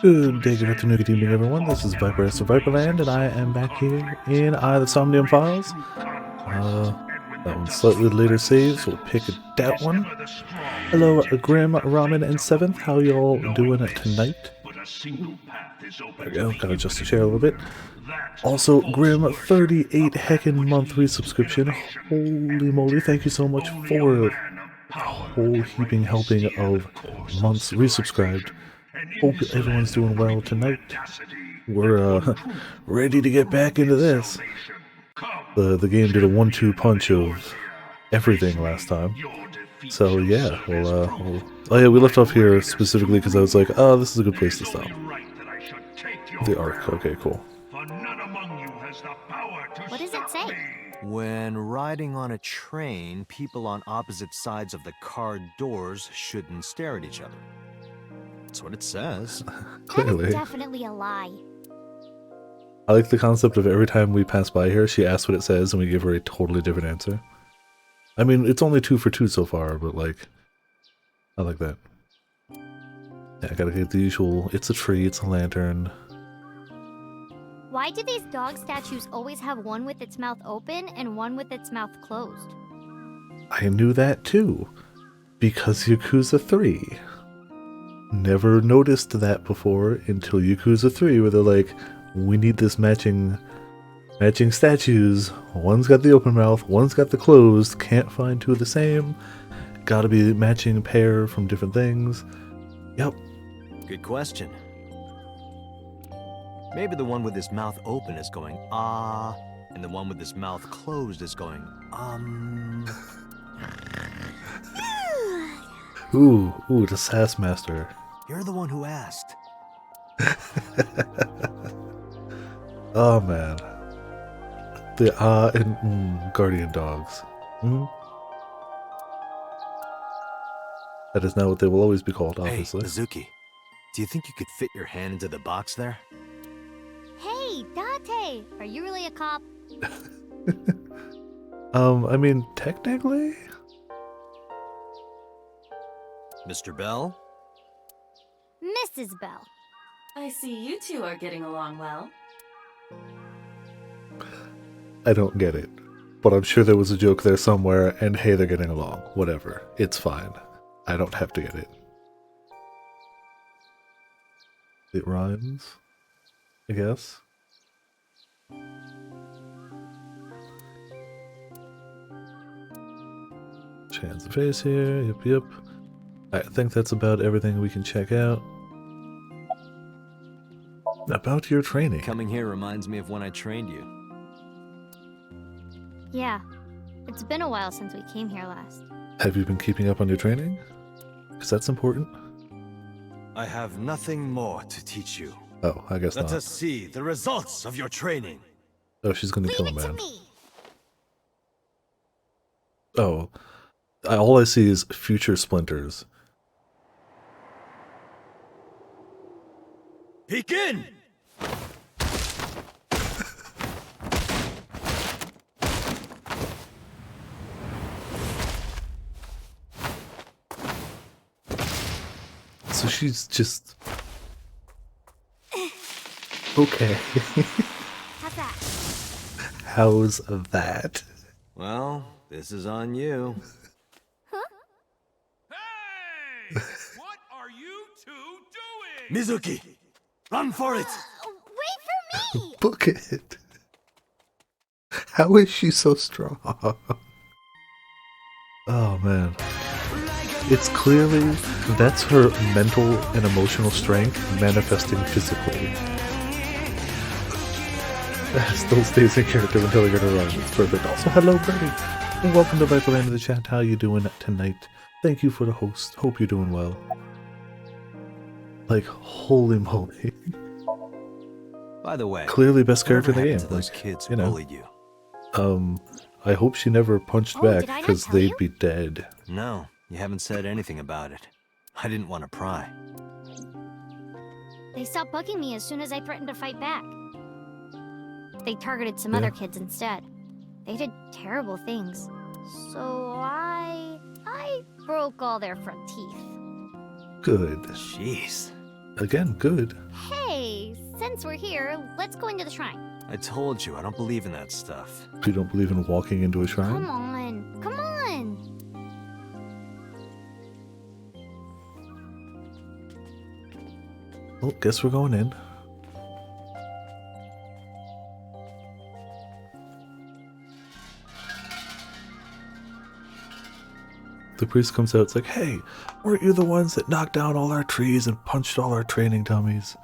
Good day, good afternoon, good evening, everyone. This is Viper of Viperland, and I am back here in the Somnium files. That one's slightly later saved, so we'll pick that one. Hello, Grim, Ramen, and Seventh. How y'all doing tonight? There we go. Gotta adjust the chair a little bit. Also, Grim, 38 heckin' month resubscription. Holy moly! Thank you so much for a whole heaping helping of months resubscribed. Hope everyone's doing well tonight. We're ready to get back into this. The game did a 1-2 punch of everything last time. So yeah, oh yeah, we left off here specifically because I was like, oh, this is a good place to stop. The Ark, okay, cool. What does it say? When riding on a train, people on opposite sides of the car doors shouldn't stare at each other. That's what it says. Clearly. That is definitely a lie. I like the concept of every time we pass by here, she asks what it says, and we give her a totally different answer. I mean, it's only 2 for 2 so far, but like, I like that. Yeah, I gotta get the usual, it's a tree, it's a lantern. Why do these dog statues always have one with its mouth open and one with its mouth closed? I knew that too, because Yakuza 3. Never noticed that before until Yakuza 3, where they're like, we need this matching statues. One's got the open mouth, one's got the closed, can't find 2 of the same. Gotta be matching pair from different things. Yep. Good question. Maybe the one with his mouth open is going, ah, and the one with his mouth closed is going, Ooh, the Sass Master. You're the one who asked. Oh man. The and guardian dogs. That is now what they will always be called, obviously. Hey, Mizuki, do you think you could fit your hand into the box there? Hey, Date! Are you really a cop? I mean, technically? Mr. Bell? Mrs. Bell. I see you two are getting along well. I don't get it. But I'm sure there was a joke there somewhere, and hey, they're getting along. Whatever. It's fine. I don't have to get it. It rhymes, I guess. Hands and face here, yep. I think that's about everything we can check out. About your training. Coming here reminds me of when I trained you. Yeah, it's been a while since we came here last. Have you been keeping up on your training? Because that's important. I have nothing more to teach you. Oh, I guess not. Let us see the results of your training. Oh, she's gonna kill him, Leave it man. to me! Oh, all I see is future splinters. Begin! So she's just... Okay. How's that? How's that? Well, this is on you. Hey! What are you two doing? Mizuki, run for it! Wait for me! Book it. How is she so strong? Oh man. It's clearly, that's her mental and emotional strength manifesting physically. That still stays in character until you're gonna run. It's perfect. Also, hello Birdie. And welcome to Viperland in the chat. How you doing tonight? Thank you for the host. Hope you're doing well. Like, holy moly. By the way, Clearly best character in the game. to those Like, kids you know. bullied you? I hope she never punched Oh, back, did I not because tell they'd you? be dead. No, you haven't said anything about it. I didn't want to pry. They stopped bugging me as soon as I threatened to fight back. They targeted some Yeah. other kids instead. They did terrible things. So I broke all their front teeth. Good. Jeez. Again, good. Hey, since we're here, let's go into the shrine. I told you, I don't believe in that stuff. You don't believe in walking into a shrine? Come on, come on. Well, guess we're going in. The priest comes out, it's like, hey, weren't you the ones that knocked down all our trees and punched all our training dummies?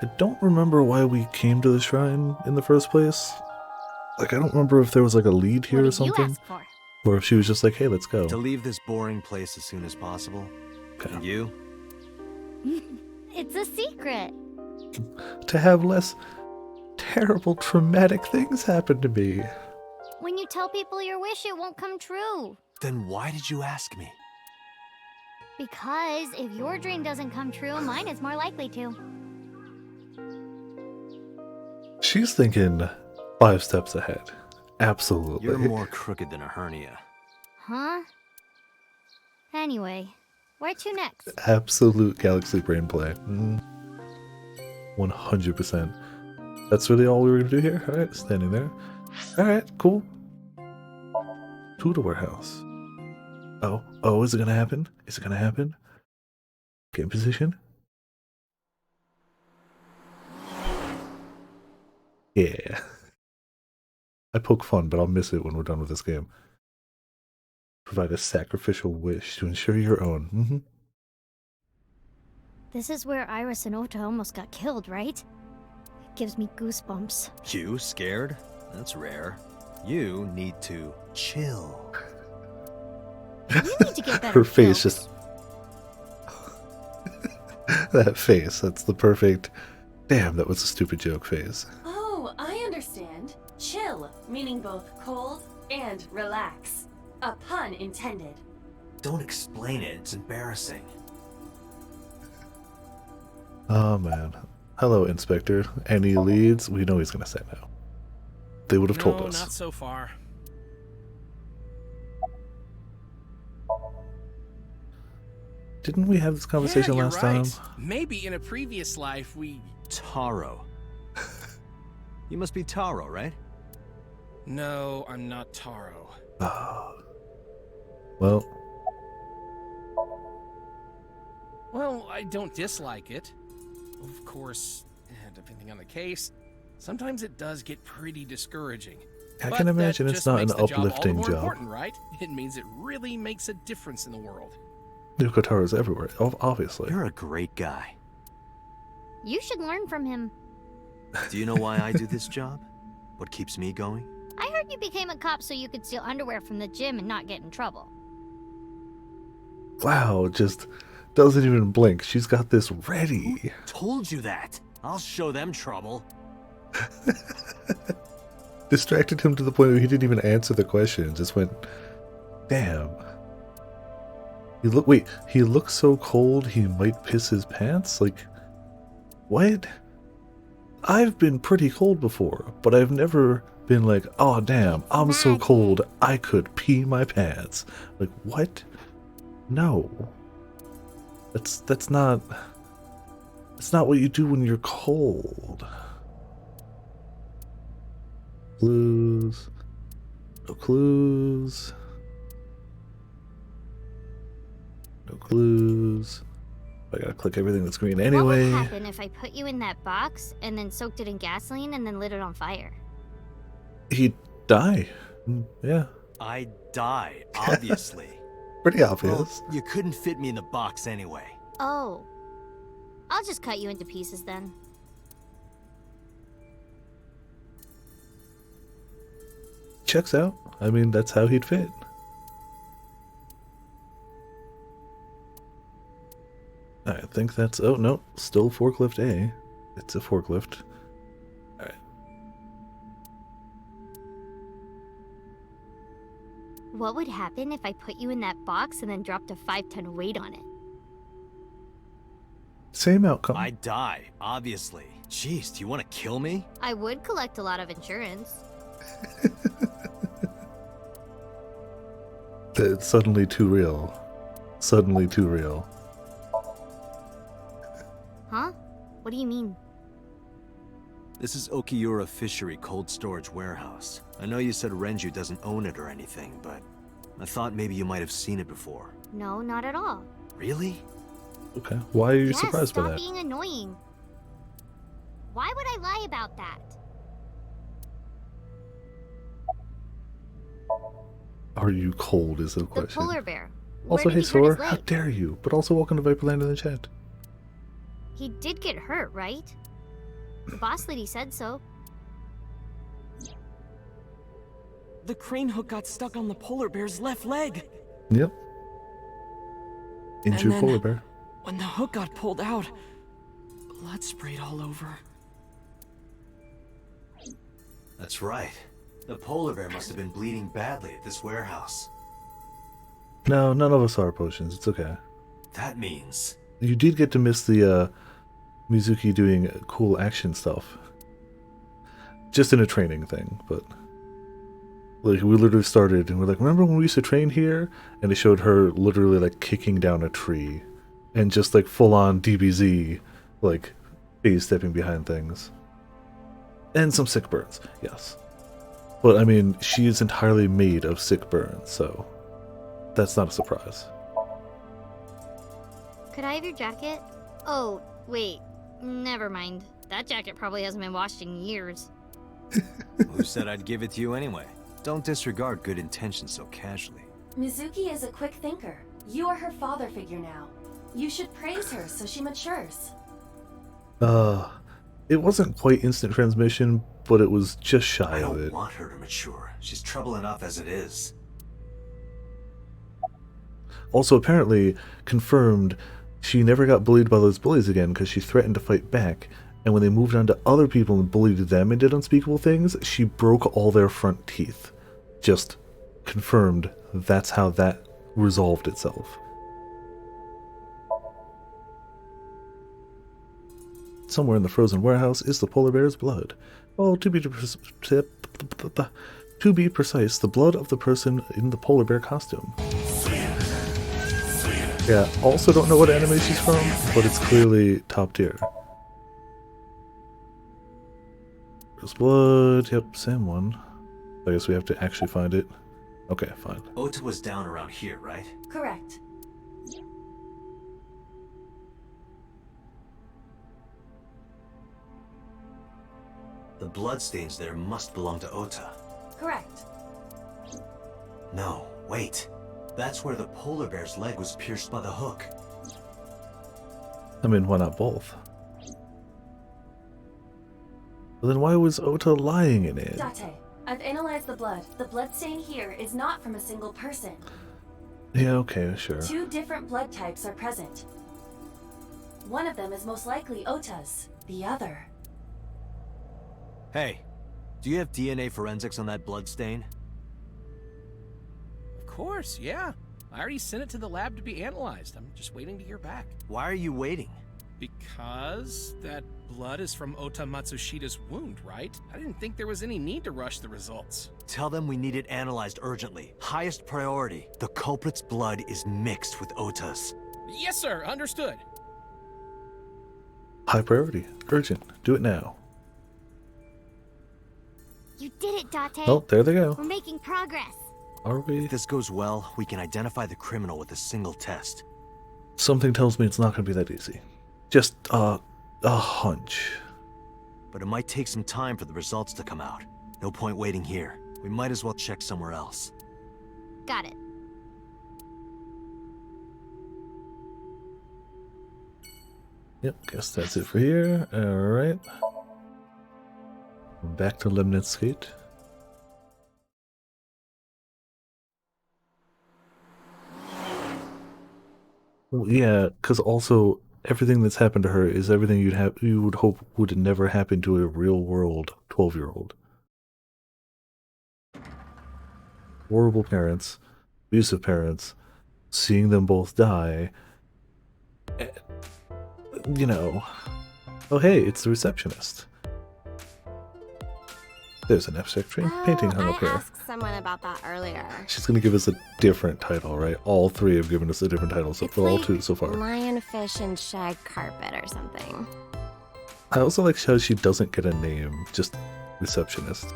I don't remember why we came to the shrine in the first place. Like, I don't remember if there was like a lead here What or did you something. ask for? Or if she was just like, hey, let's go. To leave this boring place as soon as possible. Okay. And you? It's a secret. To have less terrible, traumatic things happen to me. When you tell people your wish, it won't come true. Then why did you ask me? Because if your dream doesn't come true, mine is more likely to. She's thinking 5 steps ahead. Absolutely. You're more crooked than a hernia. Huh? Anyway, where to next? Absolute galaxy brain play. 100%. That's really all we were gonna do here? Alright, standing there. Alright, cool. To the warehouse. Oh, is it gonna happen? Is it gonna happen? Get in position. Yeah. I poke fun, but I'll miss it when we're done with this game. Provide a sacrificial wish to ensure your own. This is where Iris and Ota almost got killed, right? It gives me goosebumps. You scared? That's rare. You need to chill. You need to get better. Her face killed. just... that face, that's the perfect... Damn, that was a stupid joke face. Oh, I understand. Chill, meaning both cold and relax. A pun intended. Don't explain it, it's embarrassing. Oh man. Hello, Inspector. Any leads? We know he's gonna say no. They would have told us. Not so far. Didn't we have this conversation you're last right. time? Maybe in a previous life we... Taro. You must be Taro, right? No, I'm not Taro. Well, Well, I don't dislike it. Of course, depending on the case, sometimes it does get pretty discouraging. I But can that imagine it's just not an makes the job all the uplifting more job. important, right? It means it really makes a difference in the world. Yukotaro's everywhere, obviously. You're a great guy. You should learn from him. Do you know why I do this job? What keeps me going? I heard you became a cop so you could steal underwear from the gym and not get in trouble. Wow, just doesn't even blink. She's got this ready. Told you that. I'll show them trouble. Distracted him to the point where he didn't even answer the question. Just went, damn. He looks so cold he might piss his pants? Like, what? I've been pretty cold before, but I've never been like, oh damn, I'm so cold I could pee my pants. Like, what? No. That's not what you do when you're cold. Clues. No clues. No clues. I gotta click everything that's green anyway. What would happen if I put you in that box and then soaked it in gasoline and then lit it on fire? He'd die. Yeah. I'd die, obviously. Pretty obvious. Well, you couldn't fit me in the box anyway. Oh. I'll just cut you into pieces then. Checks out. I mean, that's how he'd fit. I think that's... Oh, no. Still forklift A. It's a forklift. Alright. What would happen if I put you in that box and then dropped a 5-ton weight on it? Same outcome. I'd die, obviously. Jeez, do you want to kill me? I would collect a lot of insurance. It's suddenly too real. Suddenly too real. Huh? What do you mean? This is Okiura Fishery Cold Storage Warehouse. I know you said Renju doesn't own it or anything, but I thought maybe you might have seen it before. No, not at all. Really? Okay. Why are you Yes, surprised by stop that? being annoying. Why would I lie about that? Are you cold is the The question. polar bear. Where Also, did hey he hurt his Sora, how leg? dare you? But also welcome to Viperland in the chat. He did get hurt, right? The boss lady said so. The crane hook got stuck on the polar bear's left leg. Yep. Into And then- polar bear. When the hook got pulled out, blood sprayed all over. That's right. The polar bear must have been bleeding badly at this warehouse. No, none of us are potions. It's okay. That means... You did get to miss the Mizuki doing cool action stuff. Just in a training thing, but like we literally started and we're like, remember when we used to train here? And they showed her literally like kicking down a tree and just like full on DBZ, like phase stepping behind things. And some sick burns, yes. But I mean, she is entirely made of sick burns, so that's not a surprise. Could I have your jacket? Oh, wait. Never mind. That jacket probably hasn't been washed in years. Who said I'd give it to you anyway? Don't disregard good intentions so casually. Mizuki is a quick thinker. You are her father figure now. You should praise her so she matures. It wasn't quite instant transmission, but it was just shy I of don't it. want her to mature. She's trouble enough as it is. Also, apparently, confirmed, she never got bullied by those bullies again because she threatened to fight back. And when they moved on to other people and bullied them and did unspeakable things, she broke all their front teeth. Just confirmed that's how that resolved itself. Somewhere in the frozen warehouse is the polar bear's blood. Oh, to be precise, the blood of the person in the polar bear costume. Yeah, also don't know what anime she's from, but it's clearly top tier. There's blood, yep, same one. I guess we have to actually find it. Okay, fine. Ota was down around here, right? Correct. The bloodstains there must belong to Ota. Correct. No, wait. That's where the polar bear's leg was pierced by the hook. I mean, why not both? But then why was Ota lying in it? Date, I've analyzed the blood. The blood stain here is not from a single person. Yeah, okay, sure. 2 different blood types are present. One of them is most likely Ota's. The other... Hey, do you have DNA forensics on that blood stain? Of course, yeah. I already sent it to the lab to be analyzed. I'm just waiting to hear back. Why are you waiting? Because that blood is from Ota Matsushida's wound, right? I didn't think there was any need to rush the results. Tell them we need it analyzed urgently. Highest priority. The culprit's blood is mixed with Ota's. Yes, sir. Understood. High priority. Urgent. Do it now. You did it, Date. Oh, there they go. We're making progress. Are we? If this goes well, we can identify the criminal with a single test. Something tells me it's not going to be that easy. Just, a hunch. But it might take some time for the results to come out. No point waiting here. We might as well check somewhere else. Got it. Yep, guess that's it for here. Alright. Back to Lemnitz Gate. Well, yeah, because also everything that's happened to her is everything you would hope would never happen to a real world 12-year-old. Horrible parents, abusive parents, seeing them both die. You know, oh hey, it's the receptionist. There's an abstract painting hung I up here. asked someone about that earlier. She's gonna give us a different title, right? All three have given us a different title, so It's well, all like two so far. lionfish and shag carpet or something. I also like how she doesn't get a name, just receptionist.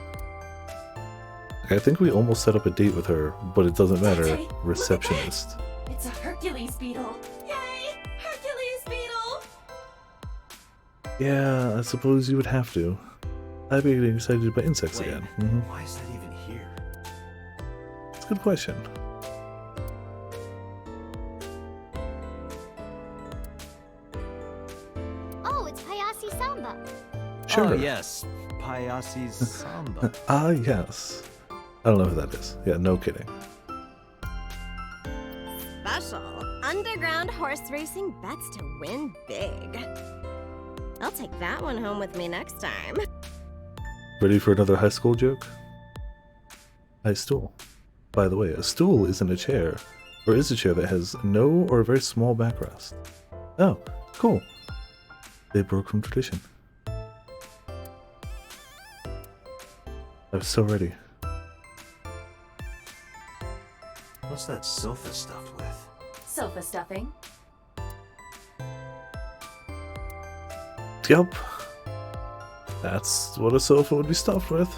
Like, I think we almost set up a date with her, but it doesn't matter. Dante, look at that. Receptionist. It's a Hercules beetle. Yay! Hercules beetle! Yeah, I suppose you would have to. I'd be getting excited by insects Wait, again. why is that even here? It's a good question. Oh, it's Hayase Samba. Sure. Oh, yes. Payasi's Samba. Ah, yes. I don't know who that is. Yeah, no kidding. Special. Underground horse racing bets to win big. I'll take that one home with me next time. Ready for another high school joke? High stool. By the way, a stool isn't a chair, or is a chair that has no or a very small backrest. Oh, cool. They broke from tradition. I was so ready. What's that sofa stuffed with? Sofa stuffing. Yup. That's what a sofa would be stuffed with.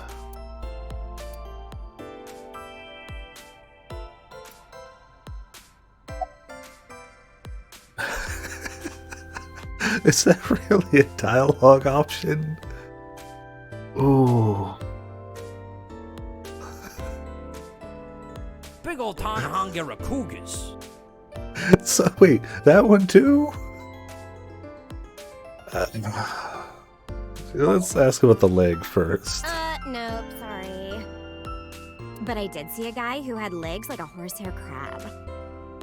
Is that really a dialogue option? Ooh. Big old Tanahangara Cougars. So wait, that one too? Let's ask about the leg first. Nope, sorry. But I did see a guy who had legs like a horsehair crab.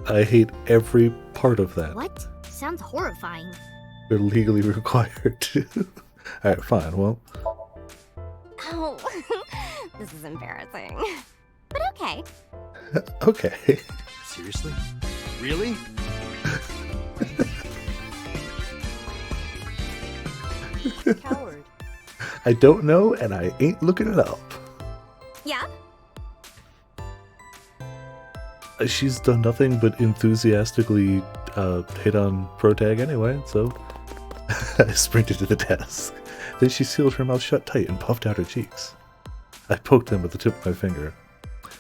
I hate every part of that. What? Sounds horrifying. We're legally required to. Alright, fine, well. Oh, this is embarrassing. But okay. Okay. Seriously? Really? Coward. I don't know, and I ain't looking it up. Yeah? She's done nothing but enthusiastically hit on Protag anyway, so I sprinted to the desk. Then she sealed her mouth shut tight and puffed out her cheeks. I poked them with the tip of my finger.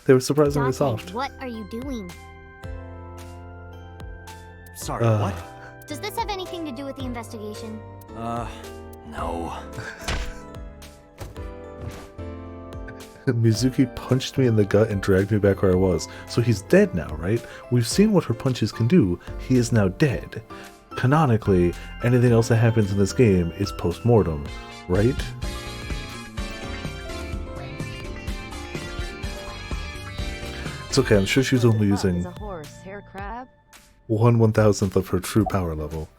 They were surprisingly Dante, soft. what are you doing? Sorry, what? Does this have anything to do with the investigation? No. Mizuki punched me in the gut and dragged me back where I was. So he's dead now, right? We've seen what her punches can do. He is now dead. Canonically, anything else that happens in this game is post-mortem, right? It's okay, I'm sure she's only using a horse hair crab. 1/1000th of her true power level.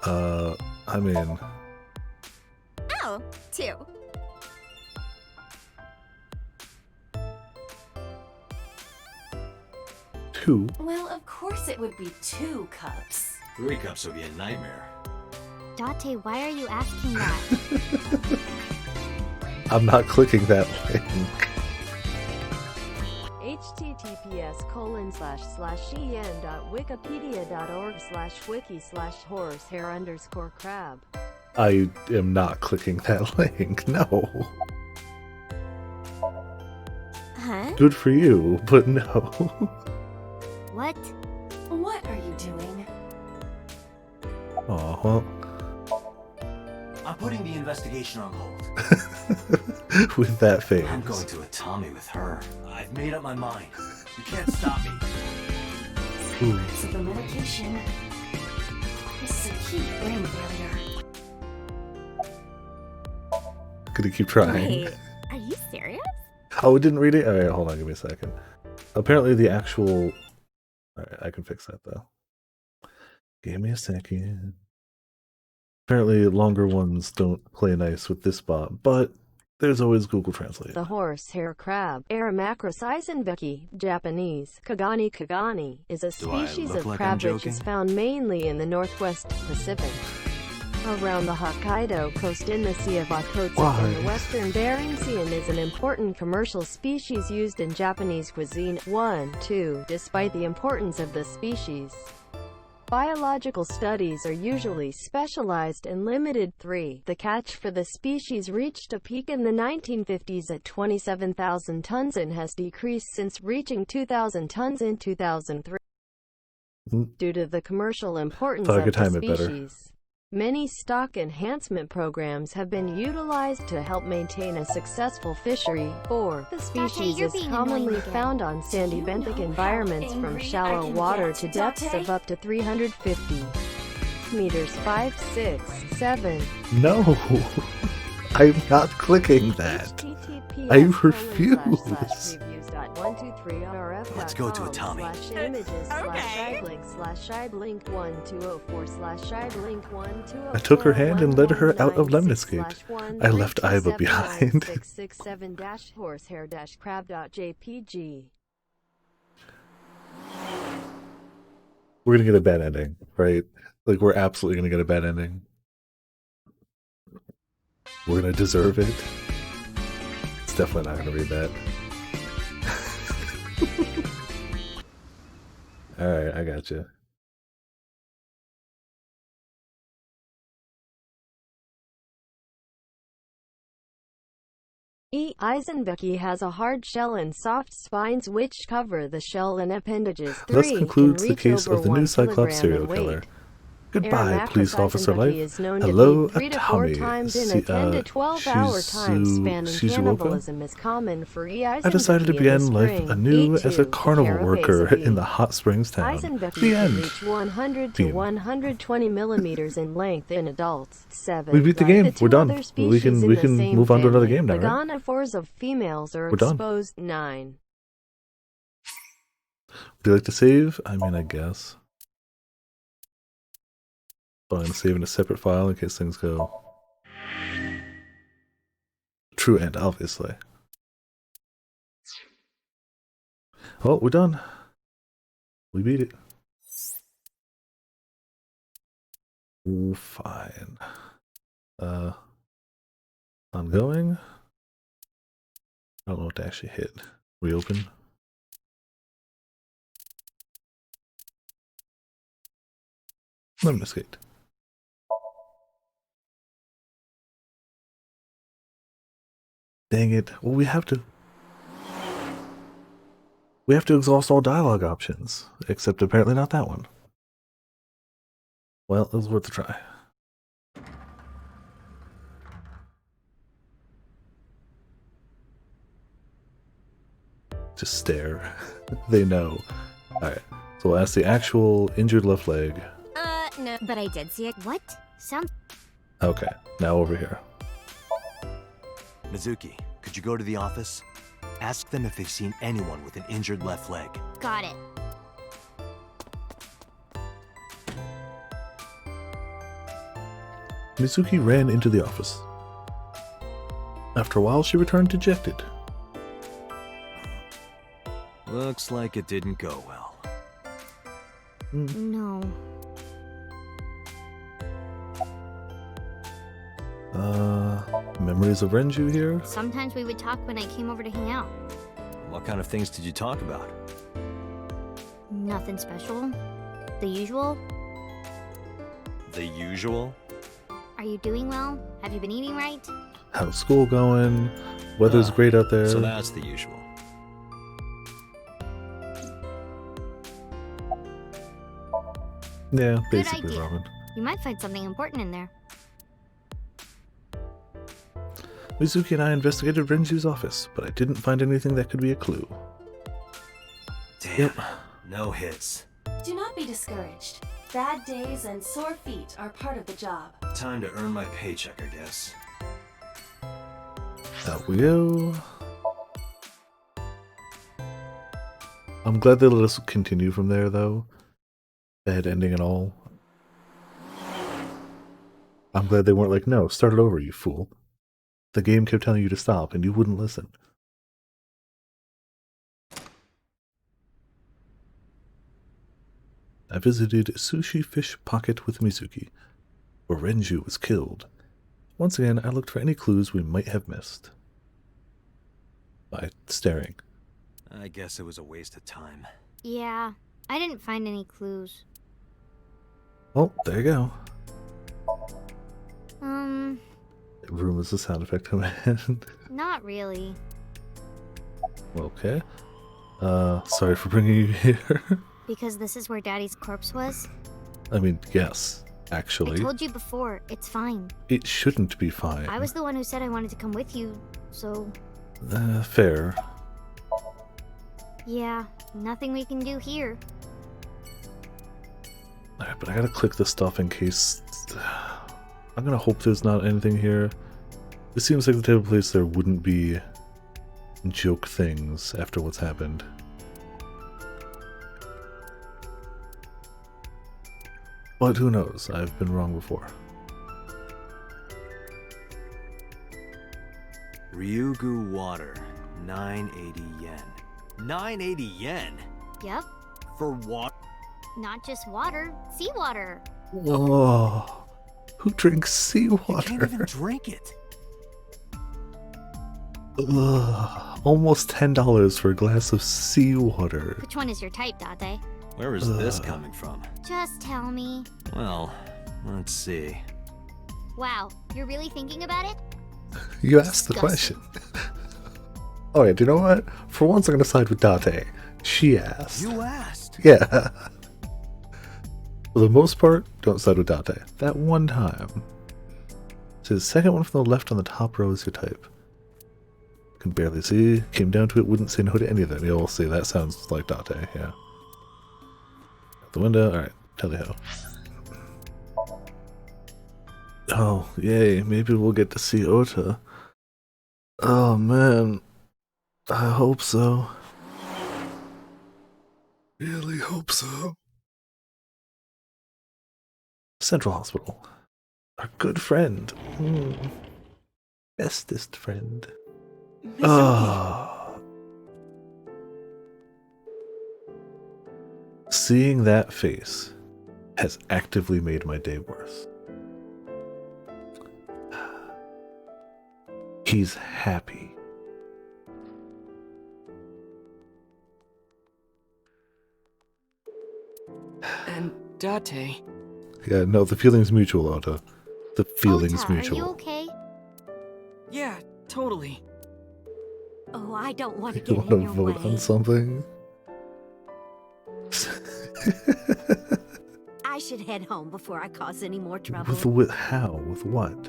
I mean... Oh, 2. Two? Well, of course it would be 2 cups. 3 cups would be a nightmare. Dante, why are you asking that? I'm not clicking that link. https://en.wikipedia.org/wiki/horsehair_crab. I am not clicking that link, no. Huh? Good for you, but no. What? What are you doing? Aw, well, I'm putting the investigation on hold. with that phase. I'm going to Atami with her. I've made up my mind. You can't stop me. Ooh. So the medication. This is acute brain failure. Gonna keep trying. Wait, are you serious? Oh, we didn't read it? Alright, hold on, give me a second. Apparently the actual... Alright, I can fix that though. Give me a second. Apparently longer ones don't play nice with this bot, but there's always Google Translate. The horsehair crab, Aramacrocysonveki, Japanese, Kagani kagani, is a Do I species look of like crab I'm which is joking? found mainly in the Northwest Pacific. Around the Hokkaido coast in the Sea of Okhotsk Why? in the western Bering Sea and is an important commercial species used in Japanese cuisine. 1. 2. Despite the importance of the species, biological studies are usually specialized and limited. 3. The catch for the species reached a peak in the 1950s at 27,000 tons and has decreased since reaching 2,000 tons in 2003 due to the commercial importance Thought I of could the time it better. species. Many stock enhancement programs have been utilized to help maintain a successccessful fishery. 4. The species you're is being commonly annoying again. found on sandy Do you benthic know environments how from angry I shallow can water get, to depths Date? of up to 350 meters. 5, 6, 7. No, I'm not clicking that. I refuse. Let's go to a Tommy. I took her hand and led her out of Lemniscate. I left Iba behind. 667-horsehair-crab.jpg. We're gonna get a bad ending, right? Like, we're absolutely gonna get a bad ending. We're gonna deserve it. It's definitely not gonna be bad. Alright, I got you. Eisenbecke has a hard shell and soft spines which cover the shell and appendages. 3. Thus Can concludes the reach case over of the 1 new Cyclops kilogram serial in weight. killer. Goodbye, Aramacus police officer Eisenbecke life. is known Hello, to bleed 3 to 4 Atami. times in a 10 to 12-hour time span, and Shizuoka? cannibalism is common for E. I decided to Eisenbecke in the begin life spring. anew 8. as a 2. carnival worker in the hot springs town. Eisenbecke The can end. reach 100 to Theme. 120 millimeters in length in adults. 7. We beat the Like game. the We're two done. other We can species in we the can same move on to another family, game now, the right? goniophores of females are We're done. exposed. 9. Would you like to save? I mean, I guess. But I'm going to save in a separate file in case things go true end, obviously. Well, we're done. We beat it. Ooh, fine. Ongoing. I don't know what to actually hit. Reopen. Lemniscate. Dang it. Well, we have to exhaust all dialogue options. Except apparently not that one. Well, it was worth a try. Just stare. They know. Alright. So we'll ask the actual injured left leg. No, but I did see it. What? Sounds. Okay. Now over here. Mizuki, could you go to the office? Ask them if they've seen anyone with an injured left leg. Got it. Mizuki ran into the office. After a while, she returned dejected. Looks like it didn't go well. No. Memories of Renju here? Sometimes we would talk when I came over to hang out. What kind of things did you talk about? Nothing special. The usual. The usual? Are you doing well? Have you been eating right? How's school going? Weather's great out there. So that's the usual. Yeah, Good basically, idea. Robin. You might find something important in there. Mizuki and I investigated Renju's office, but I didn't find anything that could be a clue. Damn. Yep. No hits. Do not be discouraged. Bad days and sore feet are part of the job. Time to earn my paycheck, I guess. Out we go. I'm glad they let us continue from there, though. Bad ending and all. I'm glad they weren't like, no, start it over, you fool. The game kept telling you to stop, and you wouldn't listen. I visited Sushi Fish Pocket with Mizuki. where Renju was killed. Once again, I looked for any clues we might have missed. By staring. I guess it was a waste of time. Yeah, I didn't find any clues. Oh, there you go. Room is a sound effect command. Not really. Okay. Sorry for bringing you here. Because this is where Daddy's corpse was? I mean, yes, I actually. told you before, it's fine. It shouldn't be fine. I was the one who said I wanted to come with you, so... Fair. Yeah, nothing we can do here. Alright, but I gotta click this stuff in case... I'm gonna hope there's not anything here. It seems like the type of place there wouldn't be joke things after what's happened. But who knows? I've been wrong before. Ryugu water, 980 yen. 980 yen? Yep, For what? not just water, seawater. Oh, who drinks seawater? You can't even drink it. Ugh, almost $10 for a glass of seawater. Which one is your type, Date? Where is this coming from? Just tell me. Well, let's see. Wow, you're really thinking about it? You asked the question. Alright, do you know what? For once I'm gonna side with Date. She asked. You asked. Yeah. For the most part, don't side with Date. That one time. So the second one from the left on the top row is your type. Can barely see. Came down to it, wouldn't say no to any of them. You'll see, that sounds like Date, yeah. Out the window, alright, tally ho. Oh, yay, maybe we'll get to see Ota. Oh man, I hope so. Really hope so. Central Hospital. Our good friend. Bestest friend. Ah. Seeing that face has actively made my day worse. He's happy. And Date. Yeah, no, the feeling's mutual, Ota. The feeling's Ota, mutual. Are you okay? Yeah, totally. Oh, I don't want to You get want in to your vote way. on something? I should head home before I cause any more trouble. with how? With what?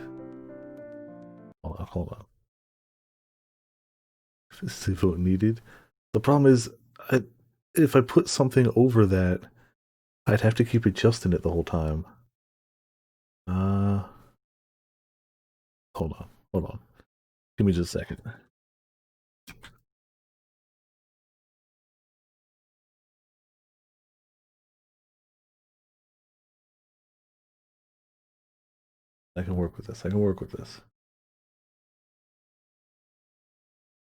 Hold on. Is the vote needed? The problem is, if I put something over that, I'd have to keep adjusting it the whole time. Hold on. Give me just a second. I can work with this.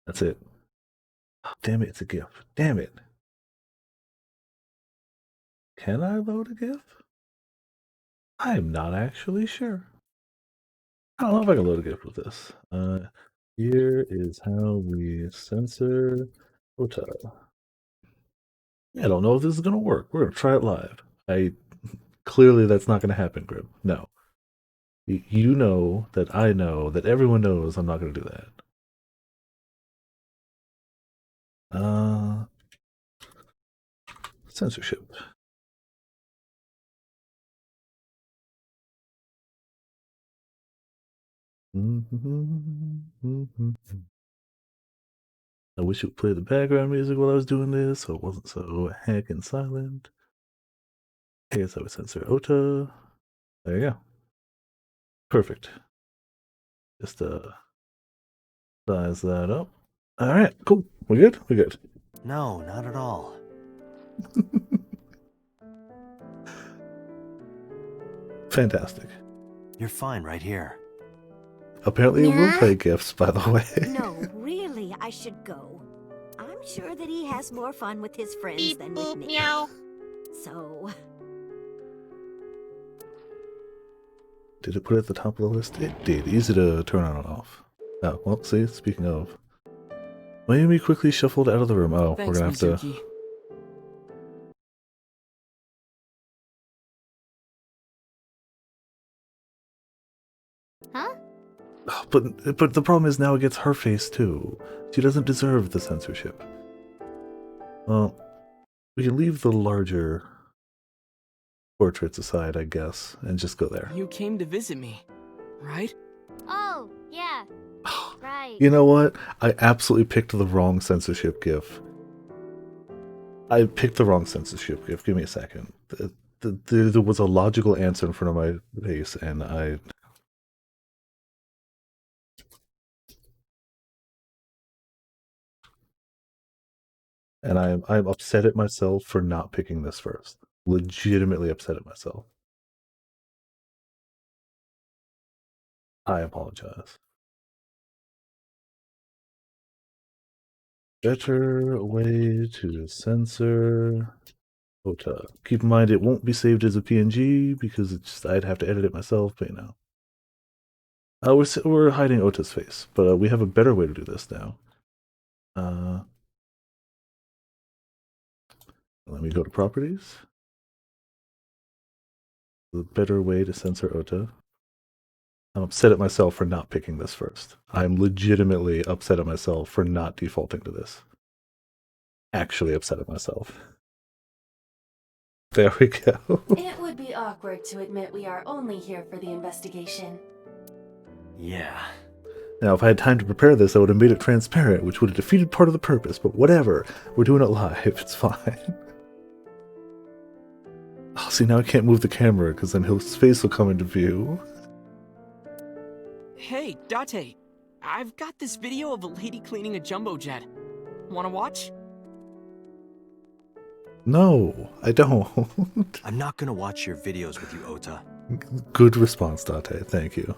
That's it. Oh, damn it, it's a GIF. Damn it. Can I load a GIF? I'm not actually sure. I don't know if I can load a GIF with this. Here is how we censor Ota. I don't know if this is gonna work. We're gonna try it live. Clearly that's not gonna happen, Grib. No. You know that I know that everyone knows I'm not gonna do that. Censorship. I wish it would play the background music while I was doing this, so it wasn't so heckin' silent. Here's how we censor Ota. There you go. Perfect. Just size that up. Alright, cool. We good? We good. No, not at all. Fantastic. You're fine right here. Apparently it will Yeah? play GIFs, by the way. No, really, I should go. I'm sure that he has more fun with his friends than with me. So, Did it put it at the top of the list? It did. Easy to turn on and off. Oh, well, see, speaking of. Miami quickly shuffled out of the room. Oh, Thanks, we're gonna have to... Mizuki. Huh? But the problem is now it gets her face too. She doesn't deserve the censorship. Well, we can leave the larger portraits aside, I guess, and just go there. You came to visit me, right? Oh, yeah. Right. You know what? I absolutely picked the wrong censorship GIF. I picked the wrong censorship GIF. Give me a second. There was a logical answer in front of my face, and I... And I'm upset at myself for not picking this first. Legitimately upset at myself. I apologize. Better way to censor Ota. Keep in mind it won't be saved as a PNG because it's just, I'd have to edit it myself, but you know. We're hiding Ota's face, but we have a better way to do this now. Let me go to properties. The better way to censor Ota. I'm upset at myself for not picking this first. I'm legitimately upset at myself for not defaulting to this. Actually upset at myself. There we go. It would be awkward to admit we are only here for the investigation. Yeah. Now, if I had time to prepare this, I would have made it transparent, which would have defeated part of the purpose, but whatever. We're doing it live, it's fine. Oh, see, now I can't move the camera, because then his face will come into view. Hey, Date. I've got this video of a lady cleaning a jumbo jet. Wanna watch? No, I don't. I'm not gonna watch your videos with you, Ota. Good response, Date. Thank you.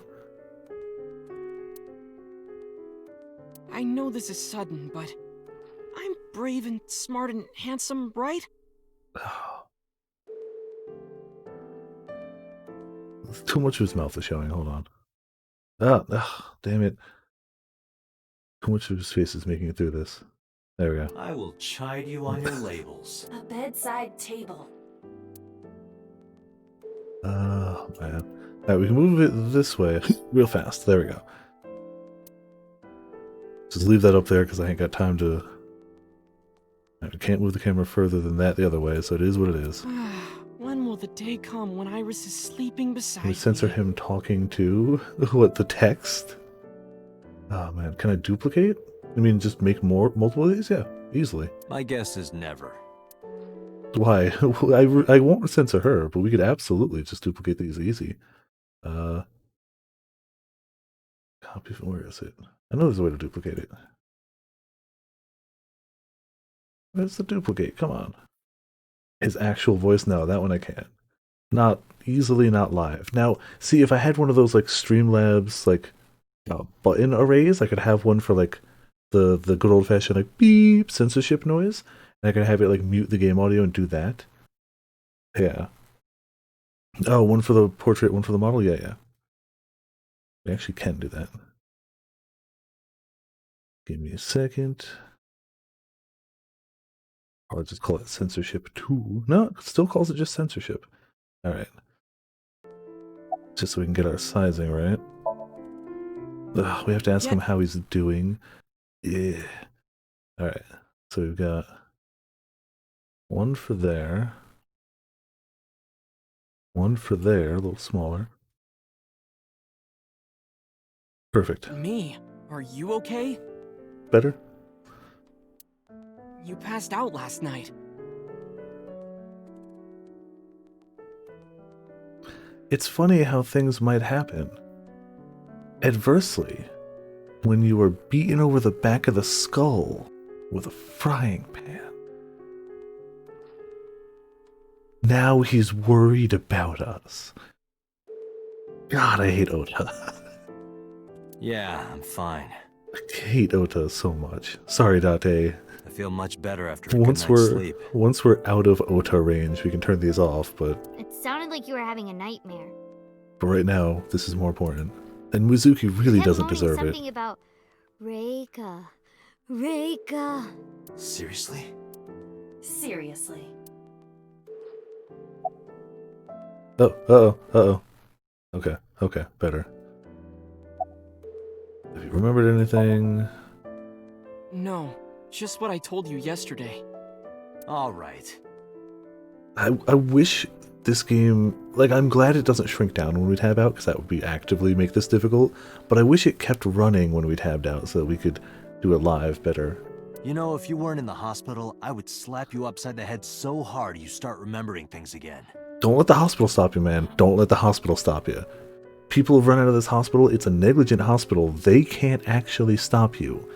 I know this is sudden, but I'm brave and smart and handsome, right? Too much of his mouth is showing. Hold on. Damn it. Too much of his face is making it through this. There we go. I will chide you on your labels. A bedside table. Oh, man. Alright, we can move it this way real fast. There we go. Just leave that up there because I ain't got time to... I can't move the camera further than that the other way, so it is what it is. When will the day come when Iris is sleeping beside Can we censor me? him talking to... what, the text? Oh, man. Can I duplicate? I mean, just make multiple of these? Yeah, easily. My guess is never. Why? I won't censor her, but we could absolutely just duplicate these easy. Copy from... where is it? I know there's a way to duplicate it. Where's the duplicate? Come on. His actual voice? No, that one I can't. Not easily, not live. Now, see, if I had one of those like Streamlabs like button arrays, I could have one for like the good old fashioned like beep censorship noise, and I could have it like mute the game audio and do that. Yeah. Oh, one for the portrait, one for the model. Yeah, yeah. We actually can do that. Give me a second. I'll just call it censorship 2. No, it still calls it just censorship. Alright. Just so we can get our sizing right. Ugh, we have to ask him how he's doing. Yeah. Alright. So we've got one for there. One for there, a little smaller. Perfect. Me? Are you okay? Better? You passed out last night. It's funny how things might happen. Adversely, when you were beaten over the back of the skull with a frying pan. Now he's worried about us. God, I hate Ota. Yeah, I'm fine. I hate Ota so much. Sorry, Date. I feel much better after a good night's sleep. Once we're out of Ota range, we can turn these off, but... It sounded like you were having a nightmare. But right now, this is more important. And Mizuki really Kept doesn't moaning deserve it. something about Reika. Reika. Seriously? Seriously. Oh, uh-oh, uh-oh. Okay, okay, better. Have you remembered anything? No, just what I told you yesterday. All right. I wish this game, like, I'm glad it doesn't shrink down when we tab out, because that would be actively make this difficult, but I wish it kept running when we tabbed out so that we could do it live better. You know, if you weren't in the hospital, I would slap you upside the head so hard you start remembering things again. Don't let the hospital stop you, man. Don't let the hospital stop you. People have run out of this hospital. It's a negligent hospital. They can't actually stop you.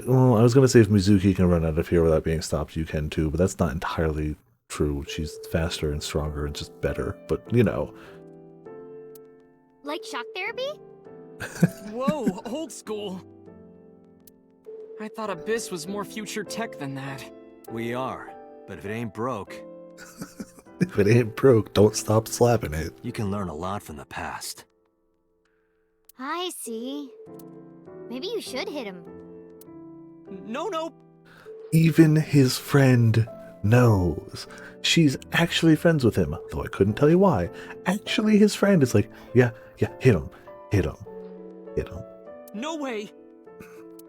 Well, I was going to say if Mizuki can run out of here without being stopped, you can too, but that's not entirely true. She's faster and stronger and just better, but you know. Like shock therapy? Whoa, old school. I thought Abyss was more future tech than that. We are, but if it ain't broke, If it ain't broke, don't stop slapping it. you can learn a lot from the past. I see. Maybe you should hit him. No. Even his friend knows. She's actually friends with him, though I couldn't tell you why. Actually, his friend is like, yeah, hit him. No way.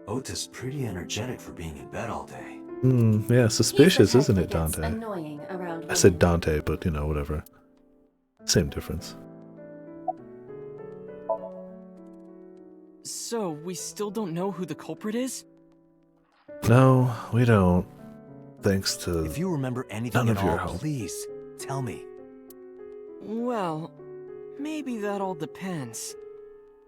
Ota's pretty energetic for being in bed all day. Yeah, suspicious, He said isn't it, he gets Dante? Annoying around I said women. Dante, but you know, whatever. Same difference. So, we still don't know who the culprit is? No, we don't. Thanks to If you remember anything none at of your all, help. please tell me. Well, maybe that all depends.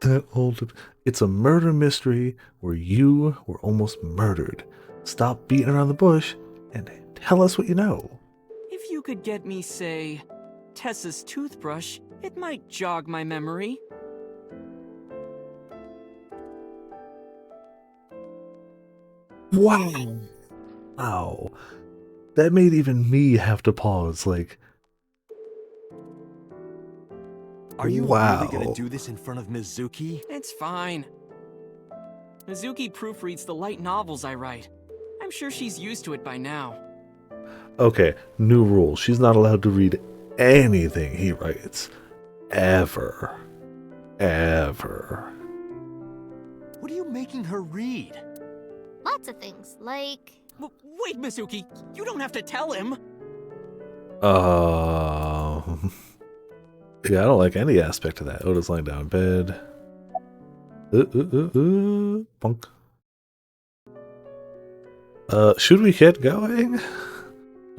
That old. It's a murder mystery where you were almost murdered. Stop beating around the bush and tell us what you know. If you could get me, say, Tessa's toothbrush, it might jog my memory. Wow. Wow. That made even me have to pause, like, Are you wow. really gonna do this in front of Mizuki? It's fine. Mizuki proofreads the light novels I write. I'm sure she's used to it by now. Okay, new rule. She's not allowed to read anything he writes. Ever. Ever. What are you making her read? Lots of things, like... Wait, Mizuki, you don't have to tell him. Yeah, I don't like any aspect of that. Oda's lying down in bed. Bonk. Should we get going?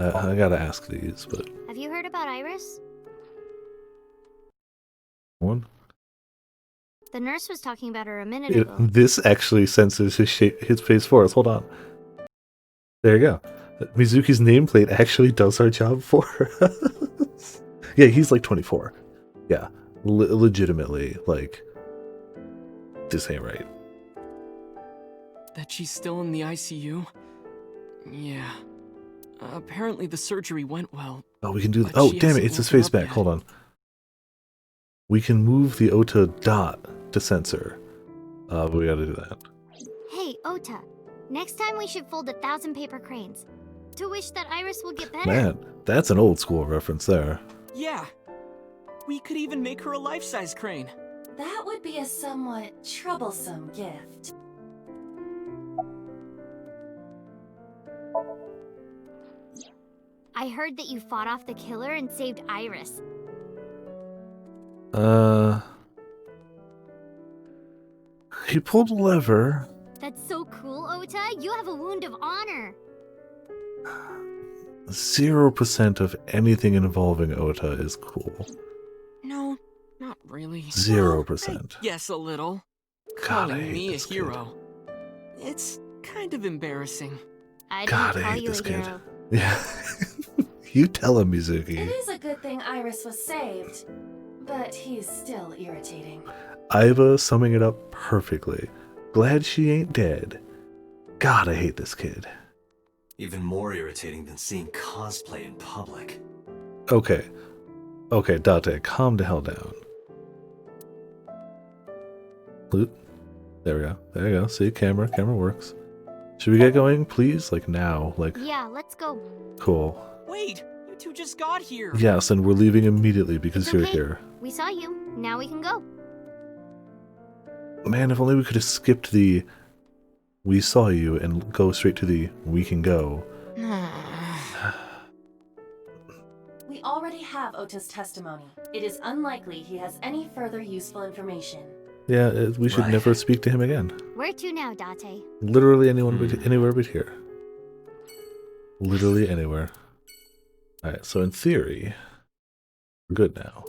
I gotta ask these, but Have you heard about Iris? one. The nurse was talking about her a minute ago. This actually censors his face for us. Hold on. There you go. Mizuki's nameplate actually does our job for us. Yeah, he's like 24. Yeah, legitimately, like, this ain't right. That she's still in the ICU? Yeah. Apparently the surgery went well. Oh, we can do. But Oh, she damn it! hasn't It's his woken face up back. yet. Hold on. We can move the Ota dot to censor. But we gotta do that. Hey, Ota. Next time we should fold 1,000 paper cranes. To wish that Iris will get better. Man, that's an old school reference there. Yeah. We could even make her a life-size crane. That would be a somewhat troublesome gift. I heard that you fought off the killer and saved Iris. He pulled a lever. That's so cool, Ota. You have a wound of honor. 0% of anything involving Ota is cool. No, not really. 0%. Yes, a little. God, I Calling hate me a this kid. hero. It's kind of embarrassing. I God, didn't I call hate you this a kid. hero. Yeah. You tell him, It Mizuki. is a good thing Iris was saved, but he's still irritating. Iva summing it up perfectly. Glad she ain't dead. God, I hate this kid. Even more irritating than seeing cosplay in public. Okay. Okay, Dante, calm the hell down. Oop. There we go. There you go. See, camera works. Should we get going, please? Like now. Like, Yeah, let's go. cool. Wait, you two just got here. Yes, and we're leaving immediately because It's you're okay. here. We saw you. Now we can go. Man, if only we could have skipped the "we saw you" and go straight to the "we can go." We already have Ota's testimony. It is unlikely he has any further useful information. Yeah, we should Right. never speak to him again. Where to now, Date? Literally anywhere but here. Literally anywhere. Alright, so in theory, we're good now.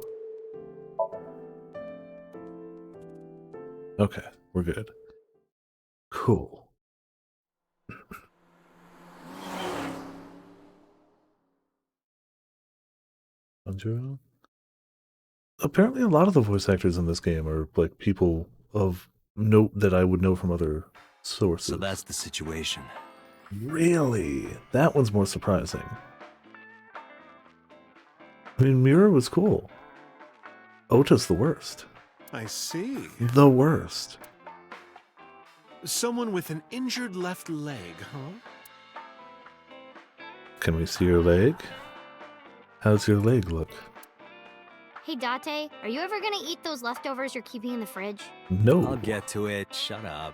Okay, we're good. Cool. Tanjiro? Apparently a lot of the voice actors in this game are like people of note that I would know from other sources. So that's the situation. Really? That one's more surprising. I mean, Mira was cool. Ota's the worst. I see. The worst. Someone with an injured left leg, huh? Can we see your leg? How's your leg look? Hey, Date, are you ever gonna eat those leftovers you're keeping in the fridge? No. I'll get to it. Shut up.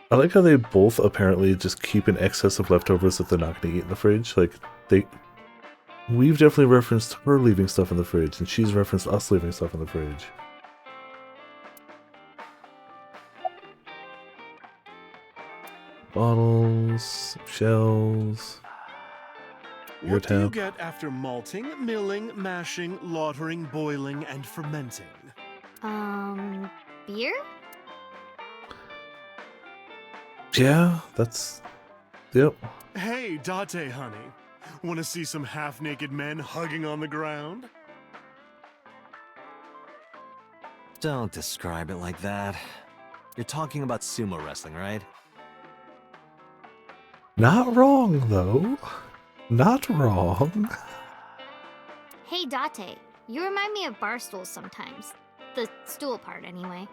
I like how they both apparently just keep an excess of leftovers that they're not going to eat in the fridge. Like, we've definitely referenced her leaving stuff in the fridge, and she's referenced us leaving stuff in the fridge. Bottles, shells. Your What do you tab. get after malting, milling, mashing, lautering, boiling, and fermenting? Beer? Yeah, that's... Yep. Hey, Date, honey. Want to see some half-naked men hugging on the ground? Don't describe it like that. You're talking about sumo wrestling, right? Not wrong, though. Not wrong. Hey, Date, you remind me of bar stools sometimes. The stool part, anyway.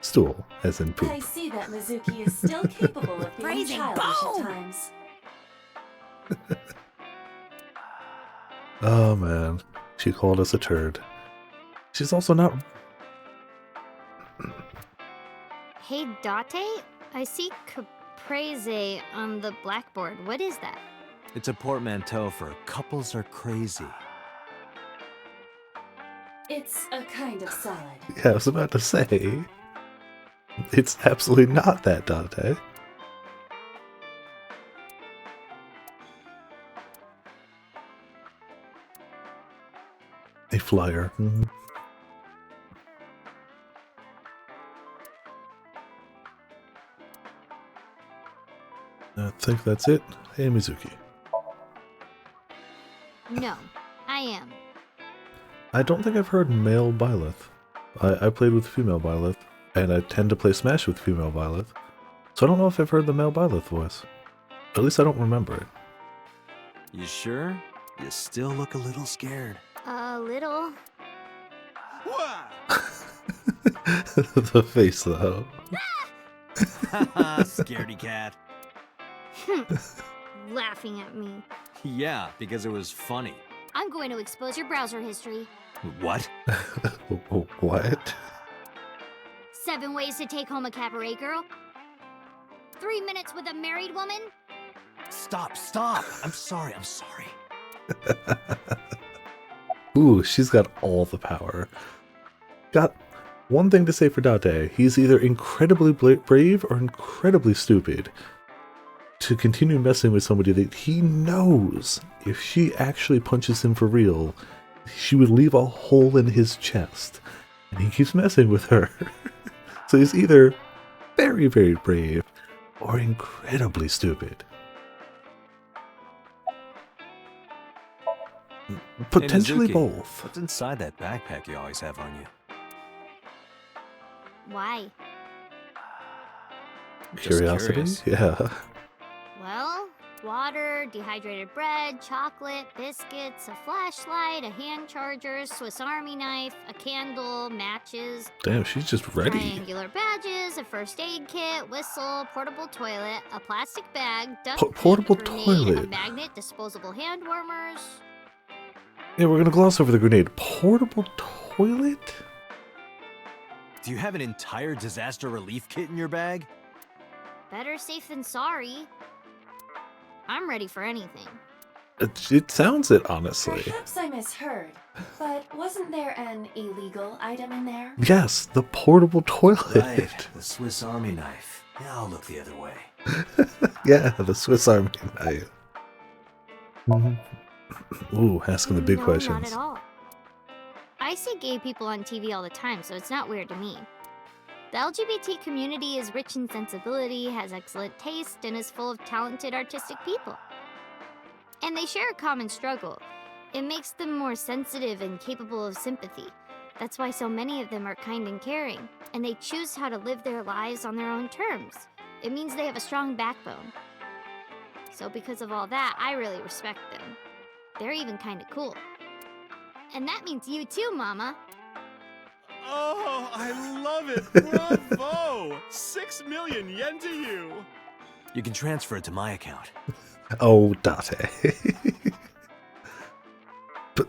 Stool, as in poop. I see that Mizuki is still capable of being Phrasing childish at boom! times. Oh man, she called us a turd. She's also not... Hey, Date, I see caprese on the blackboard. What is that? It's a portmanteau for couples are crazy. It's a kind of salad. Yeah, I was about to say... It's absolutely not that, Dante. A flyer. Mhm. I think that's it. Hey, Mizuki. No, I am. I don't think I've heard male Byleth. I played with female Byleth, and I tend to play Smash with female Byleth. So I don't know if I've heard the male Byleth voice. At least I don't remember it. You sure? You still look a little scared. A little. The face, though. Haha, scaredy cat. Laughing at me. Yeah, because it was funny. I'm going to expose your browser history. What? What? 7 ways to take home a cabaret girl. 3 minutes with a married woman. Stop, stop! I'm sorry. Ooh, she's got all the power. Got one thing to say for Date. He's either incredibly brave or incredibly stupid to continue messing with somebody that he knows if she actually punches him for real, she would leave a hole in his chest. And he keeps messing with her. So he's either very, very brave or incredibly stupid. Potentially Hey, Mizuki, both. What's inside that backpack you always have on you? Why? Just Curiosity? curious. Yeah. Well, water, dehydrated bread, chocolate, biscuits, a flashlight, a hand charger, Swiss Army knife, a candle, matches, Damn, she's just ready. triangular badges, a first aid kit, whistle, portable toilet, a plastic bag, duct tape, Portable a grenade, toilet. a magnet, disposable hand warmers. Yeah, we're gonna gloss over the grenade. Portable toilet? Do you have an entire disaster relief kit in your bag? Better safe than sorry. I'm ready for anything. It sounds it, honestly. Perhaps I misheard, but wasn't there an illegal item in there? Yes, the portable toilet. Right, the Swiss Army knife. Yeah, I'll look the other way. Yeah, the Swiss Army knife. Ooh, asking the big No, questions. not at all. I see gay people on TV all the time, so it's not weird to me. The LGBT community is rich in sensibility, has excellent taste, and is full of talented artistic people. And they share a common struggle. It makes them more sensitive and capable of sympathy. That's why so many of them are kind and caring, and they choose how to live their lives on their own terms. It means they have a strong backbone. So because of all that, I really respect them. They're even kind of cool. And that means you too, Mama. Oh, I love it! Bravo! 6 million yen to you! You can transfer it to my account. Oh, Date. But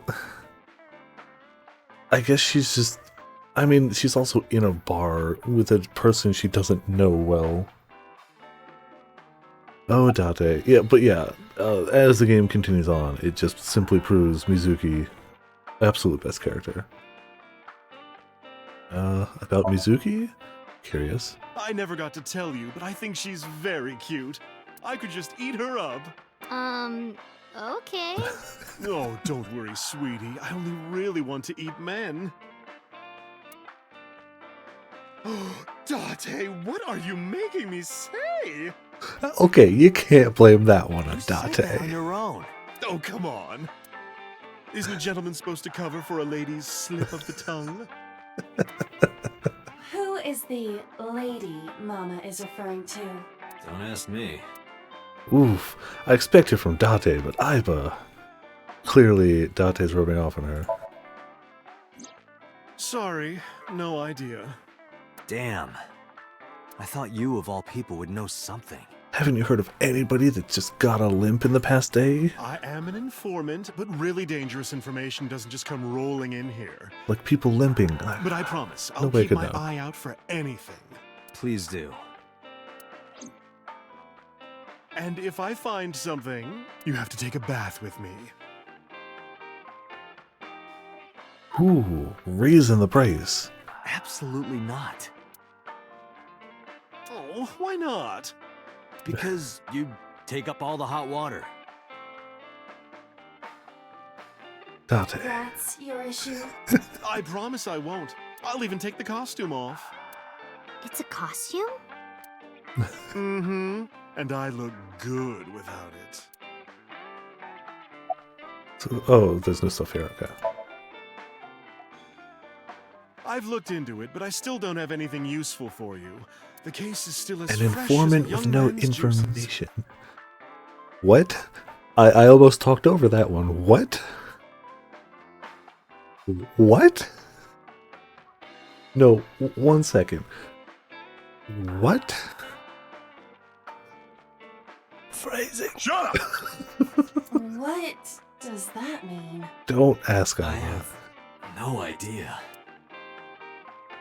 I guess she's just. I mean, she's also in a bar with a person she doesn't know well. Oh, Date. Yeah, but yeah, as the game continues on, it just simply proves Mizuki absolute best character. About Mizuki? Curious. I never got to tell you, but I think she's very cute. I could just eat her up. Okay. Oh, don't worry, sweetie. I only really want to eat men. Date, what are you making me say? Okay, you can't blame that one on You said that on Date. your own. Oh, come on. Isn't a gentleman supposed to cover for a lady's slip of the tongue? Who is the lady Mama is referring to? Don't ask me. Oof, I expected from Date, but Aiba. Clearly, Date's rubbing off on her. Sorry, no idea. Damn. I thought you, of all people, would know something. Haven't you heard of anybody that just got a limp in the past day? I am an informant, but really dangerous information doesn't just come rolling in here. Like people limping. But I promise, I'll Nobody keep could my know. eye out for anything. Please do. And if I find something, you have to take a bath with me. Ooh, raising the price. Absolutely not. Oh, why not? Because you take up all the hot water. Date. That's your issue? I promise I won't. I'll even take the costume off. It's a costume? Mm-hmm. And I look good without it. So, oh, there's no stuff here. Okay. I've looked into it, but I still don't have anything useful for you. The case is still as An fresh informant as a with young no man's juices. information. What? I almost talked over that one. What? What? No, 1 second. What? Phrasing. Shut up! What does that mean? Don't ask I Anna. have no idea.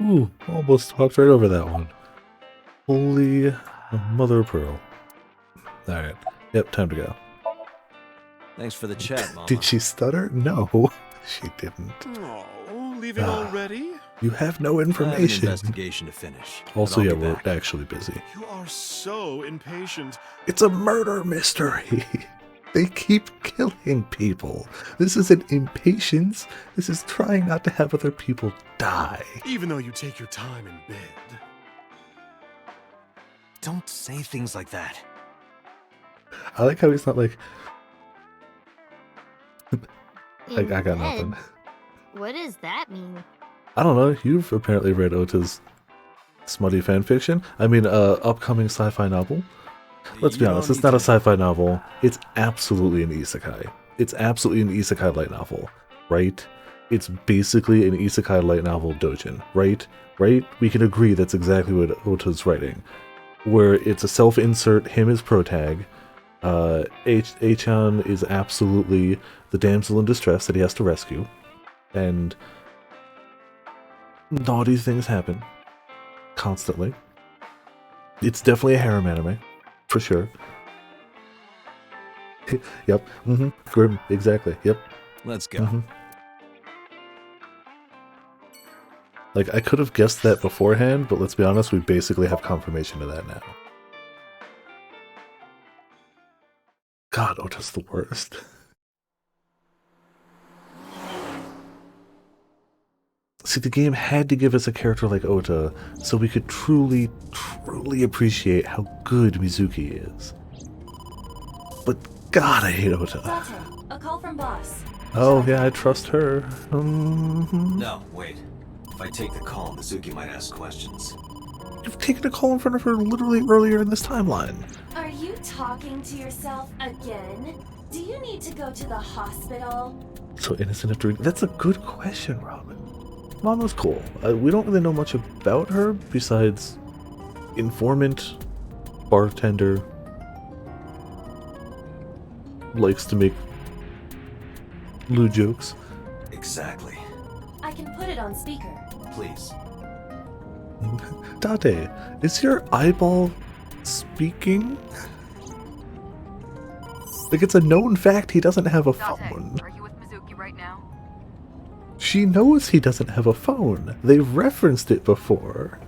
Ooh, almost talked right over that one. Holy mother of pearl. Alright. Yep, time to go. Thanks for the chat, Mama. Did she stutter? No, she didn't. Oh, leaving Ah. already? You have no I have an information. investigation to finish. but Also, I'll yeah, be we're back. actually busy. You are so impatient. It's a murder mystery. They keep killing people. This isn't impatience. This is trying not to have other people die. Even though you take your time in bed. Don't say things like that. I like how he's not like, I In got bed? nothing. What does that mean? I don't know. You've apparently read Ota's smutty fanfiction. I mean, upcoming sci-fi novel. Let's be You honest, don't it's not a need to- sci-fi novel. It's absolutely an isekai. It's absolutely an isekai light novel, right? It's basically an isekai light novel dojin, right? Right? We can agree that's exactly what Ota's writing. Where it's a self-insert, him as protag. Achan is absolutely the damsel in distress that he has to rescue. And naughty things happen. Constantly. It's definitely a harem anime. For sure. Yep. Grim. Exactly. Yep. Let's go. Like, I could have guessed that beforehand, but let's be honest, we basically have confirmation of that now. God, Ota's the worst. See, the game had to give us a character like Ota so we could truly, truly appreciate how good Mizuki is. But God, I hate Ota. Date, a call from boss. Oh, yeah, I trust her. No, wait. If I take the call, Mizuki might ask questions. You've taken a call in front of her literally earlier in this timeline. Are you talking to yourself again? Do you need to go to the hospital? So innocent after... That's a good question, Robin. Mama's cool. We don't really know much about her besides informant, bartender, likes to make lewd jokes. Exactly. I can put it on speaker. Please. Date, is your eyeball speaking? Like, it's a known fact he doesn't have a phone. Are you with Mizuki right now? She knows he doesn't have a phone. They've referenced it before.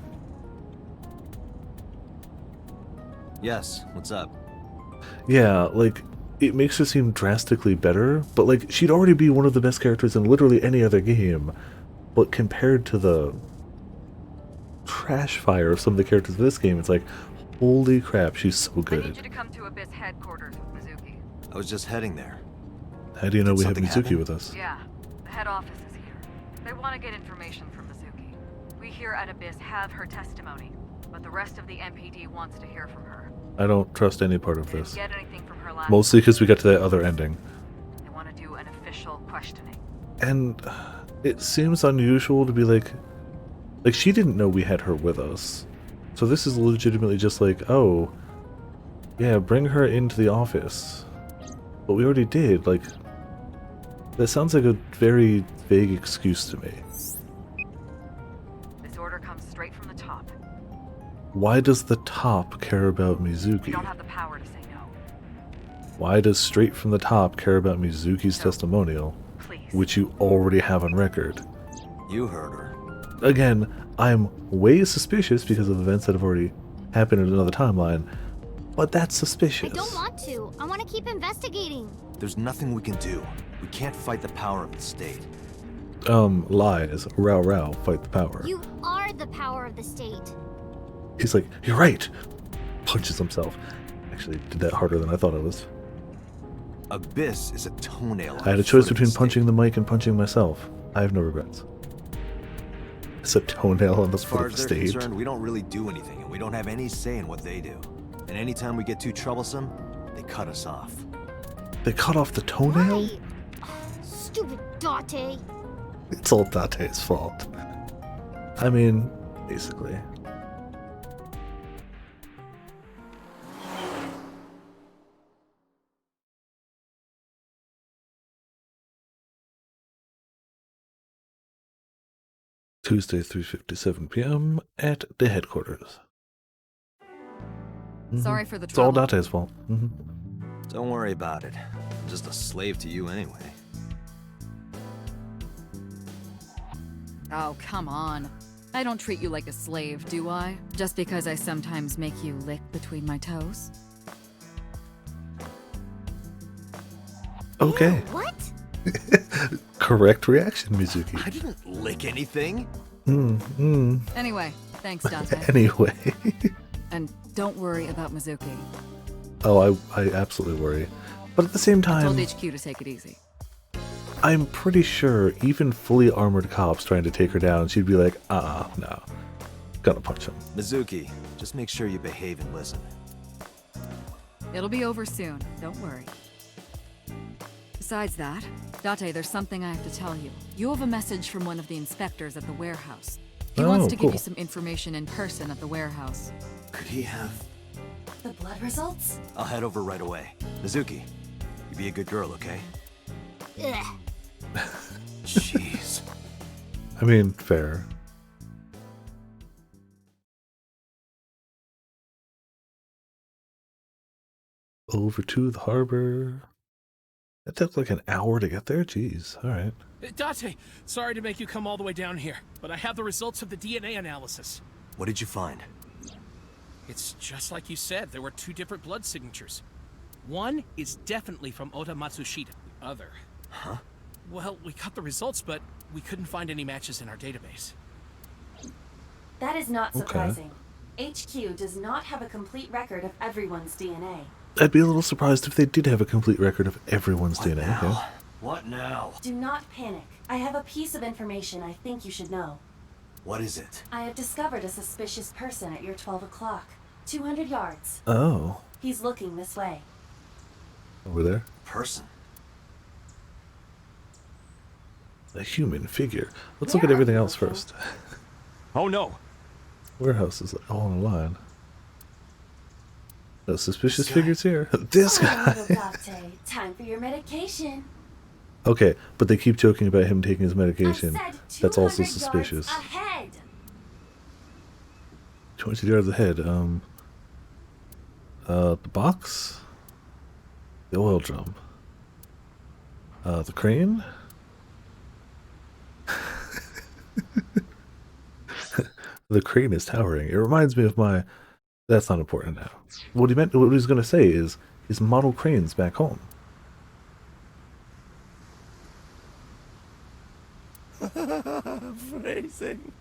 Yes, what's up? Yeah, like, it makes her seem drastically better, but like, she'd already be one of the best characters in literally any other game. But compared to the trash fire of some of the characters in this game, it's like, holy crap, she's so I need good. you to come to Abyss headquarters with Mizuki. I was just heading there. How do you know Did we have something Mizuki happen? with us? Yeah, the head office is here. They want to get information from Mizuki. We here at Abyss have her testimony, but the rest of the MPD wants to hear from her. I don't trust any part of They this. didn't get anything from her last Mostly because we got to that other ending. They want to do an official questioning. And it seems unusual to be like she didn't know we had her with us. So this is legitimately just like, oh, yeah, bring her into the office. But we already did, like, that sounds like a very vague excuse to me. This order comes straight from the top. Why does the top care about We Mizuki? don't have the power to say no. Why does straight from the top care about Mizuki's testimonial, Please. which you already have on record? You heard her. Again, I'm way suspicious because of events that have already happened in another timeline, but that's suspicious. I don't want to. I want to keep investigating. There's nothing we can do. We can't fight the power of the state. Lies. Row row, fight the power. You are the power of the state. He's like, you're right! Punches himself. Actually, did that harder than I thought it was. Abyss is a toenail. I had a choice between punching the mic and punching myself. I have no regrets. It's a toenail on the As far foot of as the they're stage. concerned, we don't really do anything, and we don't have any say in what they do. And anytime we get too troublesome, they cut us off. They cut off the toenail? Why? Stupid Date. It's all Date's fault. I mean, basically. Tuesday, 3:57 p.m. at the headquarters. Sorry for the It's all trouble. Date's fault. Don't worry about it. I'm just a slave to you anyway. Oh, come on. I don't treat you like a slave, do I? Just because I sometimes make you lick between my toes? Okay. Ew, what? Correct reaction, Mizuki. I didn't lick anything. Anyway, thanks, Dante. Anyway. And don't worry about Mizuki. Oh, I absolutely worry. But at the same I told time, HQ to take it easy. I'm pretty sure even fully armored cops trying to take her down, she'd be like, no. Gonna punch him. Mizuki, just make sure you behave and listen. It'll be over soon, don't worry. Besides that, Date, there's something I have to tell you. You have a message from one of the inspectors at the warehouse. He wants to give you some information in person at the warehouse. Could he have... The blood results? I'll head over right away. Mizuki, you be a good girl, okay? Ugh. Jeez. I mean, fair. Over to the harbor. It took like an hour to get there? Jeez, alright. Date, sorry to make you come all the way down here, but I have the results of the DNA analysis. What did you find? It's just like you said, there were 2 different blood signatures. One is definitely from Oda Matsushita, the other. Huh? Well, we got the results, but we couldn't find any matches in our database. That is not surprising. HQ does not have a complete record of everyone's DNA. I'd be a little surprised if they did have a complete record of everyone's What DNA. now? Okay. What now? Do not panic. I have a piece of information I think you should know. What is it? I have discovered a suspicious person at your 12 o'clock. 200 yards. Oh, He's looking this way. over there. Person. A human figure. Let's look at everything else first. Oh no! Warehouse is all in a line. No suspicious figures here. This Oh, little guy. Date, time for your medication. Okay, but they keep joking about him taking his medication. I said That's also 200 suspicious. yards ahead. 20 yards ahead. The box? The oil drum. The crane? The crane is towering. It reminds me of my... That's not important now. What he was going to say is his model cranes back home. Phrasing.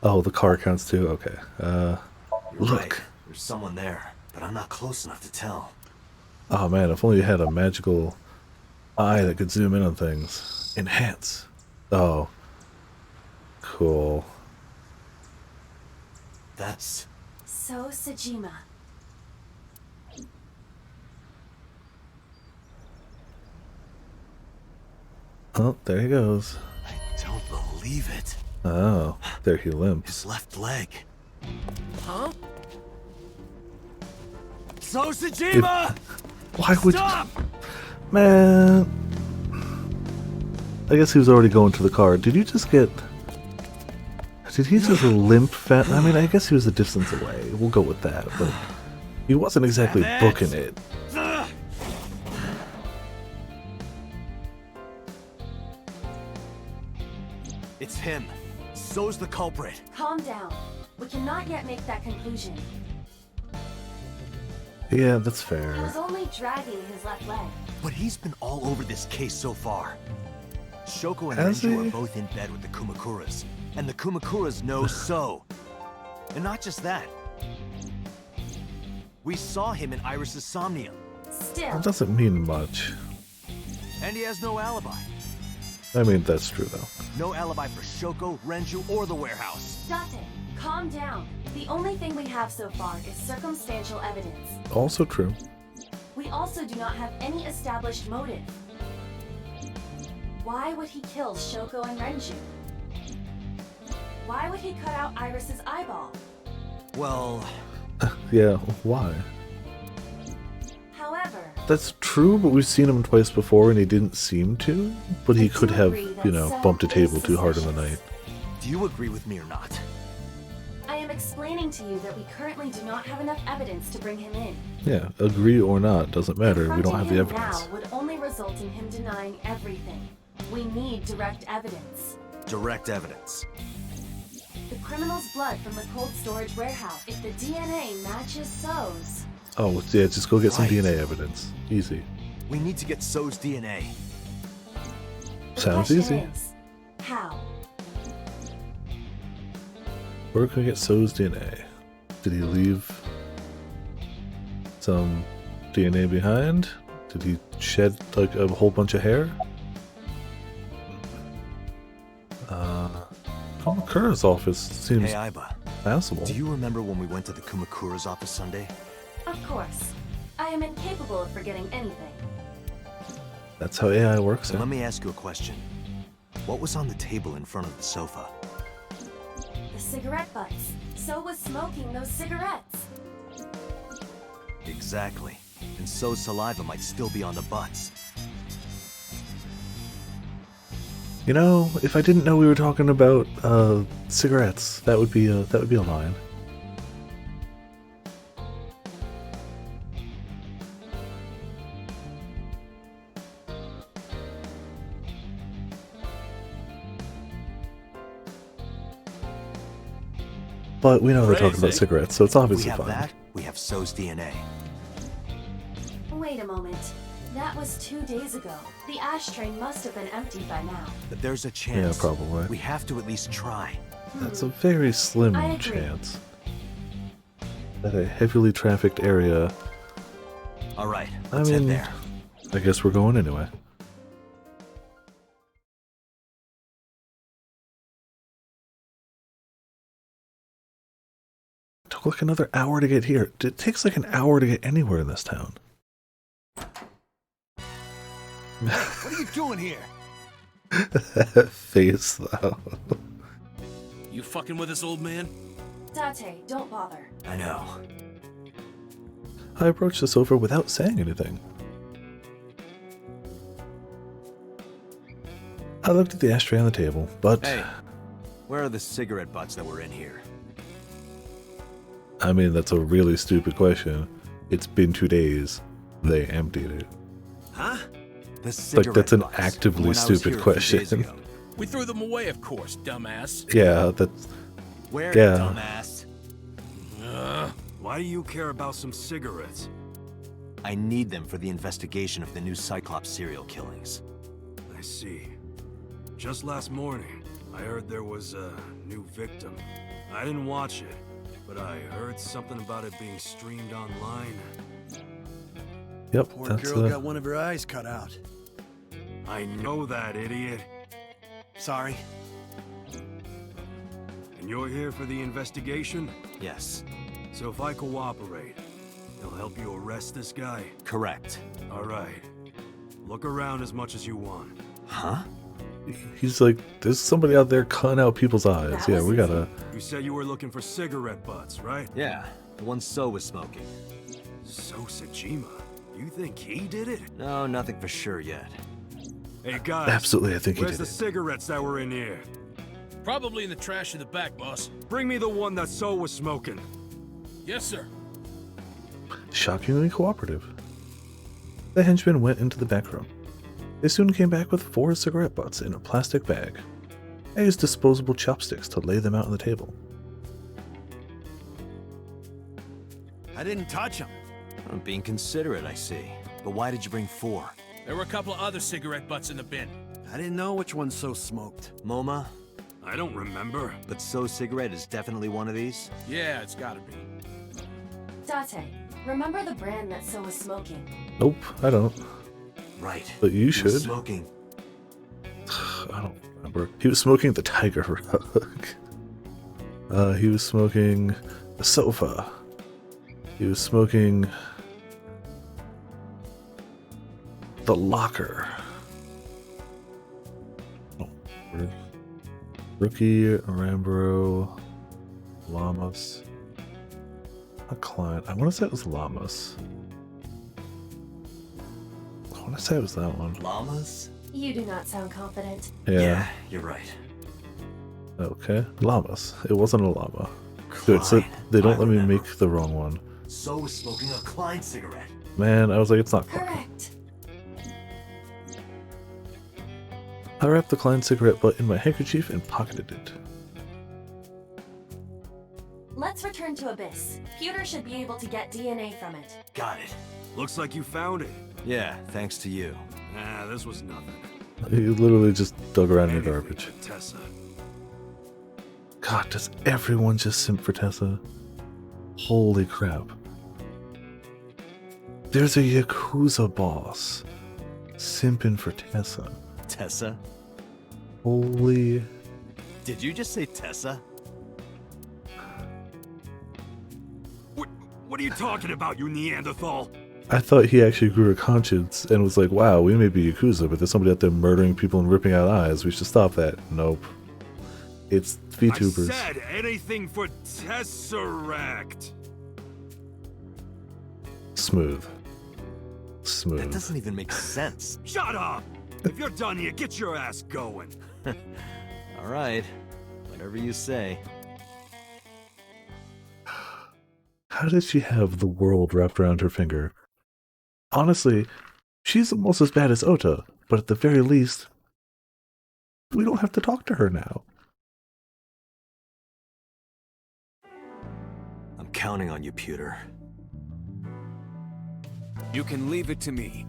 Oh, the car counts too? Okay. You're Look. right. There's someone there, but I'm not close enough to tell. Oh man, if only you had a magical eye that could zoom in on things. Enhance. Oh. Cool. That's... So Sajima. Oh, there he goes. I don't believe it. Oh, there he limps. His left leg. Huh? So Sajima! Why would Stop! Man. I guess he was already going to the car. Did you just get... Did he just limp fat? I mean, I guess he was a distance away. We'll go with that, but he wasn't exactly booking it. It's him. So's the culprit. Calm down. We cannot yet make that conclusion. Yeah, that's He fair. was only dragging his left leg. But he's been all over this case so far. Shoko and Has Renju he? are both in bed with the Kumakuras. And the Kumakuras know So. And not just that. We saw him in Iris's Somnium. Still, That doesn't mean much. And he has no alibi. I mean, that's true, though. No alibi for Shoko, Renju, or the warehouse. Date, calm down. The only thing we have so far is circumstantial evidence. Also true. We also do not have any established motive. Why would he kill Shoko and Renju? Why would he cut out Iris's eyeball? Well, Yeah, why? However, That's true, but we've seen him twice before and he didn't seem to. But he I could do have, agree that you know, So bumped a is table too hard in the suspicious. night. do you agree with me or not? I am explaining to you that we currently do not have enough evidence to bring him in. Yeah, agree or not, doesn't matter. We don't have the Confronting him evidence. now would only result in him denying everything. We need direct evidence. Direct evidence. The criminal's blood from the cold storage warehouse. If the DNA matches So's, Oh, yeah, just go get some Right. DNA evidence. Easy. We need to get So's DNA. the Sounds question easy. is, how? Where can we get So's DNA? Did he leave some DNA behind? Did he shed like a whole bunch of hair? Kamakura's office seems Hey, Aiba. passable. Do you remember when we went to the Kumakura's office Sunday? Of course. I am incapable of forgetting anything. That's how AI works. So let me ask you a question. What was on the table in front of the sofa? The cigarette butts. So was smoking those cigarettes. Exactly. And So's saliva might still be on the butts. You know, if I didn't know we were talking about cigarettes, that would be a line. But we know they're talking about cigarettes, so it's obviously fine. We have that, we have So's DNA. Wait a moment. That was 2 days ago. The ashtray must have been emptied by now. But there's a chance. Yeah, probably. We have to at least try. That's a very slim I agree. chance. At a heavily trafficked area. Alright, I let's mean, head there. I guess we're going anyway. It took like another hour to get here. It takes like an hour to get anywhere in this town. What are you doing here? That face, though. You fucking with us, old man? Date, don't bother. I know. I approached the sofa without saying anything. I looked at the ashtray on the table, but... Hey, where are the cigarette butts that were in here? I mean, that's a really stupid question. It's been 2 days. They emptied it. Huh? The cigarette Like, that's an butts. actively When I was stupid here a few days question. ago. We threw them away, of course, dumbass. Yeah, that's... Where, Yeah. dumbass? Why do you care about some cigarettes? I need them for the investigation of the new Cyclops serial killings. I see. Just last morning, I heard there was a new victim. I didn't watch it, but I heard something about it being streamed online. Yep, Poor that's girl got one of her eyes cut out. I know that, idiot. Sorry. And you're here for the investigation? Yes, So if I cooperate, they'll help you arrest this guy? correct. All right. Look around as much as you want. Huh? He's like, there's somebody out there cutting out people's eyes. That Yeah, was we gotta... You said you were looking for cigarette butts, right? Yeah, the one So was smoking. So Sajima, you think he did it? No, nothing for sure yet. Hey guys, Absolutely, I think he where's did the it. cigarettes that were in here? Probably in the trash in the back, boss. Bring me the one that So was smoking. Yes, sir. Shockingly cooperative. The henchmen went into the back room. They soon came back with 4 cigarette butts in a plastic bag. I used disposable chopsticks to lay them out on the table. I didn't touch him. I'm being considerate, I see. But why did you bring 4? There were a couple of other cigarette butts in the bin. I didn't know which one So smoked. MoMA? I don't remember. But So's cigarette is definitely one of these? Yeah, it's gotta be. Date, remember the brand that So was smoking? Nope, I don't. Right. But you He was should. smoking. I don't remember. He was smoking the tiger rug. He was smoking the sofa. He was smoking the locker. Oh, Rookie, Rambro, Llamas. A client. I want to say it was Llamas. I want to say it was that one. Llamas? You do not sound confident. Yeah. You're right. Okay. Llamas. It wasn't a llama. Good, so Klein. they don't I let me remember. make the wrong one. So was smoking a Klein cigarette. Man, I was like, it's not Klein. Correct. I wrapped the Klein cigarette butt in my handkerchief and pocketed it. Let's return to Abyss. Pewter should be able to get DNA from it. Got it. Looks like you found it. Yeah, thanks to you. Nah, this was nothing. You literally just dug around in Anything your garbage. for Tessa. God, does everyone just simp for Tessa? Holy crap. There's a Yakuza boss simping for Tessa. Tessa? Holy... Did you just say Tessa? What What are you talking about, you Neanderthal? I thought he actually grew a conscience and was like, wow, we may be Yakuza, but there's somebody out there murdering people and ripping out eyes. We should stop that. Nope. It's VTubers. I said anything for Tesseract. Smooth. Smooth. That doesn't even make sense. Shut up! If you're done here, get your ass going. All right. Whatever you say. How did she have the world wrapped around her finger? Honestly, she's almost as bad as Ota, but at the very least, we don't have to talk to her now. I'm counting on you, Pewter. You can leave it to me.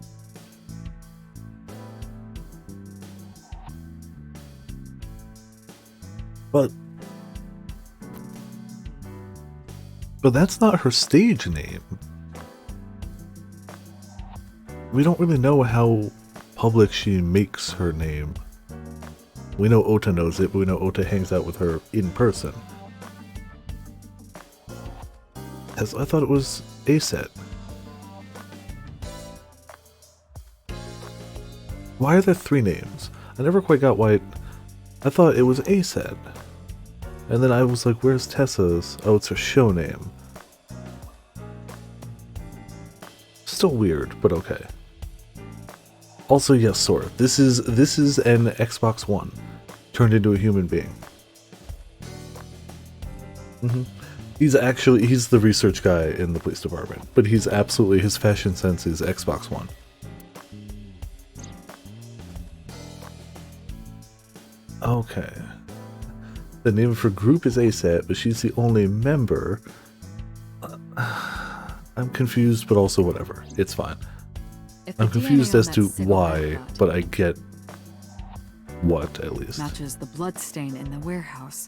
But that's not her stage name. We don't really know how public she makes her name. We know Ota knows it, but we know Ota hangs out with her in person. As I thought it was Aset. Why are there 3 names? I never quite got why I thought it was Aset. And then I was like, where's Tessa's? Oh, it's her show name. Still weird, but okay. Also, yes, Sora. This is an Xbox One turned into a human being. He's the research guy in the police department, but he's absolutely, his fashion sense is Xbox One. Okay. The name of her group is ASAT, but she's the only member. I'm confused, but also whatever. It's fine. I'm confused as to why, but I get what, at least. Matches the bloodstain in the warehouse.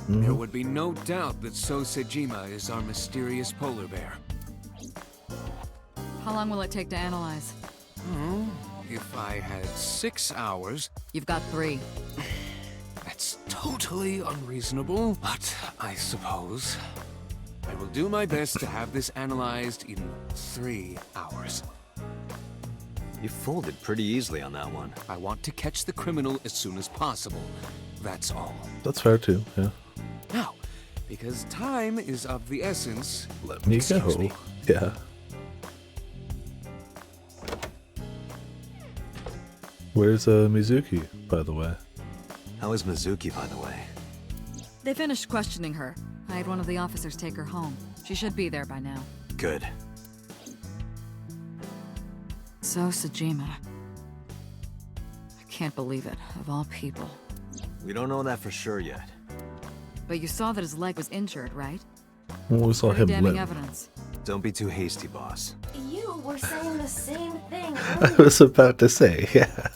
There would be no doubt that So Sejima is our mysterious polar bear. How long will it take to analyze? If I had 6 hours... You've got 3. That's totally unreasonable, but I suppose I will do my best to have this analyzed in 3 hours. You folded pretty easily on that one. I want to catch the criminal as soon as possible. That's all. That's fair too, yeah. Now, because time is of the essence... Let me go. Yeah. Where's Mizuki, by the way? How is Mizuki, by the way? They finished questioning her. I had one of the officers take her home. She should be there by now. Good. So Sejima. I can't believe it, of all people. We don't know that for sure yet. But you saw that his leg was injured, right? Well, we saw him damning limp. evidence. Don't be too hasty, boss. You were saying the same thing I was about to say, yeah.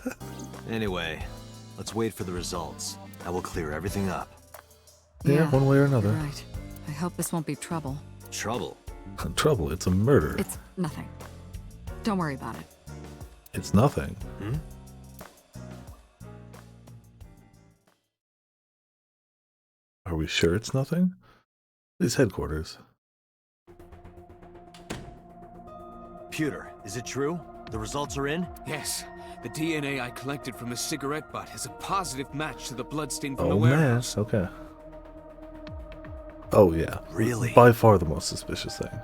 Anyway, let's wait for the results. That will clear everything up. Yeah, one way or another. You're right. I hope this won't be trouble. Trouble? Trouble, it's a murder. It's nothing. Don't worry about it. It's nothing. Are we sure it's nothing? These headquarters. Pewter, is it true? The results are in? Yes. The DNA I collected from the cigarette butt has a positive match to the bloodstain from the Oh man, warehouse. okay. Oh yeah. Really? By far the most suspicious thing.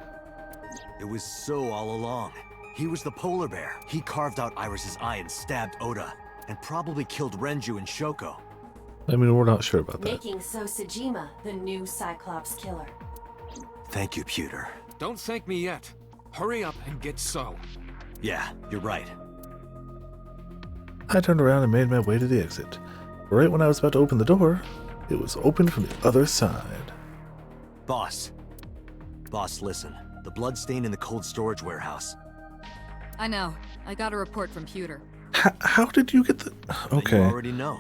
It was So all along. He was the polar bear. He carved out Iris's eye and stabbed Oda, and probably killed Renju and Shoko. I mean, we're not sure about that. Making So Sejima the new Cyclops killer. Thank you, Pewter. Don't thank me yet. Hurry up and get So. Yeah, you're right. I turned around and made my way to the exit. Right when I was about to open the door, it was opened from the other side. Boss. Boss, listen. The bloodstain in the cold storage warehouse. I know. I got a report from Pewter. How did you get the... Okay. You already know.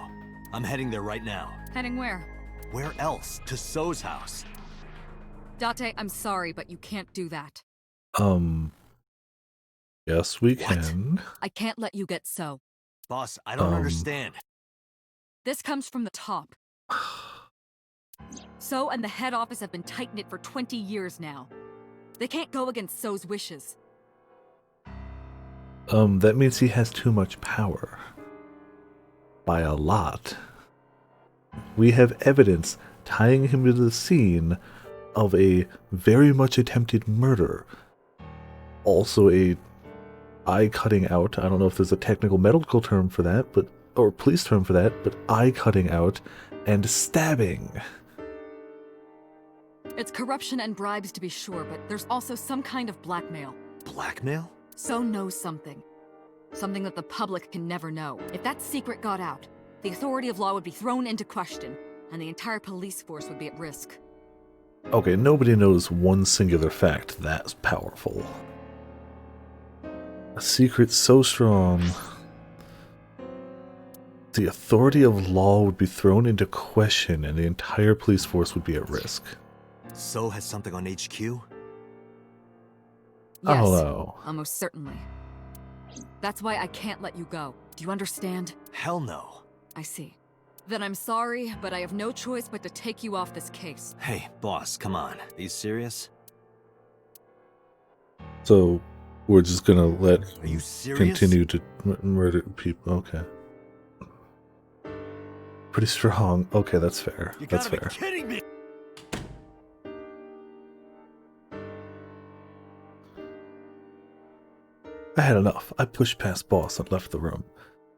I'm heading there right now. Heading where? Where else? To So's house. Date, I'm sorry, but you can't do that. Yes, we can. I can't let you get So. Boss, I don't understand. This comes from the top. So and the head office have been tight-knit for 20 years now. They can't go against So's wishes. That means he has too much power. By a lot. We have evidence tying him to the scene of a very much attempted murder. Also a eye cutting out. I don't know if there's a technical medical term for that, but or police term for that, but eye cutting out and stabbing. It's corruption and bribes to be sure, but there's also some kind of blackmail. Blackmail? So knows something. Something that the public can never know. If that secret got out, the authority of law would be thrown into question, and the entire police force would be at risk. Okay, nobody knows one singular fact that's powerful. A secret so strong, the authority of law would be thrown into question and the entire police force would be at risk. So has something on HQ? Yes, Hello. almost certainly. That's why I can't let you go. Do you understand? Hell no. I see. Then I'm sorry, but I have no choice but to take you off this case. Hey, boss, come on. Are you serious? So we're just gonna let Are you serious? continue to murder people. Okay. Pretty strong. Okay, that's fair. You That's gotta fair. be kidding me! I had enough. I pushed past boss and left the room.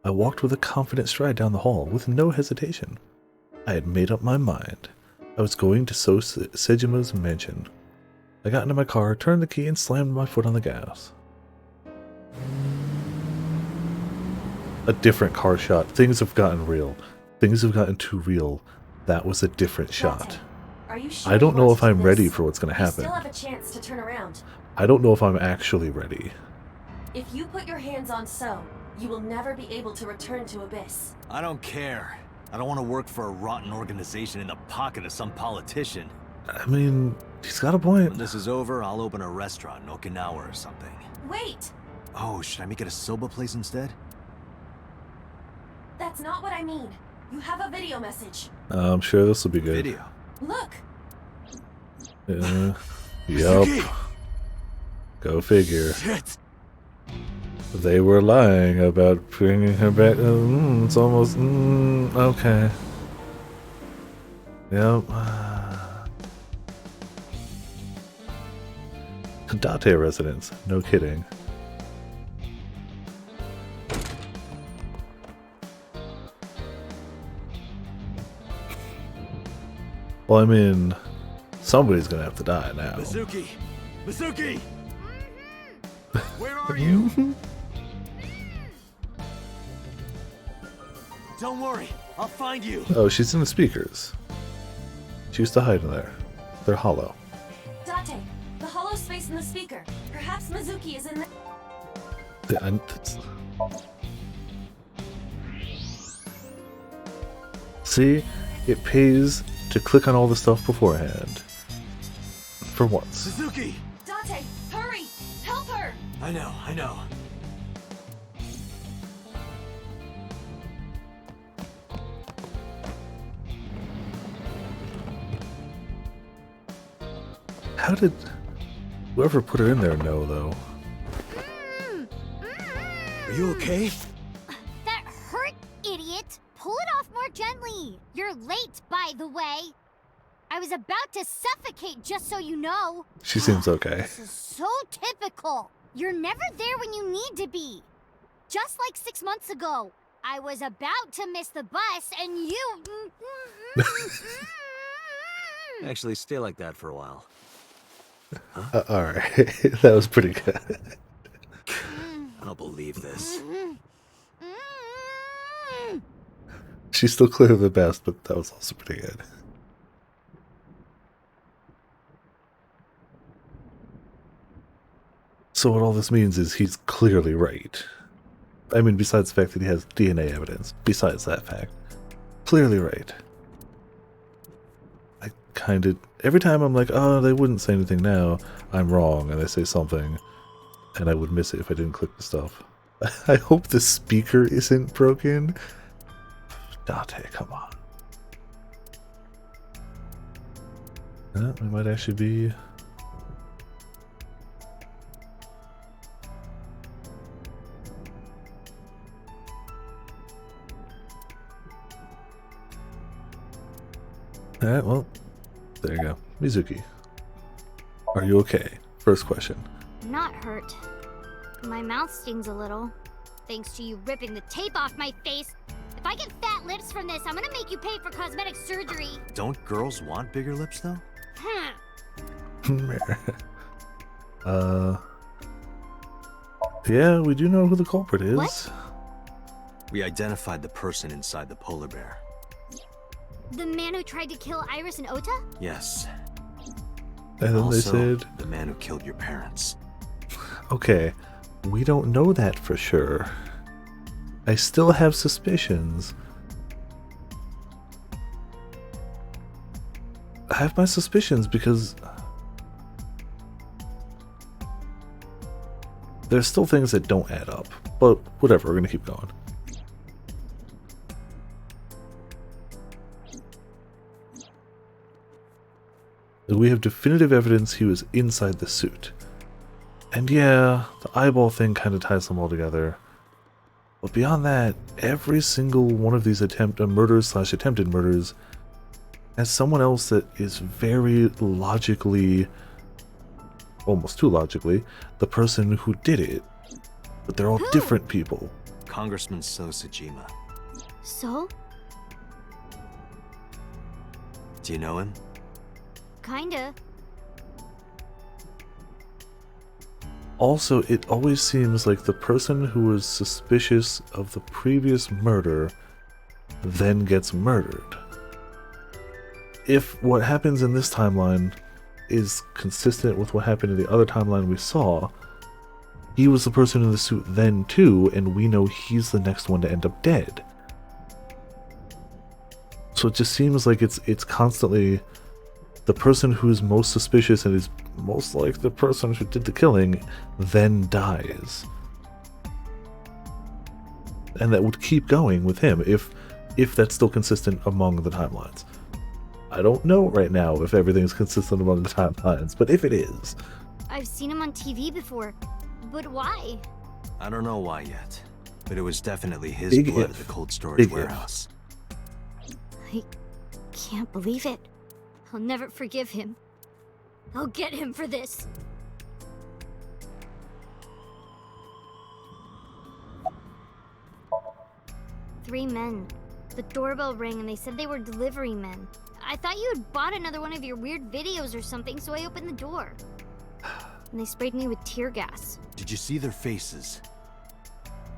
I walked with a confident stride down the hall with no hesitation. I had made up my mind. I was going to Sejima's mansion. I got into my car, turned the key, and slammed my foot on the gas. A different car shot. Things have gotten real. Things have gotten too real. That was a different shot. Are you sure I don't you know want if to do I'm ready this? for what's going to You happen. still have a chance to turn around. I don't know if I'm actually ready. If you put your hands on So, you will never be able to return to Abyss. I don't care. I don't want to work for a rotten organization in the pocket of some politician. I mean, he's got a point. When this is over, I'll open a restaurant in Okinawa or something. Wait! Oh, should I make it a soba place instead? That's not what I mean. You have a video message. I'm sure this will be good. Video. Look! Yup. Go figure. Shit. They were lying about bringing her back. It's almost. Okay. Yep. Date residence. No kidding. Well, I mean, somebody's gonna have to die now. Mizuki! Mizuki! Where are you? Don't worry, I'll find you. Oh, she's in the speakers. She used to hide in there. They're hollow. Date, the hollow space in the speaker. Perhaps Mizuki is in the... See, it pays to click on all the stuff beforehand. For once. Mizuki! Date, hurry! Help her! I know, I know. How did whoever put her in there know, though? Are you okay? That hurt, idiot! Pull it off more gently! You're late, by the way! I was about to suffocate, just so you know! She seems okay. This is so typical! You're never there when you need to be! Just like 6 months ago, I was about to miss the bus, and you... Actually, stay like that for a while. Alright, that was pretty good. I don't believe this. She's still clearly the best, but that was also pretty good. So what all this means is he's clearly right. I mean, besides the fact that he has DNA evidence, besides that fact, clearly right. I kind of, every time I'm like, oh, they wouldn't say anything now, I'm wrong, and they say something, and I would miss it if I didn't click the stuff. I hope the speaker isn't broken. Date, come on. We might actually be... Alright, well, there you go. Mizuki, are you okay? First question. I'm not hurt. My mouth stings a little. Thanks to you ripping the tape off my face. If I get fat lips from this, I'm gonna make you pay for cosmetic surgery. Don't girls want bigger lips, though? Yeah, we do know who the culprit is. What? We identified the person inside the polar bear. The man who tried to kill Iris and Ota? Yes. And then Also, they said... the man who killed your parents. Okay, we don't know that for sure. I still have suspicions. I have my suspicions because... there's still things that don't add up. But whatever, we're gonna keep going. We have definitive evidence he was inside the suit. And yeah, the eyeball thing kind of ties them all together. But beyond that, every single one of these attempted murders has someone else that is very logically, almost too logically, the person who did it. But they're all different people. Congressman So Sajima. So? Do you know him? Kinda. Also, it always seems like the person who was suspicious of the previous murder then gets murdered. If what happens in this timeline is consistent with what happened in the other timeline we saw, he was the person in the suit then too, and we know he's the next one to end up dead. So it just seems like it's constantly the person who is most suspicious and is most like the person who did the killing then dies. And that would keep going with him if that's still consistent among the timelines. I don't know right now if everything's consistent among the timelines, but if it is... I've seen him on TV before, but why? I don't know why yet, but it was definitely his Big blood if. at the cold storage Big if. warehouse. I can't believe it. I'll never forgive him. I'll get him for this. Three men. The doorbell rang and they said they were delivery men. I thought you had bought another one of your weird videos or something, so I opened the door. And they sprayed me with tear gas. Did you see their faces?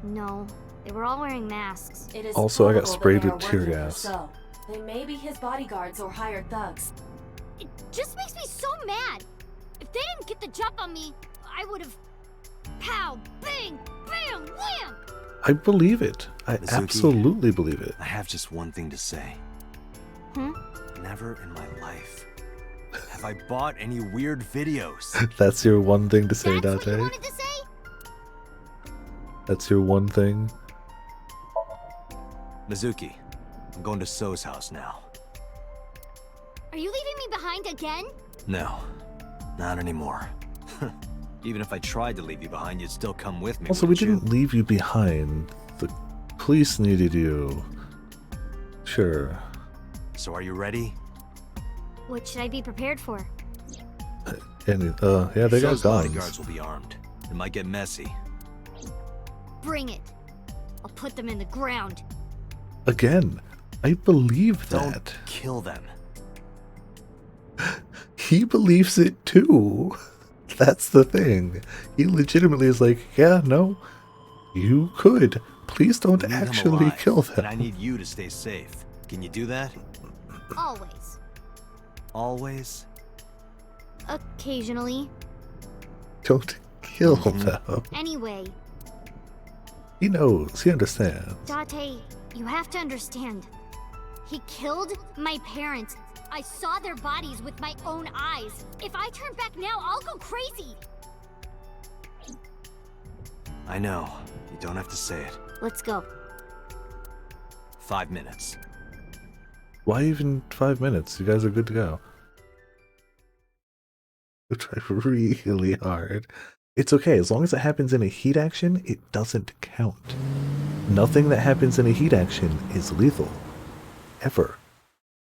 No, they were all wearing masks. It is Also, I got probable that sprayed they with are tear working for gas. So. They may be his bodyguards or hired thugs. It just makes me so mad. If they didn't get the jump on me, I would have... Pow! Bang! Bam! Wham! I believe it. I Mizuki, absolutely believe it. I have just one thing to say. Never in my life have I bought any weird videos. That's your one thing to say, That's what Dante? you wanted to say? That's your one thing? Mizuki, I'm going to So's house now. Are you leaving me behind again? No, not anymore. Even if I tried to leave you behind, you'd still come with me. Also, we wouldn't you? didn't leave you behind. The police needed you. Sure. So are you ready? What should I be prepared for? And, yeah, they got So's guns. bodyguards will be armed. It might get messy. Bring it. I'll put them in the ground. Again, I believe that. Don't kill them. He believes it too. That's the thing. He legitimately is like, yeah, no, you could. Please don't I need them actually alive, kill And I them. need you to stay safe. Can you do that? Always. Always? Occasionally. Don't kill them. Anyway, He knows. He understands. Date, you have to understand. He killed my parents. I saw their bodies with my own eyes. If I turn back now, I'll go crazy. I know. You don't have to say it. Let's go. 5 minutes. Why even 5 minutes? You guys are good to go. try really hard. It's okay, as long as it happens in a heat action, it doesn't count. Nothing that happens in a heat action is lethal. Ever.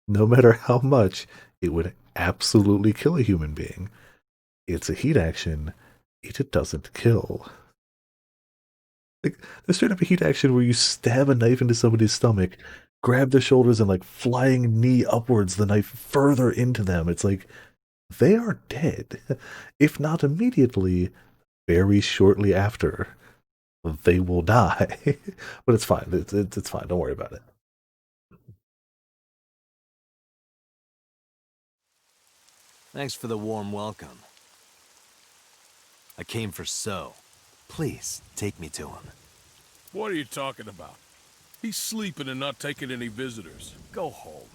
No matter how much it would absolutely kill a human being. It's a heat action, it doesn't kill. Like, there's straight up a heat action where you stab a knife into somebody's stomach, grab their shoulders, and like flying knee upwards, the knife further into them. It's like, they are dead. If not immediately, very shortly after, they will die. But it's fine. It's fine. Don't worry about it. Thanks for the warm welcome. I came for So. Please, take me to him. What are you talking about? He's sleeping and not taking any visitors. Go home.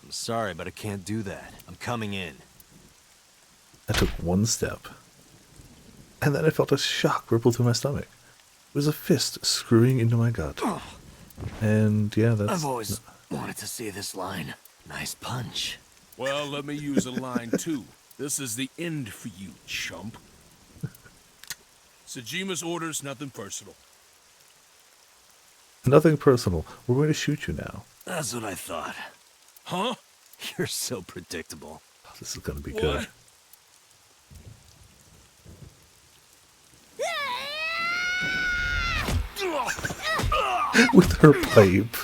I'm sorry, but I can't do that. I'm coming in. I took one step, and then I felt a shock ripple through my stomach. It was a fist screwing into my gut. And yeah, that's... I've always wanted to see this line. Nice punch. Well, let me use a line too. This is the end for you, chump. Sejima's orders, nothing personal. Nothing personal. We're going to shoot you now. That's what I thought. Huh? You're so predictable. Oh, this is going to be good. With her pipe.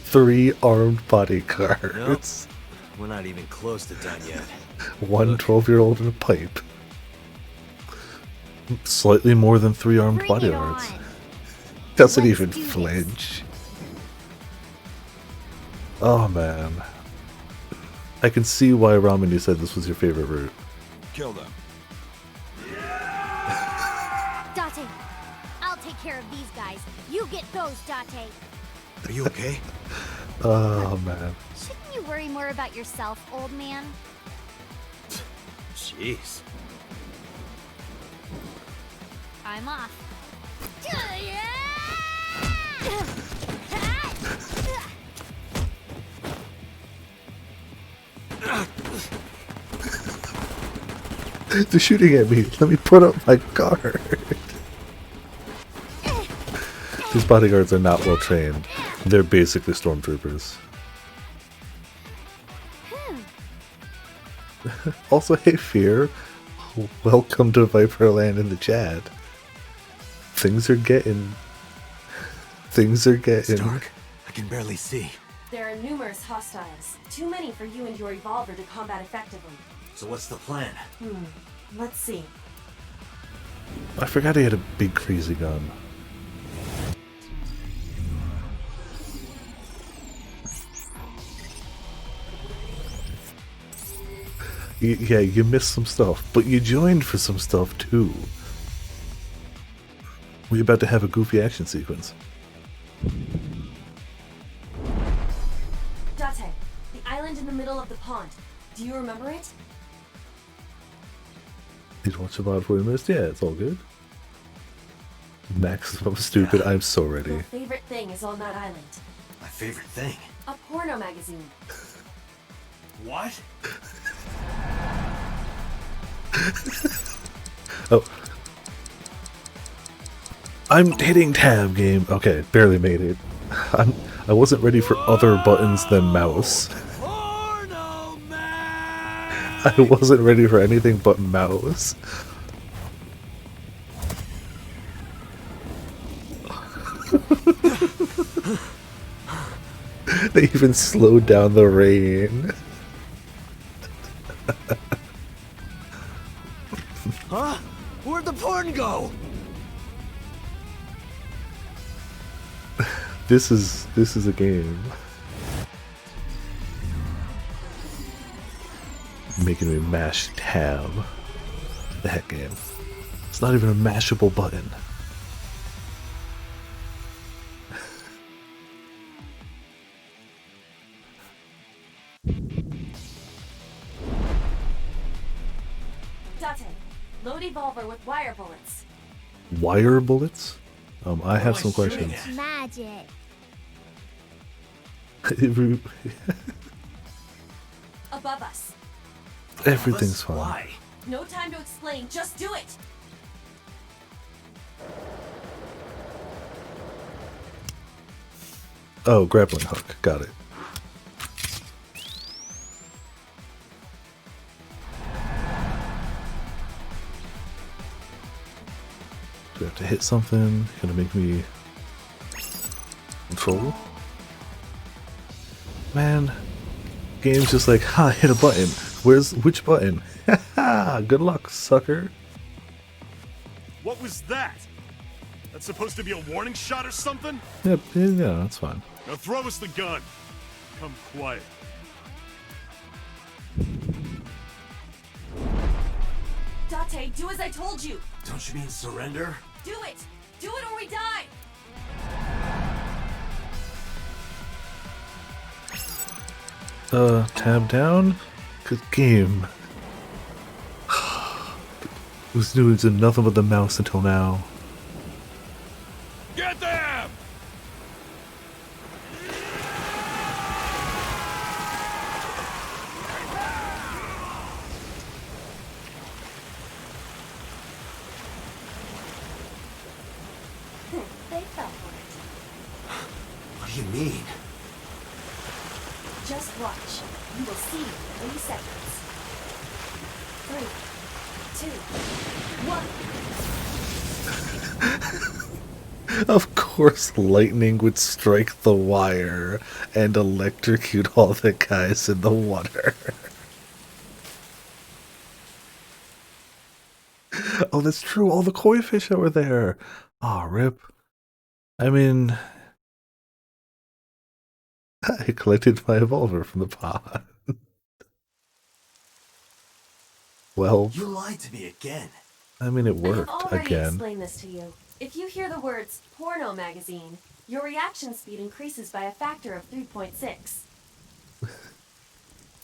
3 armed bodyguards. Nope. We're not even close to done yet. One 12-year-old in a pipe. Slightly more than 3 armed bodyguards. Doesn't even flinch. Oh man. I can see why Ramani said this was your favorite route. Kill them. Date, I'll take care of these guys. You get those, Date. Are you okay? Oh man. Shouldn't you worry more about yourself, old man? Jeez. I'm off. They're shooting at me. Let me put up my guard. These bodyguards are not well trained. They're basically stormtroopers. Also, hey Fear, welcome to Viperland in the chat. Things are getting... It's dark. I can barely see. There are numerous hostiles. Too many for you and your revolver to combat effectively. So what's the plan? Let's see. I forgot he had a big crazy gun. Yeah, you missed some stuff, but you joined for some stuff too. We're about to have a goofy action sequence. Date, the island in the middle of the pond. Do you remember it? Did you watch about 40 minutes? Yeah, it's all good. Maximum stupid, I'm so ready. Your favorite thing is on that island. My favorite thing? A porno magazine. What? Oh. I'm hitting tab game. Okay, barely made it. I wasn't ready for other buttons than mouse. Porno man! I wasn't ready for anything but mouse. They even slowed down the rain. Huh? Where'd the porn go? This is a game. Making me mash tab. The heck game. It's not even a mashable button. Date, load evolver with wire bullets. Wire bullets? I have some questions. Magic. above us. Everything's fine. Why? No time to explain, just do it! Oh, grappling hook. Got it. Do we have to hit something? Gonna make me control? Man, game's just like, ha, hit a button. Which button? Haha, good luck, sucker. What was that? That's supposed to be a warning shot or something? Yep, yeah, that's fine. Now throw us the gun. Come quiet. Date, do as I told you! Don't you mean surrender? Do it! Do it or we die! Tab down? Good game. Was doing nothing but the mouse until now. Get them! They fell for it. What do you mean? Just watch. You will see in 3 seconds. 3, 2, 1. Of course, lightning would strike the wire and electrocute all the guys in the water. Oh, that's true. All the koi fish that were there. Aw, rip. I mean, I collected my revolver from the pond. Well, You lied to me again. I mean, it I have worked already again. explained this to you. If you hear the words porno magazine, your reaction speed increases by a factor of 3.6.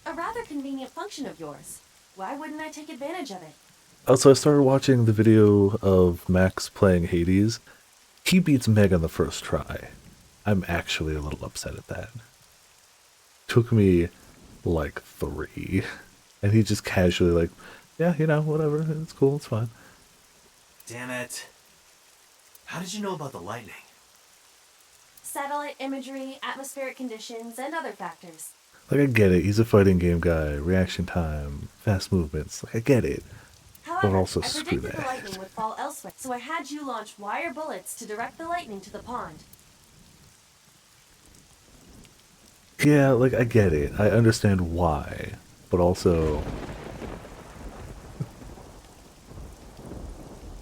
A rather convenient function of yours. Why wouldn't I take advantage of it? Also, I started watching the video of Max playing Hades. He beats Meg on the first try. I'm actually a little upset at that. Took me like 3. And he just casually like, yeah, you know, whatever, it's cool, it's fine. Damn it. How did you know about the lightning? Satellite imagery, atmospheric conditions, and other factors. Like, I get it, he's a fighting game guy, reaction time, fast movements, like, I get it. However, But also, I screw predicted the that. lightning would fall elsewhere, so I had you launch wire bullets to direct the lightning to the pond. Yeah, like, I get it, I understand why, but also...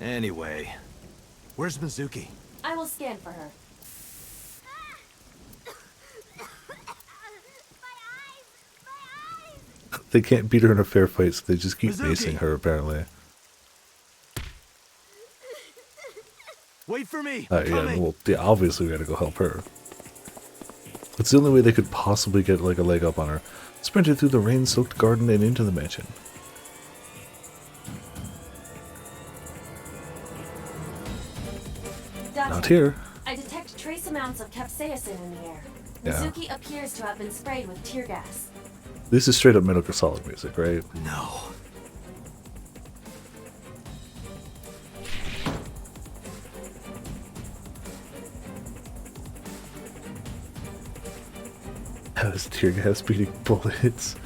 Anyway, where's Mizuki? I will scan for her. They can't beat her in a fair fight, so they just keep Mizuki! macing her, apparently. Wait for me! Yeah, well, yeah, obviously we gotta go help her. It's the only way they could possibly get, like, a leg up on her. Sprinted through the rain-soaked garden and into the mansion. Not here. I detect trace amounts of capsaicin in the air. Yeah. Mizuki appears to have been sprayed with tear gas. This is straight up Metal Gear Solid music, right? No. How is tear gas beating bullets?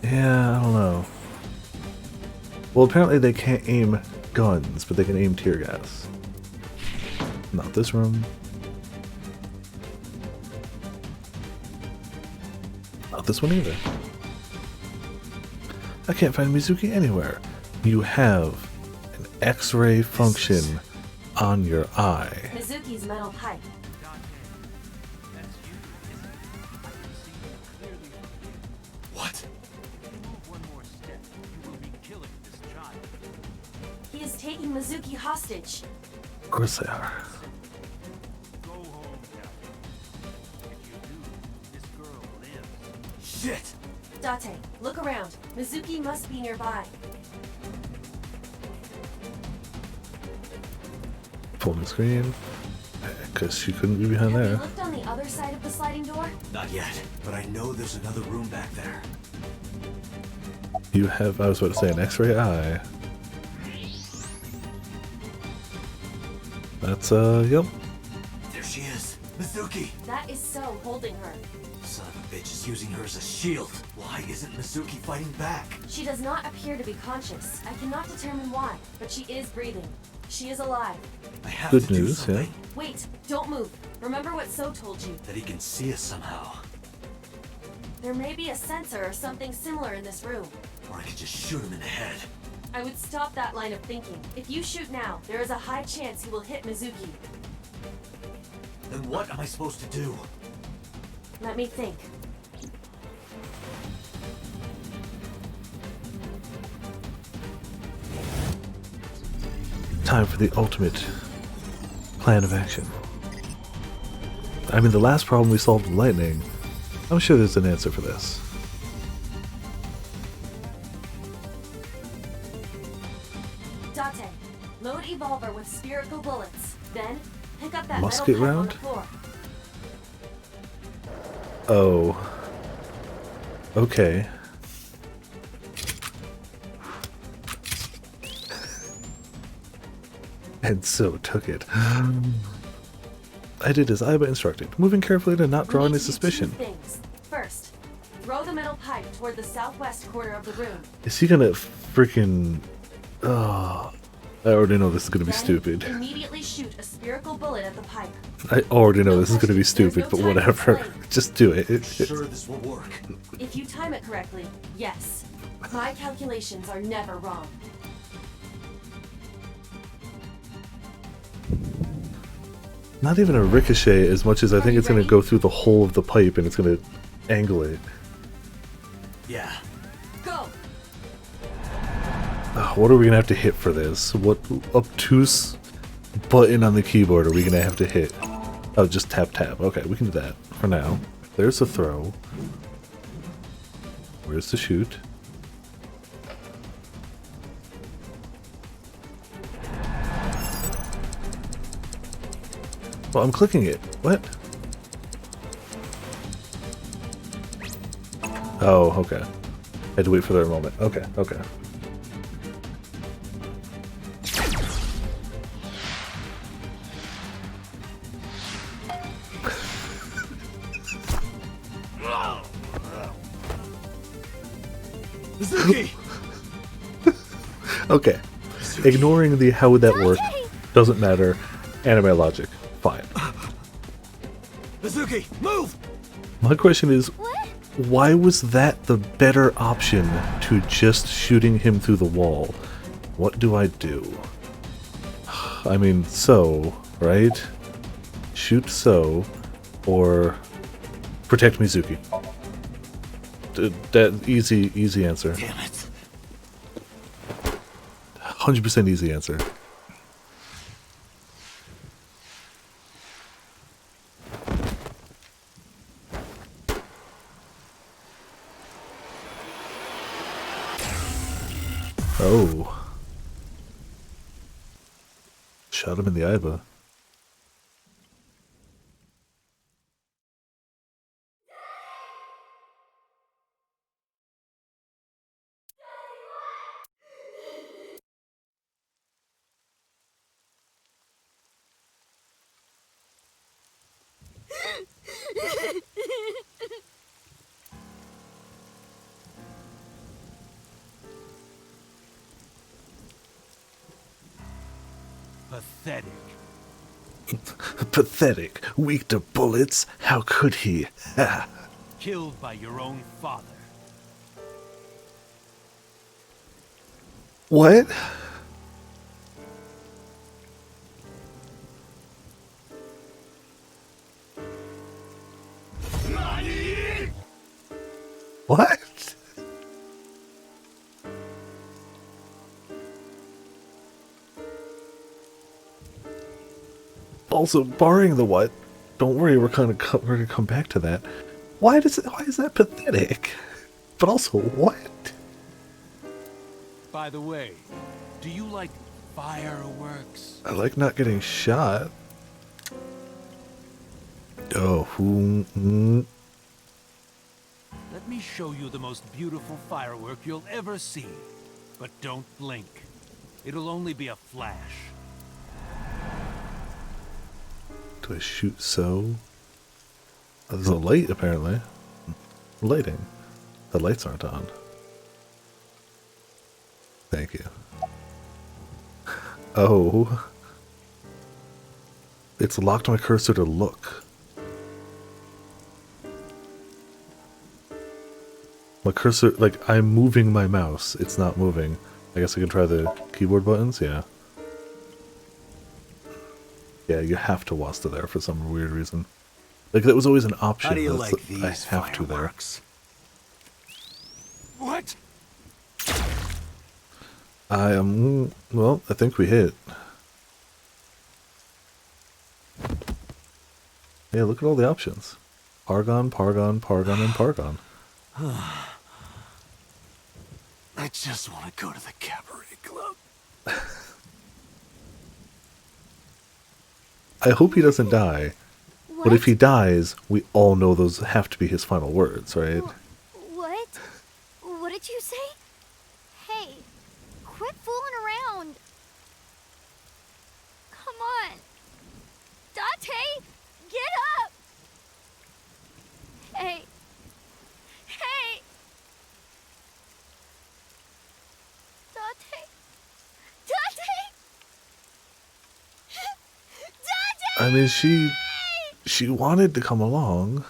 Yeah, I don't know. Well, apparently they can't aim guns, but they can aim tear gas. Not this room. Not this one either. I can't find Mizuki anywhere. You have an X-ray function on your eye. Mizuki's metal pipe. What? He is taking Mizuki hostage. Of course they are. Shit! Date, look around. Mizuki must be nearby. Full screen. Because she couldn't be behind Have you there. looked on the other side of the sliding door? Not yet, but I know there's another room back there. You have, I was about to say, an X-ray eye. That's, yep. There she is. Mizuki! That is So holding her. Son of a bitch is using her as a shield. Why isn't Mizuki fighting back? She does not appear to be conscious. I cannot determine why, but she is breathing. She is alive. I have Good to news, do something. yeah. Wait, don't move. Remember what So told you. That he can see us somehow. There may be a sensor or something similar in this room. Or I could just shoot him in the head. I would stop that line of thinking. If you shoot now, there is a high chance he will hit Mizuki. Then what am I supposed to do? Let me think. Time for the ultimate plan of action. I mean, the last problem we solved with lightning, I'm sure there's an answer for this. Date, load Evolver with spherical bullets. Then, pick up that Musket metal pipe on round? the floor. Oh. Okay. And so took it. I did as Iba instructed, moving carefully to not draw We any need to do suspicion. 2 things. First, throw the metal pipe toward the southwest corner of the room. Is he gonna freaking... Oh, I already know this is gonna be Then, stupid. immediately shoot a spherical bullet at the pipe. I already know this is gonna be stupid, no but time to whatever. explain. Just do it. Sure this will work. If you time it correctly, yes. My calculations are never wrong. Not even a ricochet as much as I think you it's gonna ready? go through the hole of the pipe and it's gonna angle it. Yeah. Go! What are we gonna have to hit for this? What obtuse button on the keyboard are we gonna have to hit? Oh, just tap tap. Okay, we can do that for now. There's the throw. Where's the shoot? Well, I'm clicking it. What? Oh, okay. Had to wait for their moment. Okay, okay. Mizuki! Okay. Ignoring the how would that work doesn't matter. Anime logic. Fine. Mizuki, move! My question is, why was that the better option to just shooting him through the wall? What do I do? I mean, so, right? Shoot so, or protect Mizuki. That easy answer. Damn it. 100% easy answer. Oh. Shot him in the Iba. Pathetic. Pathetic. Weak to bullets. How could he? Ha. Killed by your own father. What? What? Also, barring the what, don't worry, we're gonna come back to that. Why is that pathetic? But also, what? By the way, do you like fireworks? I like not getting shot. Oh, Let me me show you the most beautiful firework you'll ever see. But don't blink. It'll only be a flash. Do I shoot so? Oh, there's a light, apparently. Lighting. The lights aren't on. Thank you. Oh. It's locked my cursor to look. My cursor, like, I'm moving my mouse. It's not moving. I guess I can try the keyboard buttons, yeah. Yeah, you have to WASD there for some weird reason. Like, that was always an option. How do you That's like I these have to there. fireworks? What? I am, well, I think we hit. Yeah, look at all the options. Pargon, Pargon, Pargon, and Pargon. I just want to go to the cabaret club. I hope he doesn't die. What? But if he dies, we all know those have to be his final words, right? What? What did you say? Hey, quit fooling around. Come on. Date, get up. Hey. Hey. Date. I mean, she wanted to come along.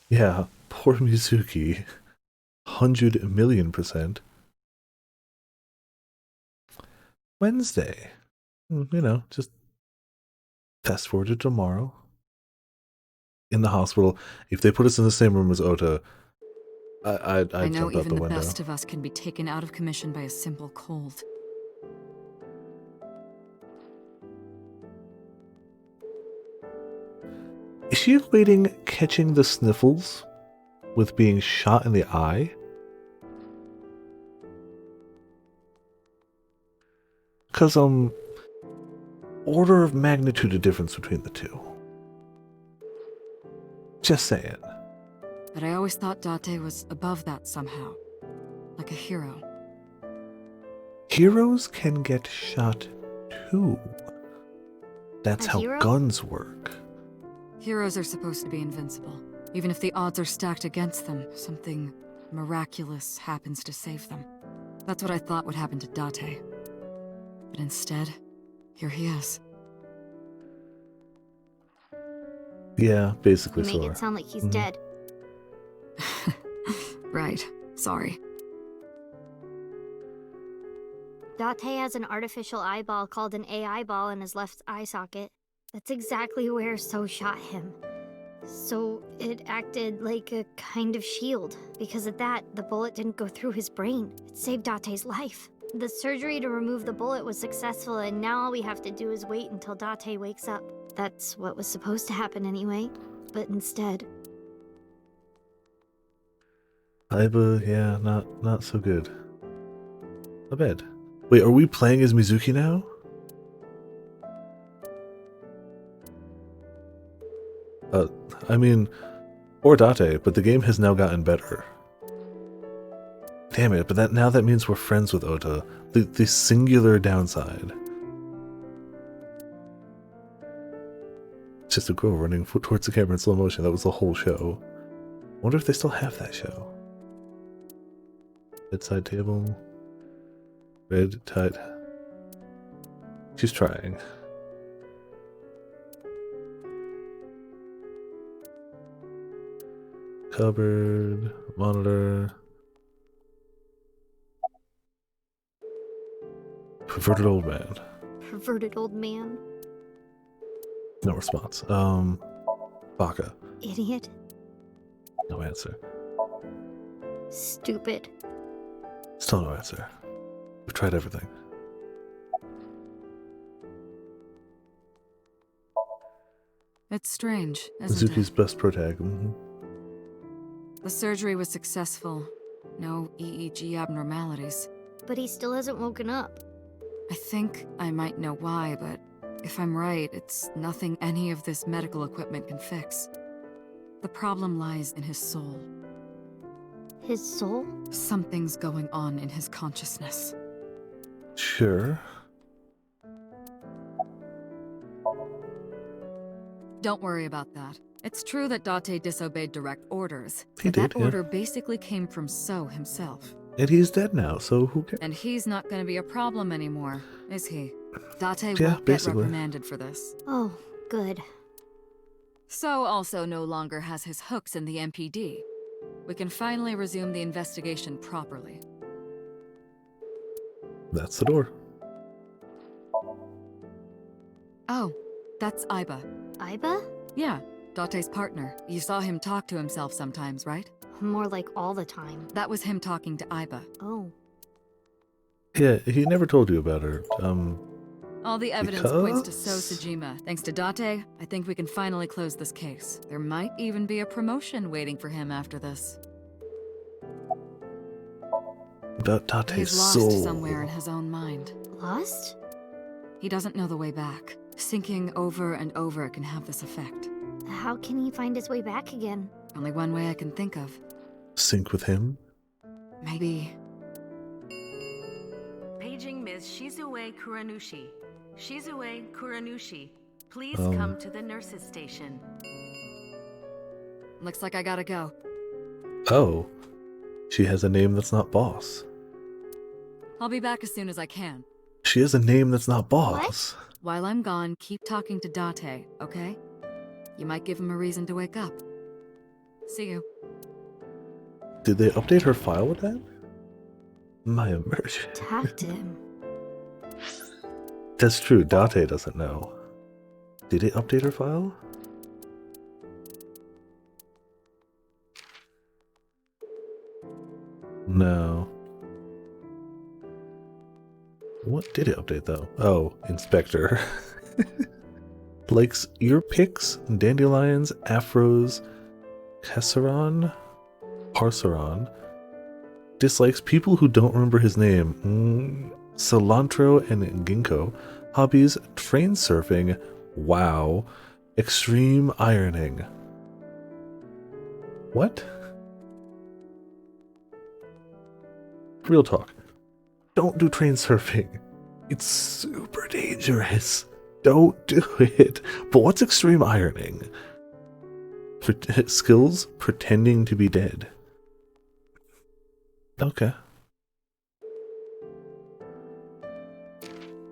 Yeah, poor Mizuki. 100,000,000%. Wednesday. You know, just fast forward to tomorrow. In the hospital. If they put us in the same room as Ota, I'd I know jump out even the the window. best of us can be taken out of commission by a simple cold. Is she equating catching the sniffles with being shot in the eye? Because, order of magnitude of difference between the two. Just saying. But I always thought Date was above that somehow. Like a hero. Heroes can get shot too. That's A how hero? guns work. Heroes are supposed to be invincible. Even if the odds are stacked against them, something miraculous happens to save them. That's what I thought would happen to Date. But instead, here he is. Yeah, basically You make so. it sound like he's Mhm. dead. Right. Sorry. Date has an artificial eyeball called an AI ball in his left eye socket. That's exactly where So shot him. So it acted like a kind of shield. Because of that, the bullet didn't go through his brain. It saved Date's life. The surgery to remove the bullet was successful, and now all we have to do is wait until Date wakes up. That's what was supposed to happen anyway. But instead... Aiba, yeah, not so good. Not bad. Wait, are we playing as Mizuki now? I mean, or Date, but the game has now gotten better. Damn it, but now that means we're friends with Ota. The singular downside. Just a girl running towards the camera in slow motion. That was the whole show. Wonder if they still have that show. Bedside table. Red tight. She's trying. Cupboard. Monitor. Perverted old man. Perverted old man. No response. Baka. Idiot. No answer. Stupid. Still no answer. We've tried everything. It's strange, isn't Mizuki's it? best protag. The surgery was successful. No EEG abnormalities. But he still hasn't woken up. I think I might know why, but if I'm right, it's nothing any of this medical equipment can fix. The problem lies in his soul. His soul? Something's going on in his consciousness. Sure. Don't worry about that. It's true that Date disobeyed direct orders. He but that did, yeah. order basically came from So himself. And he's dead now, so who cares? And he's not going to be a problem anymore, is he? Date Yeah, won't get basically. reprimanded for this. Oh, good. So also no longer has his hooks in the MPD. We can finally resume the investigation properly. That's the door. Oh, that's Aiba. Aiba? Yeah, Date's partner. You saw him talk to himself sometimes, right? More like all the time. That was him talking to Aiba. Oh. Yeah, he never told you about her. All the evidence points to So Sejima. Thanks to Date, I think we can finally close this case. There might even be a promotion waiting for him after this. About Date's He's lost soul. somewhere in his own mind. Lost? He doesn't know the way back. Thinking over and over can have this effect. How can he find his way back again? Only one way I can think of. Sync with him? Maybe. Paging Ms. Shizue Kuranushi. Shizue Kuranushi, please Oh. come to the nurses' station. Looks like I gotta go. Oh. She has a name that's not boss. I'll be back as soon as I can. She has a name that's not boss. While I'm gone, keep talking to Date, okay? You might give him a reason to wake up. See you. Did they update her file with that? My immersion. Talk to him. That's true, Date doesn't know. Did it update her file? No. What did it update though? Oh, Inspector. Likes ear picks, dandelions, afros, Parceron. Dislikes people who don't remember his name. Cilantro and ginkgo. Hobbies, train surfing, wow, extreme ironing. What? Real talk. Don't do train surfing. It's super dangerous. Don't do it. But what's extreme ironing? Skills pretending to be dead. Okay.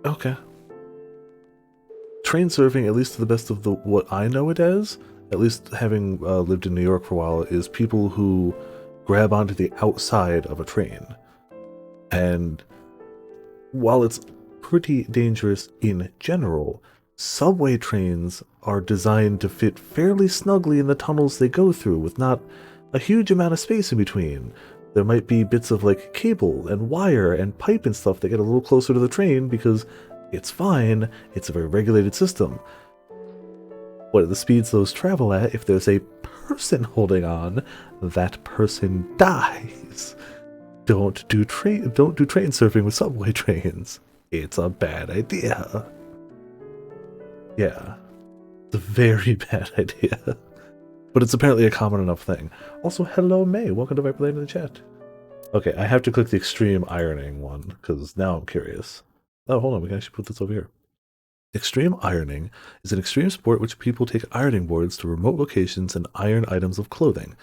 Okay. Train surfing, at least to the best of what I know it as, at least having lived in New York for a while, is people who grab onto the outside of a train. And while it's pretty dangerous in general, subway trains are designed to fit fairly snugly in the tunnels they go through with not a huge amount of space in between. There might be bits of like cable and wire and pipe and stuff that get a little closer to the train because it's fine, it's a very regulated system. What are the speeds those travel at? If there's a person holding on, that person dies. Don't do train surfing with subway trains. It's a bad idea. Yeah. It's a very bad idea. But it's apparently a common enough thing. Also, hello May, welcome to Viperland in the chat. Okay, I have to click the extreme ironing one, because now I'm curious. Oh, hold on, we can actually put this over here. Extreme ironing is an extreme sport which people take ironing boards to remote locations and iron items of clothing.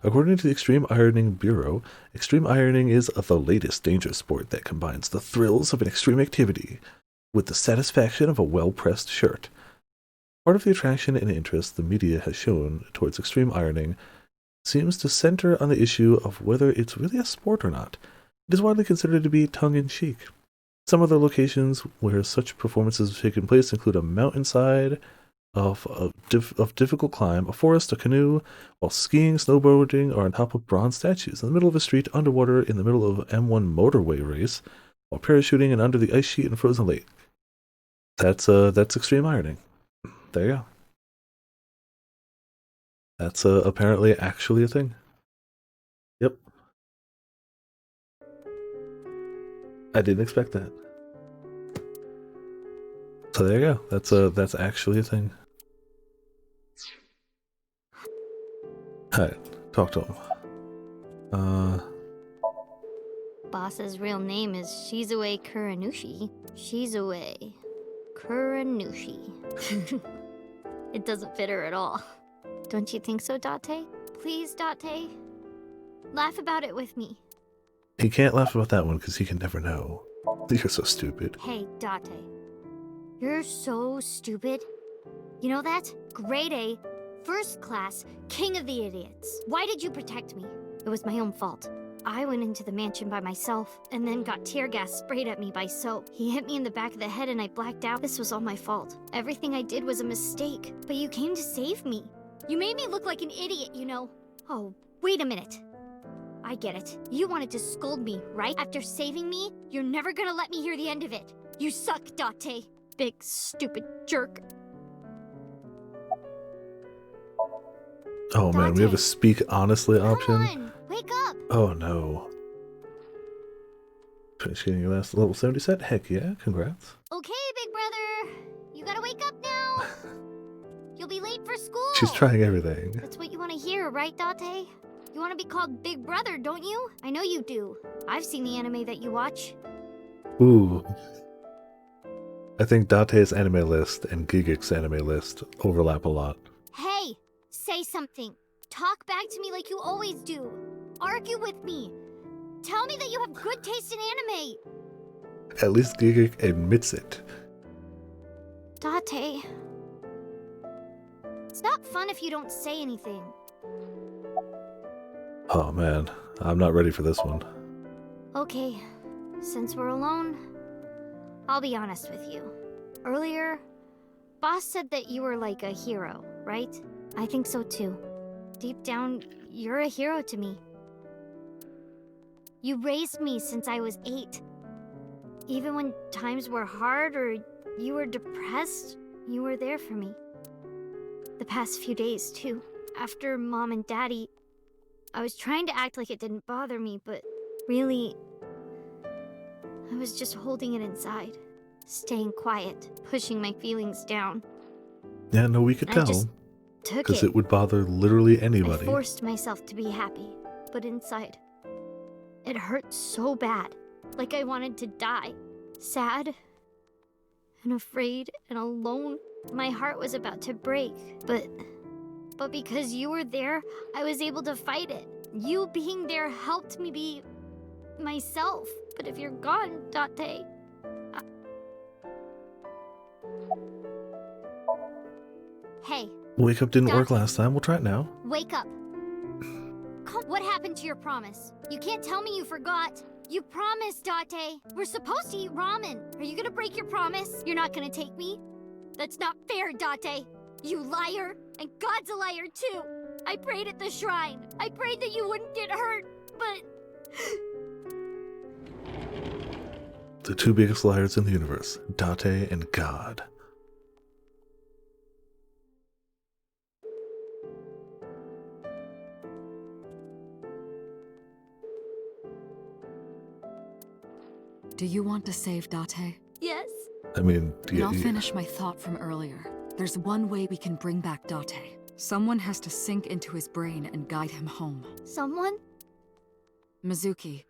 According to the Extreme Ironing Bureau, extreme ironing is the latest dangerous sport that combines the thrills of an extreme activity with the satisfaction of a well-pressed shirt. Part of the attraction and interest the media has shown towards extreme ironing seems to center on the issue of whether it's really a sport or not. It is widely considered to be tongue-in-cheek. Some other locations where such performances have taken place include a mountainside of difficult climb, a forest, a canoe, while skiing, snowboarding, or on top of bronze statues, in the middle of a street, underwater, in the middle of M1 motorway race, while parachuting and under the ice sheet in a frozen lake. That's extreme ironing. There you go. That's apparently actually a thing. Yep. I didn't expect that. So there you go. That's actually a thing. Alright, talk to him. Boss's real name is Shizue Kuranushi. Shizue Kuranushi. It doesn't fit her at all. Don't you think so, Date? Please, Date? Laugh about it with me. He can't laugh about that one because he can never know. You're so stupid. Hey, Date. You're so stupid. You know that? Grade A, first class, king of the idiots. Why did you protect me? It was my own fault. I went into the mansion by myself and then got tear gas sprayed at me by Soap. He hit me in the back of the head and I blacked out. This was all my fault. Everything I did was a mistake, but you came to save me. You made me look like an idiot, you know. Oh, wait a minute. I get it. You wanted to scold me, right? After saving me, you're never gonna let me hear the end of it. You suck, Date. Big, stupid jerk. Oh man, we have a speak honestly option. Come on, wake up. Oh no. Finish getting your last level 70 set? Heck yeah, congrats. Okay, big brother. You gotta wake up now. You'll be late for school. She's trying everything. That's what you want to hear, right, Date? You want to be called Big Brother, don't you? I know you do. I've seen the anime that you watch. Ooh. I think Date's anime list and Gigic's anime list overlap a lot. Hey, say something. Talk back to me like you always do. Argue with me. Tell me that you have good taste in anime. At least Gigic admits it. Date. It's not fun if you don't say anything. Oh man, I'm not ready for this one. Okay, since we're alone, I'll be honest with you. Earlier, Boss said that you were like a hero, right? I think so too. Deep down, you're a hero to me. You raised me since I was 8. Even when times were hard or you were depressed, you were there for me. The past few days, too. After Mom and Daddy, I was trying to act like it didn't bother me, but really, I was just holding it inside. Staying quiet, pushing my feelings down. Yeah, no, we could I tell. just took Because it. it would bother literally I anybody. forced myself to be happy, but inside, it hurt so bad. Like I wanted to die. Sad and afraid and alone. My heart was about to break, but because you were there, I was able to fight it. You being there helped me be myself. But if you're gone, Date, Hey. Wake up didn't work Date. last time, we'll try it now. Wake up. What happened to your promise? You can't tell me you forgot. You promised, Date. We're supposed to eat ramen. Are you gonna break your promise? You're not gonna take me? That's not fair, Date. You liar. And God's a liar, too. I prayed at the shrine. I prayed that you wouldn't get hurt, but... The two biggest liars in the universe, Date and God. Do you want to save Date? Yes. I mean, I'll finish my thought from earlier. There's one way we can bring back Date. Someone has to sink into his brain and guide him home. Someone? Mizuki,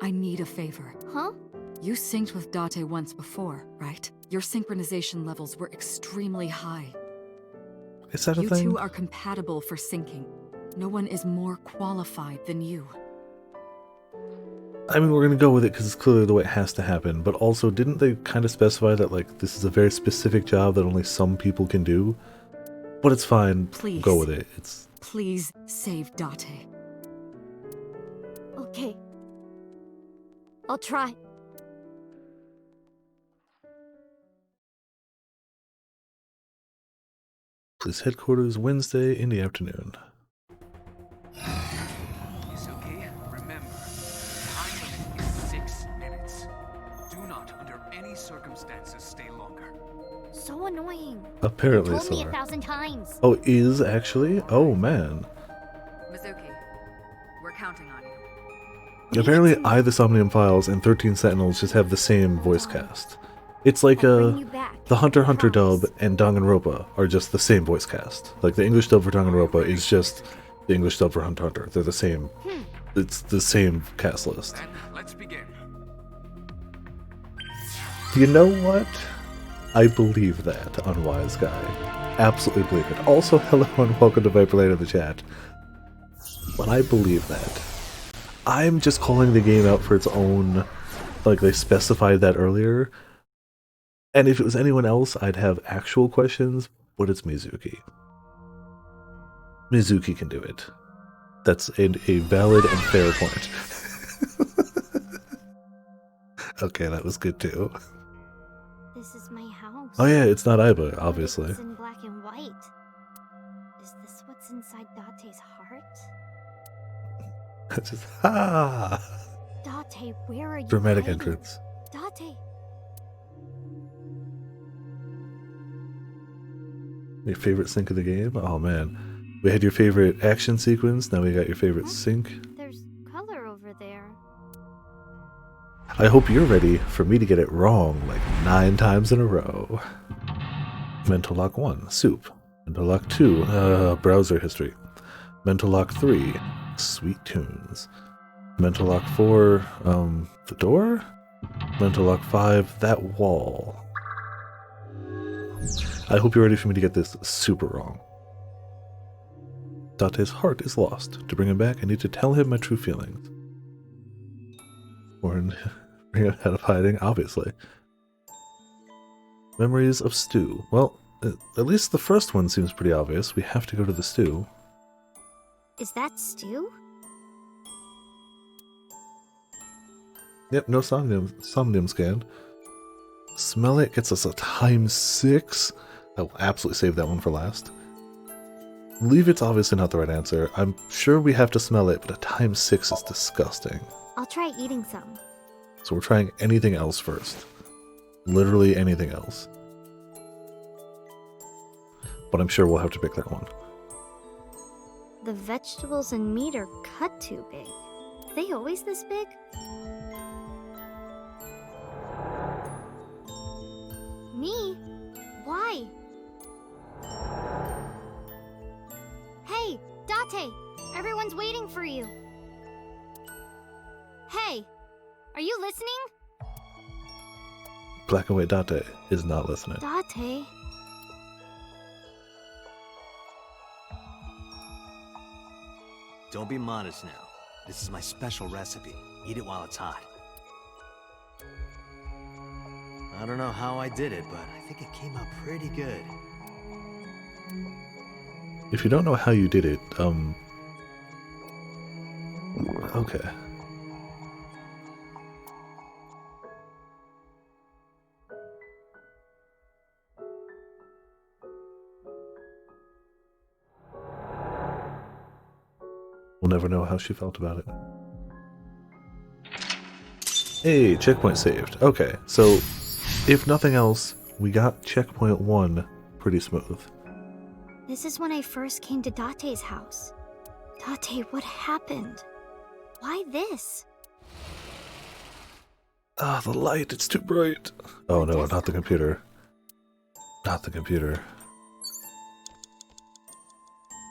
I need a favor. Huh? You synced with Date once before, right? Your synchronization levels were extremely high. Is that a You thing? two are compatible for syncing. No one is more qualified than you. I mean, we're gonna go with it because it's clearly the way it has to happen, but also, didn't they kind of specify that, like, this is a very specific job that only some people can do? But it's fine. Please. Go with it. It's... Please save Date. Okay. I'll try. Police headquarters, Wednesday in the afternoon. Mizuki, remember, time limit is 6 minutes. Do not, under any circumstances, stay longer. So annoying. Apparently You told me so. 1,000 times. Oh, is actually? Oh, man. Mizuki, we're counting on you. Apparently, I, the Somnium Files, and 13 Sentinels just have the same voice cast. It's like I'll bring you back, the Hunter I x Hunter promise. dub and Danganronpa are just the same voice cast. Like the English dub for Danganronpa is just the English dub for Hunter x Hunter. They're the same. It's the same cast list. Then let's begin. You know what? I believe that, Unwise Guy. Absolutely believe it. Also, hello and welcome to Viperland in the chat. But I believe that. I'm just calling the game out for its own, like they specified that earlier. And if it was anyone else, I'd have actual questions, but it's Mizuki. Mizuki can do it. That's a valid and fair point. Okay, that was good too. This is my house. Oh yeah, it's not Aiba, obviously. It's in black and white. Is this what's inside Date's heart? Just, ah! Date, where are you Dramatic hiding? entrance. Date. Your favorite sync of the game? Oh man. We had your favorite action sequence, now we got your favorite sync. There's color over there. I hope you're ready for me to get it wrong like 9 times in a row. Mental Lock 1, Soup. Mental Lock 2, Browser History. Mental Lock 3, Sweet Tunes. Mental Lock 4, The Door? Mental Lock 5, That Wall. I hope you're ready for me to get this super wrong. Date's heart is lost. To bring him back, I need to tell him my true feelings. Or bring him out of hiding, obviously. Memories of stew. Well, at least the first one seems pretty obvious. We have to go to the stew. Is that stew? Yep, no Somnium scan. Smell it gets us a ×6. I will absolutely save that one for last. Leave it's obviously not the right answer. I'm sure we have to smell it, but a ×6 is disgusting. I'll try eating some. So we're trying anything else first. Literally anything else. But I'm sure we'll have to pick that one. The vegetables and meat are cut too big. Are they always this big? Me? Why? Hey, Date! Everyone's waiting for you. Hey, are you listening? Black and White Date is not listening. Date? Don't be modest now. This is my special recipe. Eat it while it's hot. I don't know how I did it, but I think it came out pretty good. If you don't know how you did it, okay. We'll never know how she felt about it. Hey, checkpoint saved. Okay, so if nothing else, we got checkpoint 1 pretty smooth. This is when I first came to Date's house. Date, what happened? Why this? Ah, the light, it's too bright. Oh no, not the computer. Not the computer.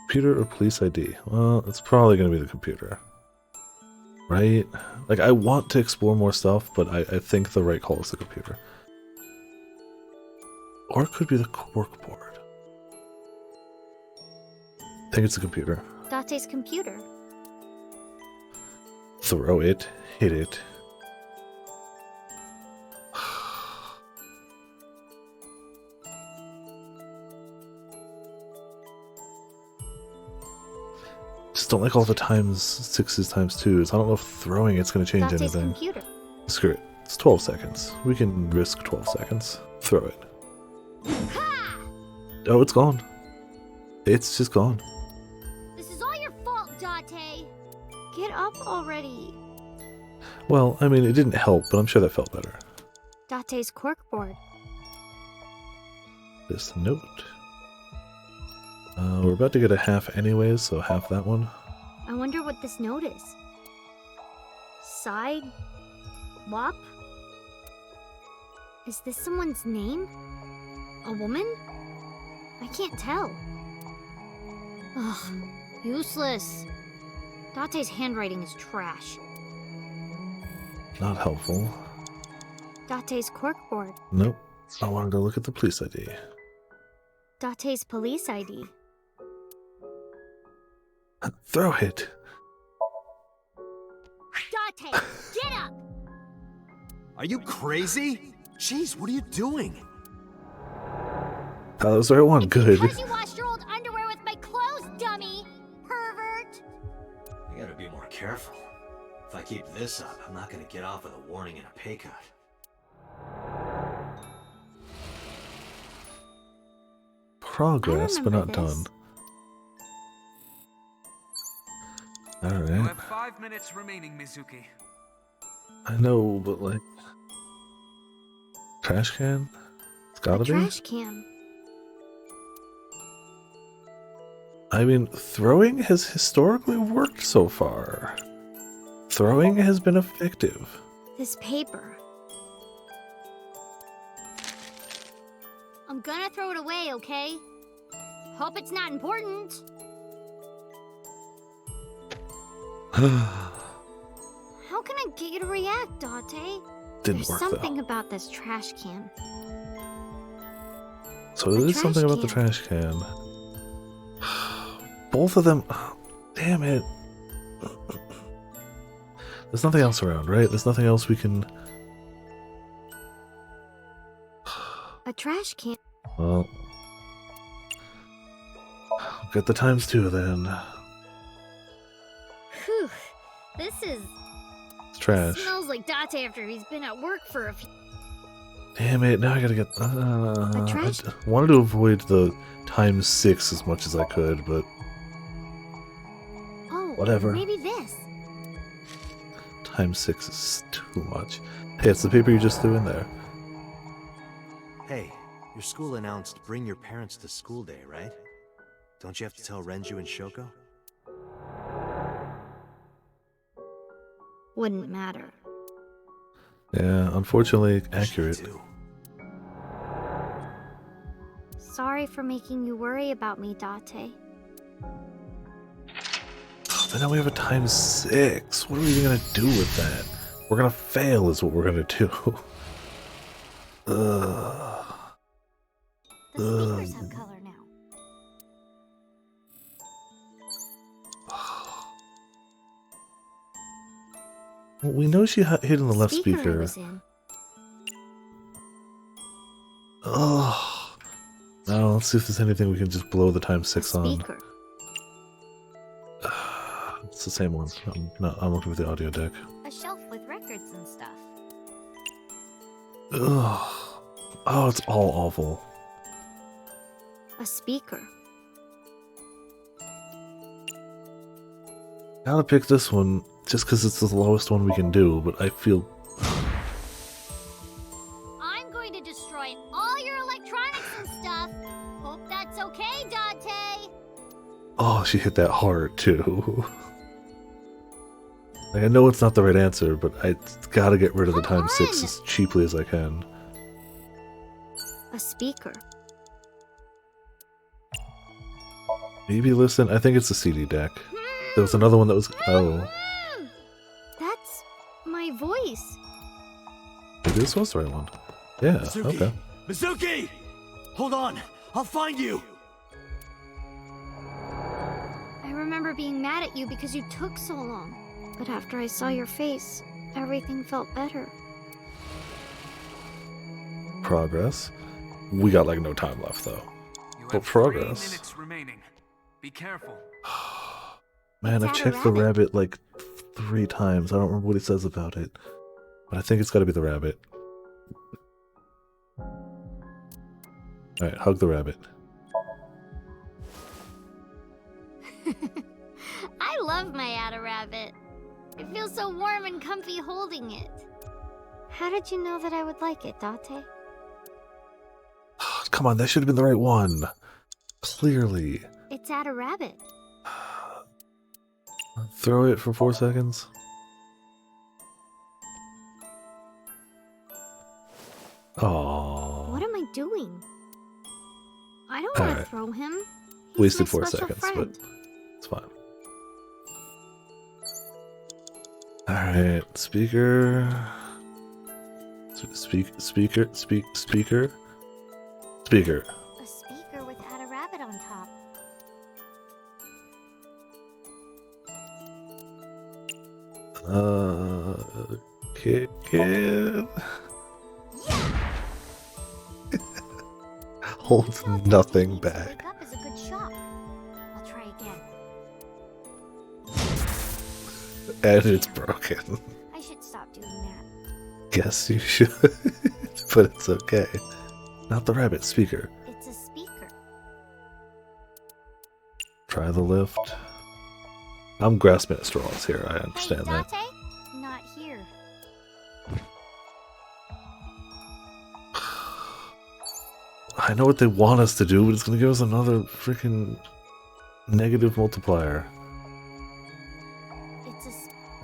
Computer or police ID? Well, it's probably going to be the computer. Right? Like, I want to explore more stuff, but I think the right call is the computer. Or it could be the corkboard. I think it's the computer. Date's computer. Throw it, hit it. Just don't like all the ×6s, ×2s. I don't know if throwing it's going to change Date's anything. computer. Screw it. It's 12 seconds. We can risk 12 seconds. Throw it. Oh, it's gone. It's just gone. This is all your fault, Date. Get up already. Well, I mean, it didn't help, but I'm sure that felt better. Date's corkboard. This note. We're about to get a half anyways, so half that one. I wonder what this note is. Side? Wop? Is this someone's name? A woman? I can't tell. Ugh, useless. Date's handwriting is trash. Not helpful. Date's corkboard. Nope. I wanted to look at the police ID. Date's police ID. Throw it. Date, get up! Are you crazy? Jeez, what are you doing? That was the right one. Good. Because you washed your old underwear with my clothes, dummy! Pervert! I gotta be more careful. If I keep this up, I'm not gonna get off with a warning and a pay cut. Progress, but not this. done. You Alright. have 5 minutes remaining, Mizuki. I know, but like... Trash can? It's gotta be? Trash can. I mean, throwing has historically worked so far. Throwing has been effective. This paper. I'm gonna throw it away, okay? Hope it's not important. How can I get you to react, Date? Didn't There's work something though. about this trash can. So it is something about the trash can. Both of them. Damn it. There's nothing else around, right? There's nothing else we can. A trash can. Well, get the ×2 then. Whew. This is. It's trash. Smells like Date after he's been at work for a few. Damn it! Now I gotta get. trash- I wanted to avoid the ×6 as much as I could, but Oh, whatever. Maybe this. ×6 is too much. Hey, it's the paper you just threw in there. Hey, your school announced bring your parents to school day, right? Don't you have to tell Renju and Shoko? Wouldn't matter. Yeah, unfortunately accurate. Sorry for making you worry about me, Date. But now we have a ×6. What are we even gonna do with that? We're gonna fail, is what we're gonna do. Ugh. The speakers have color now. Well, we know she hit in the left I speaker. was in. Oh. Now let's see if there's anything we can just blow the ×6 on. Speaker. It's the same one. I'm looking for the audio deck. A shelf with records and stuff. Ugh. Oh, it's all awful. A speaker. Gotta pick this one just because it's the lowest one we can do, but I feel. I'm going to destroy all your electronics and stuff. Hope that's okay, Date. Oh, she hit that hard too. Like, I know it's not the right answer, but I gotta get rid of the ×6 as cheaply as I can. A speaker. Maybe listen. I think it's the CD deck. There was another one that was. Oh, That's my voice. maybe this was the right one. Yeah. Mizuki! Okay. Mizuki! Hold on! I'll find you! I remember being mad at you because you took so long. But after I saw your face, everything felt better. Progress. We got like no time left though. You But have 3 progress. minutes remaining. Be careful. Man, I've It's checked the rabbit like 3 times. I don't remember what he says about it. But I think it's gotta be the rabbit. Alright, hug the rabbit. I love my Ada Rabbit. It feels so warm and comfy holding it. How did you know that I would like it, Date? Come on, that should have been the right one. Clearly. It's Ada Rabbit. Throw it for 4 seconds. Oh. What am I doing? I don't want to Alright. throw him. He's Wasted my 4 special seconds, friend. but it's fine. Alright, speaker. Speaker. A speaker with Add a Rabbit on top. Kick it. Holds nothing back. Up is a good shot. I'll try again. And it's broken. I should stop doing that. Guess you should. But it's okay. Not the rabbit, speaker. It's a speaker. Try the lift. I'm grasping at straws here, I understand that. Date? Not here. I know what they want us to do, but it's gonna give us another freaking negative multiplier.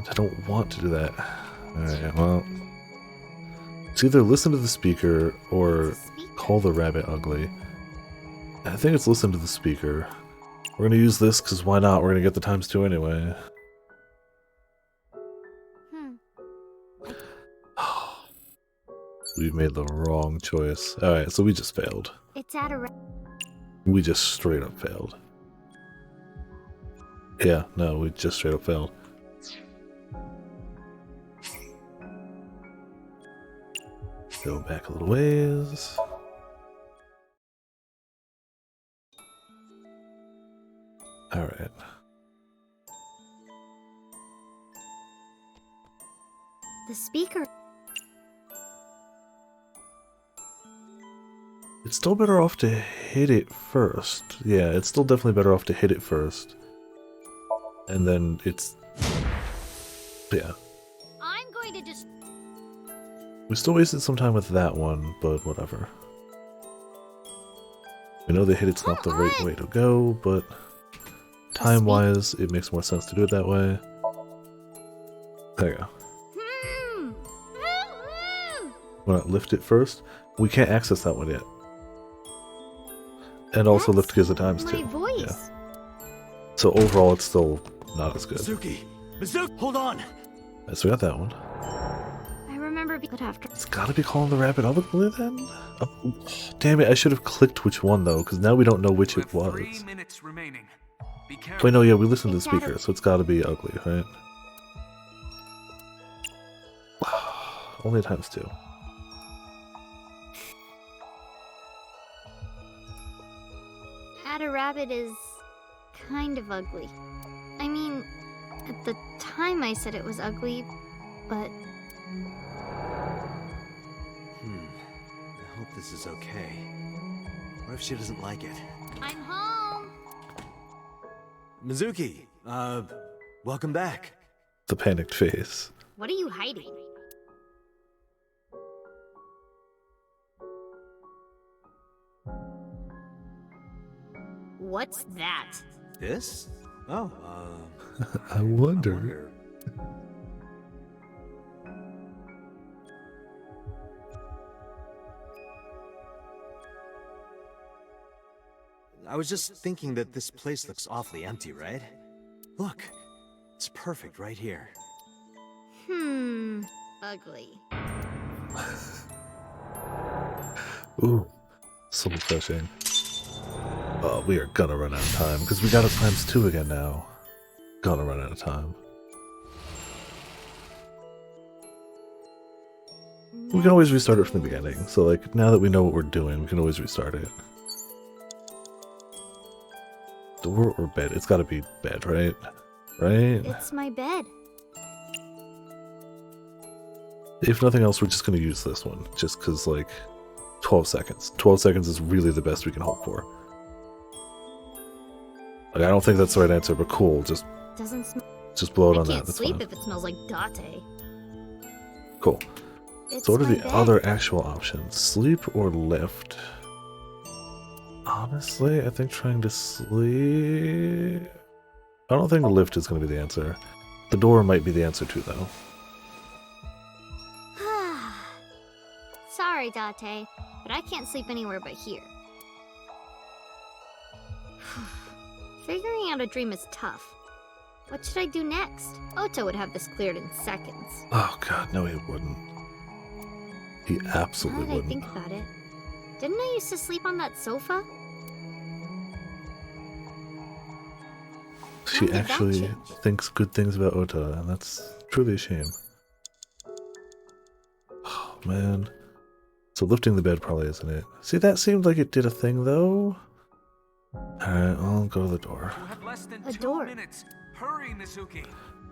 I don't want to do that. Alright, well. It's either listen to the speaker or call the rabbit ugly. I think it's listen to the speaker. We're gonna use this because why not? We're gonna get the ×2 anyway. We've made the wrong choice. Alright, so we just failed. It's at a We just straight up failed. Yeah, no, we just straight up failed. Go back a little ways. Alright. The speaker. It's still better off to hit it first. Yeah, it's still definitely better off to hit it first. And then it's... Yeah. I'm going to just... We still wasted some time with that one, but whatever. We know the hit it's not the right way to go, but time-wise, it makes more sense to do it that way. There you go. Why not lift it first? We can't access that one yet. And also lift gives it ×2. My voice. Yeah. So overall, it's still not as good. Mizuki, hold on! So we got that one. I remember but after... It's gotta be calling the rabbit ugly then? Oh, damn it, I should have clicked which one though, because now we don't know which it was. 3 minutes remaining. Be careful. Wait, no, yeah, we listened to the speaker, so it's gotta be ugly, right? Only ×2. Add a Rabbit is kind of ugly. I mean, at the time I said it was ugly, but... I hope this is okay. What if she doesn't like it? I'm home! Mizuki, welcome back. The panicked face. What are you hiding? What's that? This? Oh, I wonder. I was just thinking that this place looks awfully empty, right? Look, it's perfect right here. Ugly. Ooh, soul crushing. Oh, we are gonna run out of time, because we got a ×2 again now. Gonna run out of time. We can always restart it from the beginning, so like, now that we know what we're doing, we can always restart it. Door or bed? It's gotta be bed, right? Right? It's my bed. If nothing else, we're just gonna use this one, just because, like, 12 seconds. 12 seconds is really the best we can hope for. Like, I don't think that's the right answer, but cool, just blow it on that, I can't that's sleep fine. if it smells like Date. Cool. It's So what are my the bed. other actual options? Sleep or lift? Honestly, I think trying to sleep... I don't think the lift is going to be the answer. The door might be the answer too, though. Sorry, sorry, Date, but I can't sleep anywhere but here. Figuring out a dream is tough. What should I do next? Ota would have this cleared in seconds. Oh god, no he wouldn't. He absolutely Now that I wouldn't. think about it, didn't I used to sleep on that sofa? She When did that actually change? thinks good things about Ota, and that's truly a shame. Oh man. So lifting the bed probably isn't it. See, that seemed like it did a thing though. Alright, I'll go to the door. You have less than A 2 door. minutes. Hurry, Mizuki.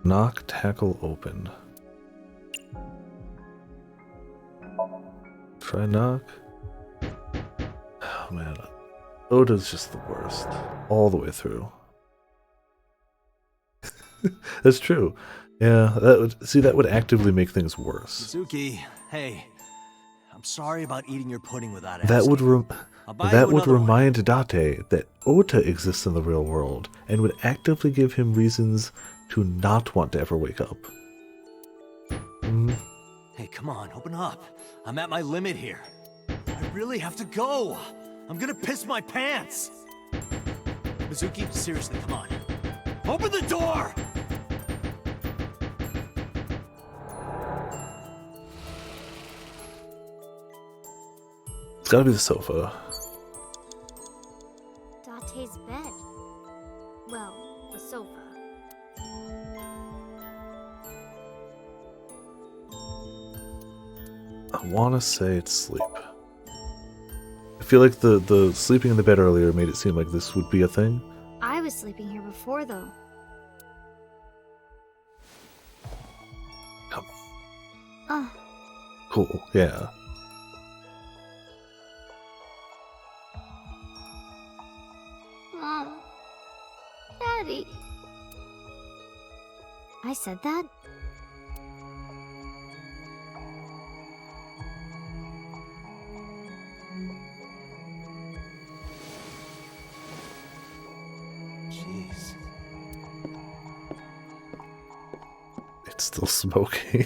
Knock, tackle, open. Try knock. Oh man. Oda's just the worst. All the way through. That's true. Yeah, that would actively make things worse. Mizuki, hey. I'm sorry about eating your pudding without asking. That would I'll buy that you would another one. remind Date that Ota exists in the real world and would actively give him reasons to not want to ever wake up. Hey, come on, open up. I'm at my limit here. I really have to go. I'm gonna piss my pants. Mizuki, seriously, come on. Open the door! It's gotta be the sofa. Date's bed. Well, the sofa. I want to say it's sleep. I feel like the sleeping in the bed earlier made it seem like this would be a thing. I was sleeping here before, though. Come. Oh, Cool, yeah. Mom. Daddy. I said that? Jeez. It's still smoking.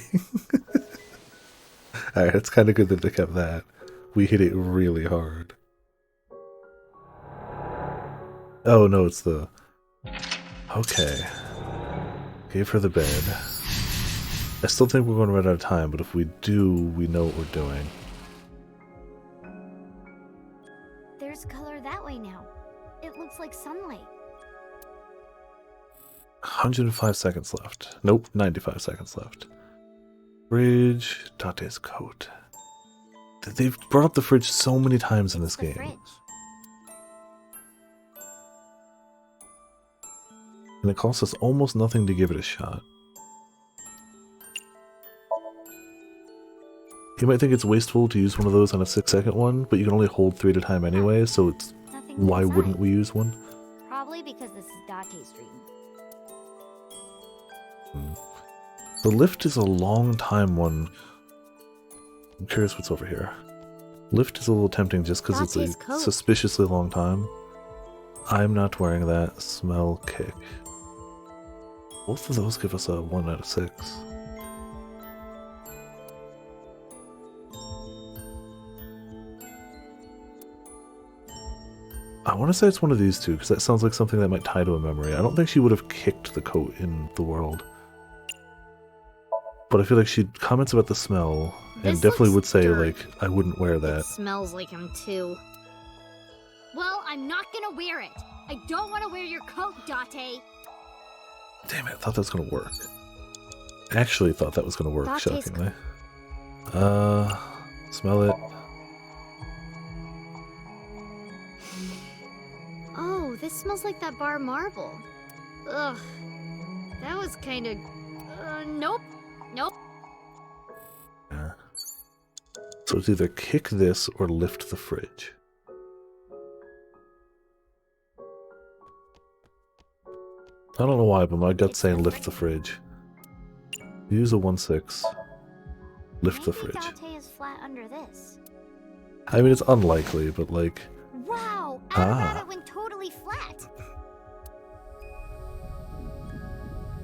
Alright, it's kind of good that they kept that. We hit it really hard. Oh no, it's the... Okay. Gave her the bed. I still think we're going to run out of time, but if we do, we know what we're doing. There's color that way now. It looks like sunlight. 105 seconds left. Nope, 95 seconds left. Fridge, Date's coat. They've brought up the fridge so many times in this The game. fridge. And it costs us almost nothing to give it a shot. You might think it's wasteful to use one of those on a 6-second one, but you can only hold 3 at a time anyway, so it's Nothing's why inside. wouldn't we use one? Probably because this is Date's dream. The lift is a long time one. I'm curious what's over here. Lift is a little tempting just because it's Date's a coat. suspiciously long time. I'm not wearing that. Smell kick. Both of those give us a 1 out of 6. I want to say it's one of these two because that sounds like something that might tie to a memory. I don't think she would have kicked the coat in the world. But I feel like she comments about the smell and This definitely looks would say, dirty. like, I wouldn't wear that. It smells like him too. Well, I'm not gonna wear it. I don't want to wear your coat, Date. Damn it, I thought that was going to work. I actually thought that was going to work, Date's shockingly. Smell it. Oh, this smells like that bar marble. Ugh. That was kind of... nope. Nope. Yeah. So it's either kick this or lift the fridge. I don't know why, but my gut's saying lift the fridge. Use a 1/6. Lift the Maybe fridge. Date is flat under this. I mean, it's unlikely, but like... Wow! Ah. Rabbit went totally flat.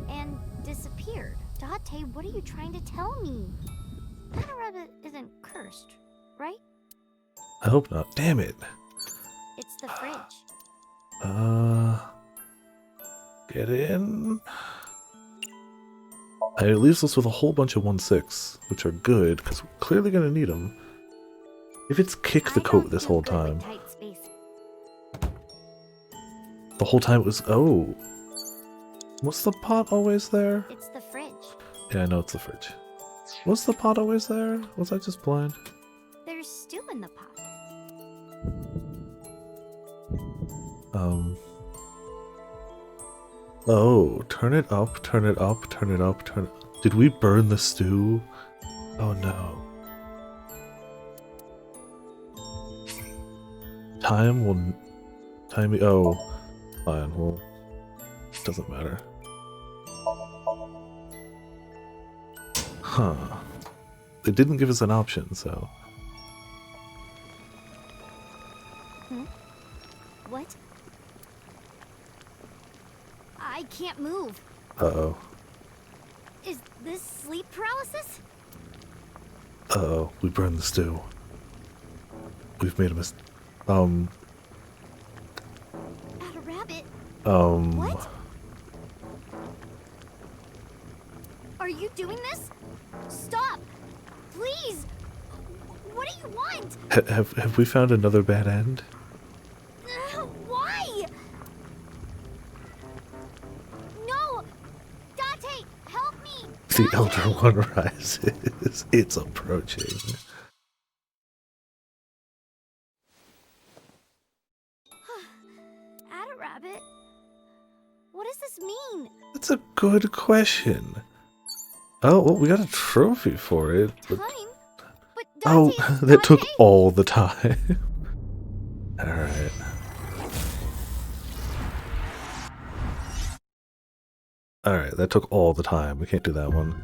And disappeared. Date, what are you trying to tell me? Rabbit isn't cursed, right? I hope not. Damn it. It's the fridge. Get in. It leaves us with a whole bunch of 1/6, which are good, because we're clearly going to need them. If it's kick the coat this whole time. The whole time it was... Oh. Was the pot always there? It's the fridge. Yeah, I know it's the fridge. Was the pot always there? Was I just blind? There's stew in the pot. Oh, turn it up, turn it up, turn it up, turn it... Did we burn the stew? Oh no. Time will... Time... Oh. Fine, well... Doesn't matter. Huh. They didn't give us an option, so... What? I can't move. Uh-oh. Is this sleep paralysis? Uh-oh. We burned the stew. We've made a mistake. At a rabbit? What? Are you doing this? Stop! Please! What do you want? Have we found another bad end? Why? No! Date, help me! The Elder One rises. It's approaching. At a rabbit? What does this mean? That's a good question. Oh, well, we got a trophy for it. But... Oh, that took all the time. Alright. Alright, that took all the time. We can't do that one.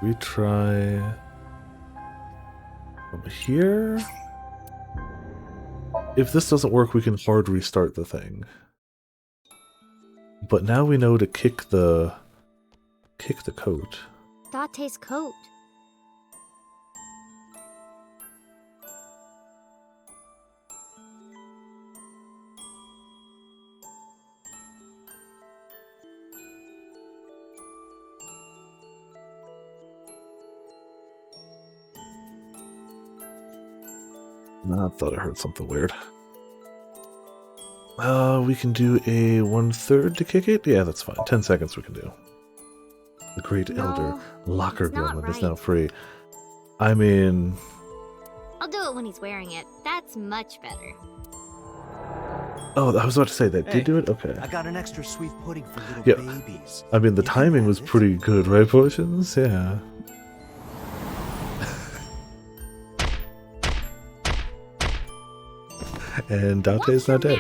We try... Over here? If this doesn't work, we can hard restart the thing. But now we know to kick the coat. Date's coat. I thought I heard something weird. We can do a 1/3 to kick it? Yeah, that's fine. 10 seconds we can do. The Great Elder Locker Gremlin is now free. I mean... I'll do it when he's wearing it. That's much better. Oh, I was about to say that. Did do it? Okay. I got an extra sweet pudding for little babies. I mean, the timing was pretty good, right, Potions? Yeah. And Dante's not dead.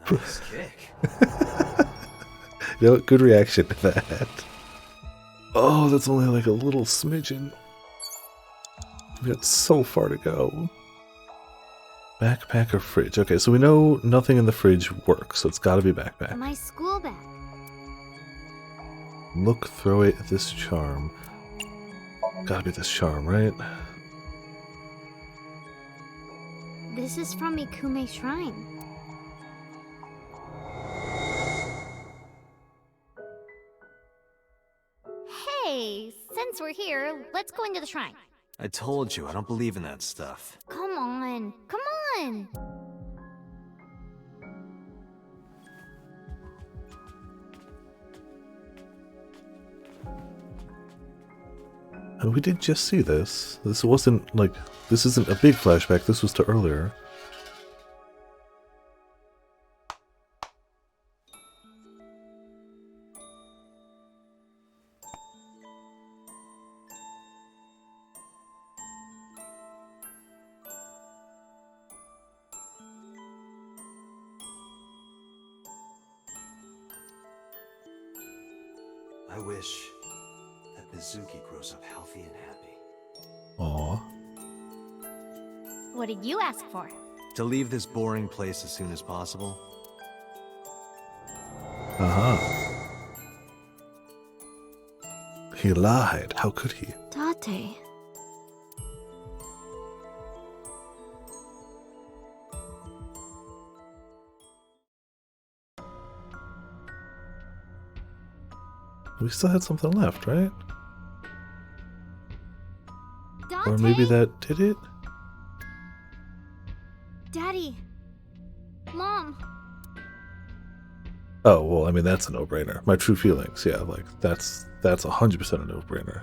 Nice kick. You know, good reaction to that. Oh, that's only like a little smidgen. We got so far to go. Backpack or fridge? Okay, so we know nothing in the fridge works, so it's gotta be backpack. My school bag. Look, throw it at this charm. Gotta be this charm, right? This is from Ikume Shrine. Hey, since we're here, let's go into the shrine. I told you, I don't believe in that stuff. Come on, come on! We did just see this. This wasn't like... This isn't a big flashback, this was to earlier. I wish that Mizuki grows up healthy and happy. Aww. What did you ask for? To leave this boring place as soon as possible. He lied. How could he? Date. We still had something left, right? Date? Or maybe that did it? Daddy. Mom. Oh, well, I mean, that's a no-brainer. My true feelings, yeah, like, that's 100% a no-brainer.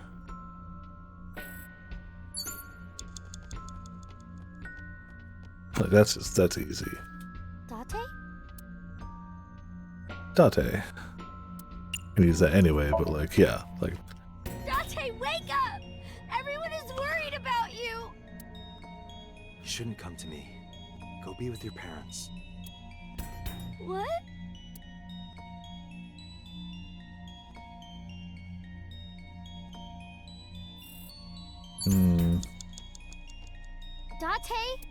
Like, that's easy. Date. Can use that anyway, but like, yeah, like. Date, wake up! Everyone is worried about you! You shouldn't come to me. Go be with your parents. What? Date?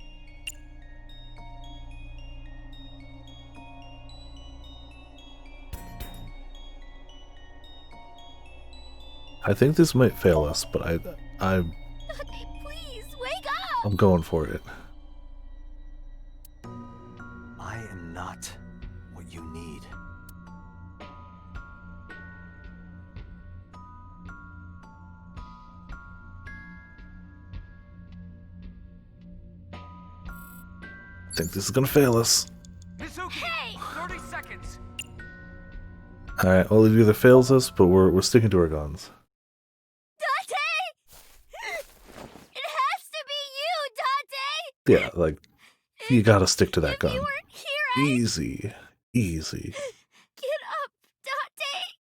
I think this might fail us, but I'm Please, wake up! I'm going for it. I am not what you need. I think this is gonna fail us. Hey! 30 seconds! Alright, well, it either fails us, but we're sticking to our guns. It has to be you, Date! Yeah, like, you gotta stick to that If gun. you weren't here, Easy. Easy. Get up, Date!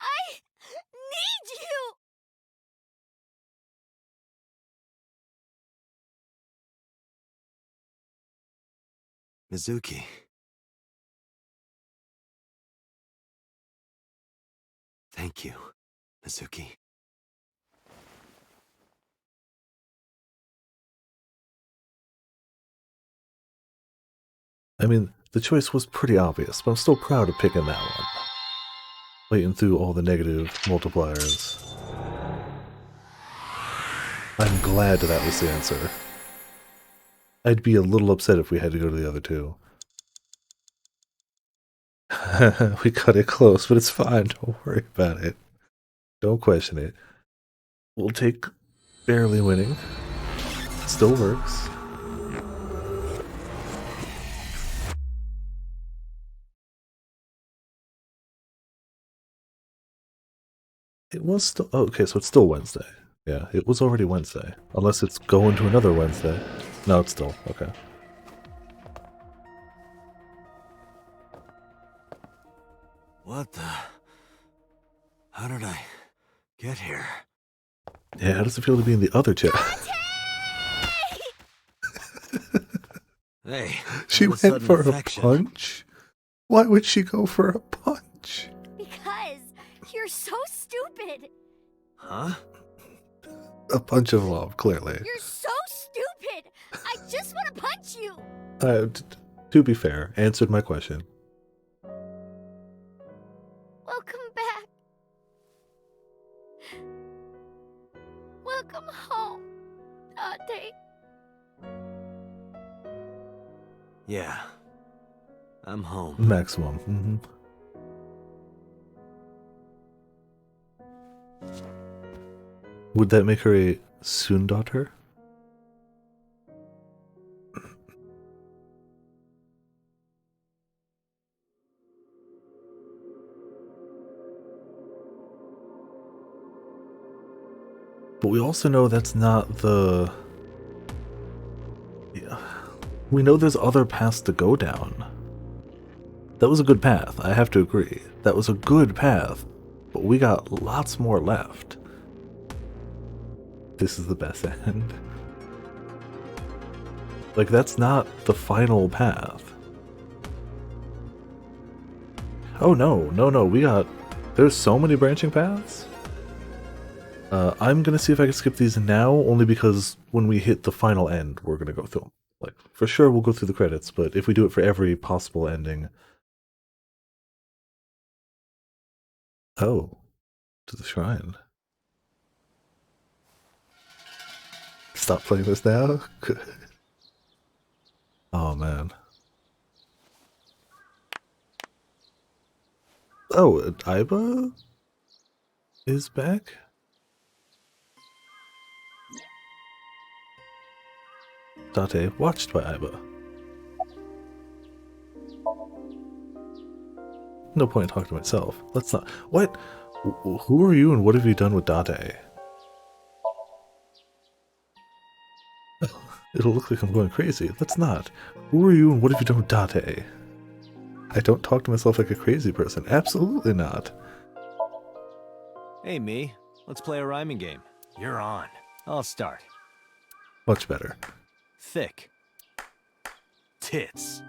I need you! Mizuki. Thank you, Mizuki. I mean, the choice was pretty obvious, but I'm still proud of picking that one. Waiting through all the negative multipliers. I'm glad that was the answer. I'd be a little upset if we had to go to the other two. We cut it close, but it's fine. Don't worry about it. Don't question it. We'll take barely winning. Still works. It was still... Oh, okay, so it's still Wednesday. Yeah, it was already Wednesday. Unless it's going to another Wednesday. No, it's still. Okay. What the... How did I get here? Yeah, how does it feel to be in the other chair? Hey, She all of went sudden for affection. a punch? Why would she go for a punch? Because you're so stupid! Huh? A punch of love, clearly. You're so stupid! I just want to punch you! To be fair, answered my question. Welcome back. Welcome home, Date. Yeah. I'm home. Maximum. Would that make her a soon daughter? But we also know that's not the... Yeah. We know there's other paths to go down. That was a good path, I have to agree. That was a good path, but we got lots more left. This is the best end. Like, that's not the final path. Oh no, we got... There's so many branching paths? I'm gonna see if I can skip these now, only because when we hit the final end, we're gonna go through them. Like, for sure we'll go through the credits, but if we do it for every possible ending... Oh. To the shrine. Stop playing this now? Oh, man. Oh, Aiba is back? Date watched by Aiba. No point in talking to myself. Let's not... What? Who are you and what have you done with Date? It'll look like I'm going crazy. Let's not. Who are you and what have you done with Date? I don't talk to myself like a crazy person. Absolutely not. Hey, me. Let's play a rhyming game. You're on. I'll start. Much better. Thick. Tits.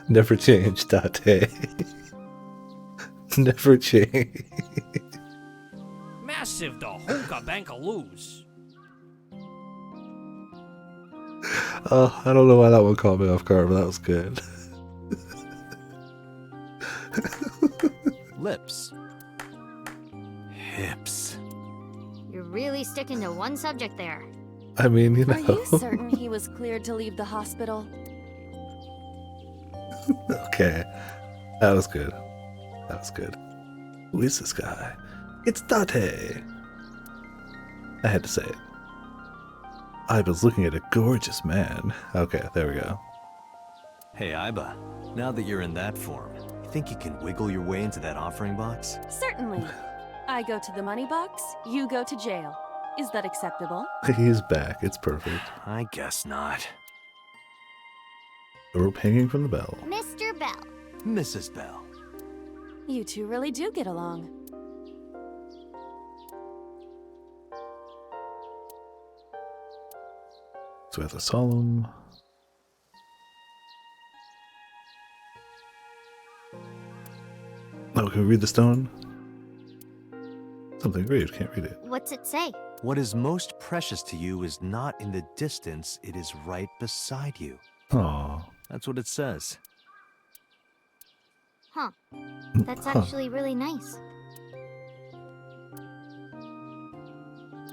Never change, Date. Never change. Massive the hookah bankaloos. Oh, I don't know why that one caught me off guard, but that was good. Lips. Hips. You're really sticking to one subject there. I mean, you know. Are you certain he was cleared to leave the hospital? Okay. That was good. That was good. Who is this guy? It's Date! I had to say it. Aiba's looking at a gorgeous man. Okay, there we go. Hey, Aiba. Now that you're in that form, you think you can wiggle your way into that offering box? Certainly. I go to the money box, you go to jail. Is that acceptable? He's back. It's perfect. I guess not. A rope hanging from the bell. Mr. Bell. Mrs. Bell. You two really do get along. So we have the solemn. Oh, can we read the stone? Something engraved, can't read it. What's it say? What is most precious to you is not in the distance, it is right beside you. Aww. That's what it says. Huh. That's actually really nice.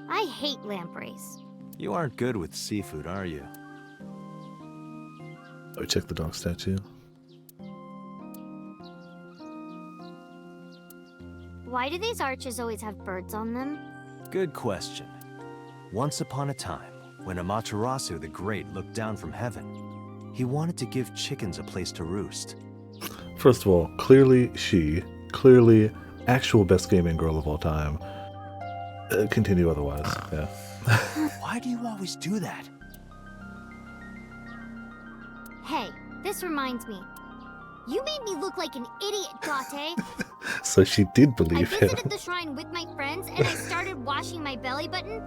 I hate lampreys. You aren't good with seafood, are you? Oh, check the dog statue. Why do these arches always have birds on them? Good question. Once upon a time, when Amaterasu the Great looked down from heaven, he wanted to give chickens a place to roost. First of all, clearly actual best gaming girl of all time. Continue otherwise, yeah. Why do you always do that? Hey, this reminds me. You made me look like an idiot, Date. So she did I believe him. visited the shrine with my friends and I started washing my belly button.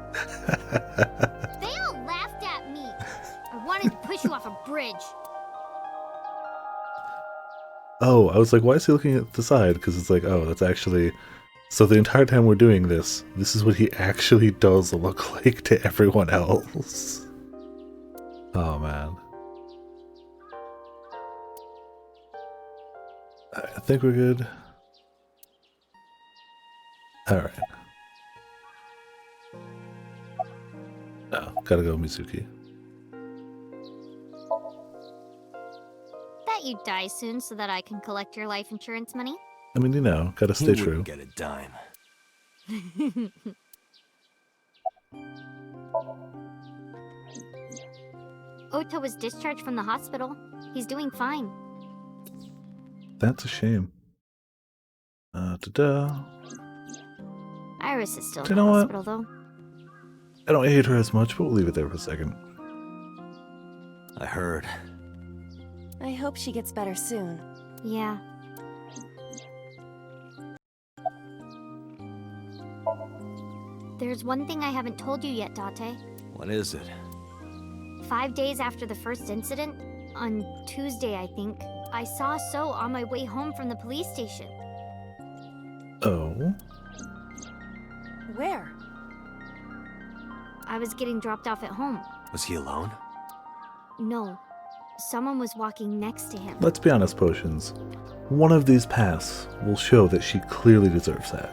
They all laughed at me. I wanted to push you off a bridge. Oh, I was like, why is he looking at the side? Because it's like, oh, that's actually... So the entire time we're doing this is what he actually does look like to everyone else. Oh, man. I think we're good. Alright. Oh, gotta go Mizuki. Bet you die soon so that I can collect your life insurance money. I mean, you know, gotta stay He true. wouldn't get a dime. Ota was discharged from the hospital. He's doing fine. That's a shame. Ta-da. Iris is still Do in you the know what? hospital, though. I don't hate her as much, but we'll leave it there for a second. I heard. I hope she gets better soon. Yeah. There's one thing I haven't told you yet, Date. What is it? 5 days after the first incident, on Tuesday, I think, I saw So on my way home from the police station. Oh? Where? I I was getting dropped off at home. Was he alone? No. Someone was walking next to him. Let's be honest, Potions. One of these paths will show that she clearly deserves that.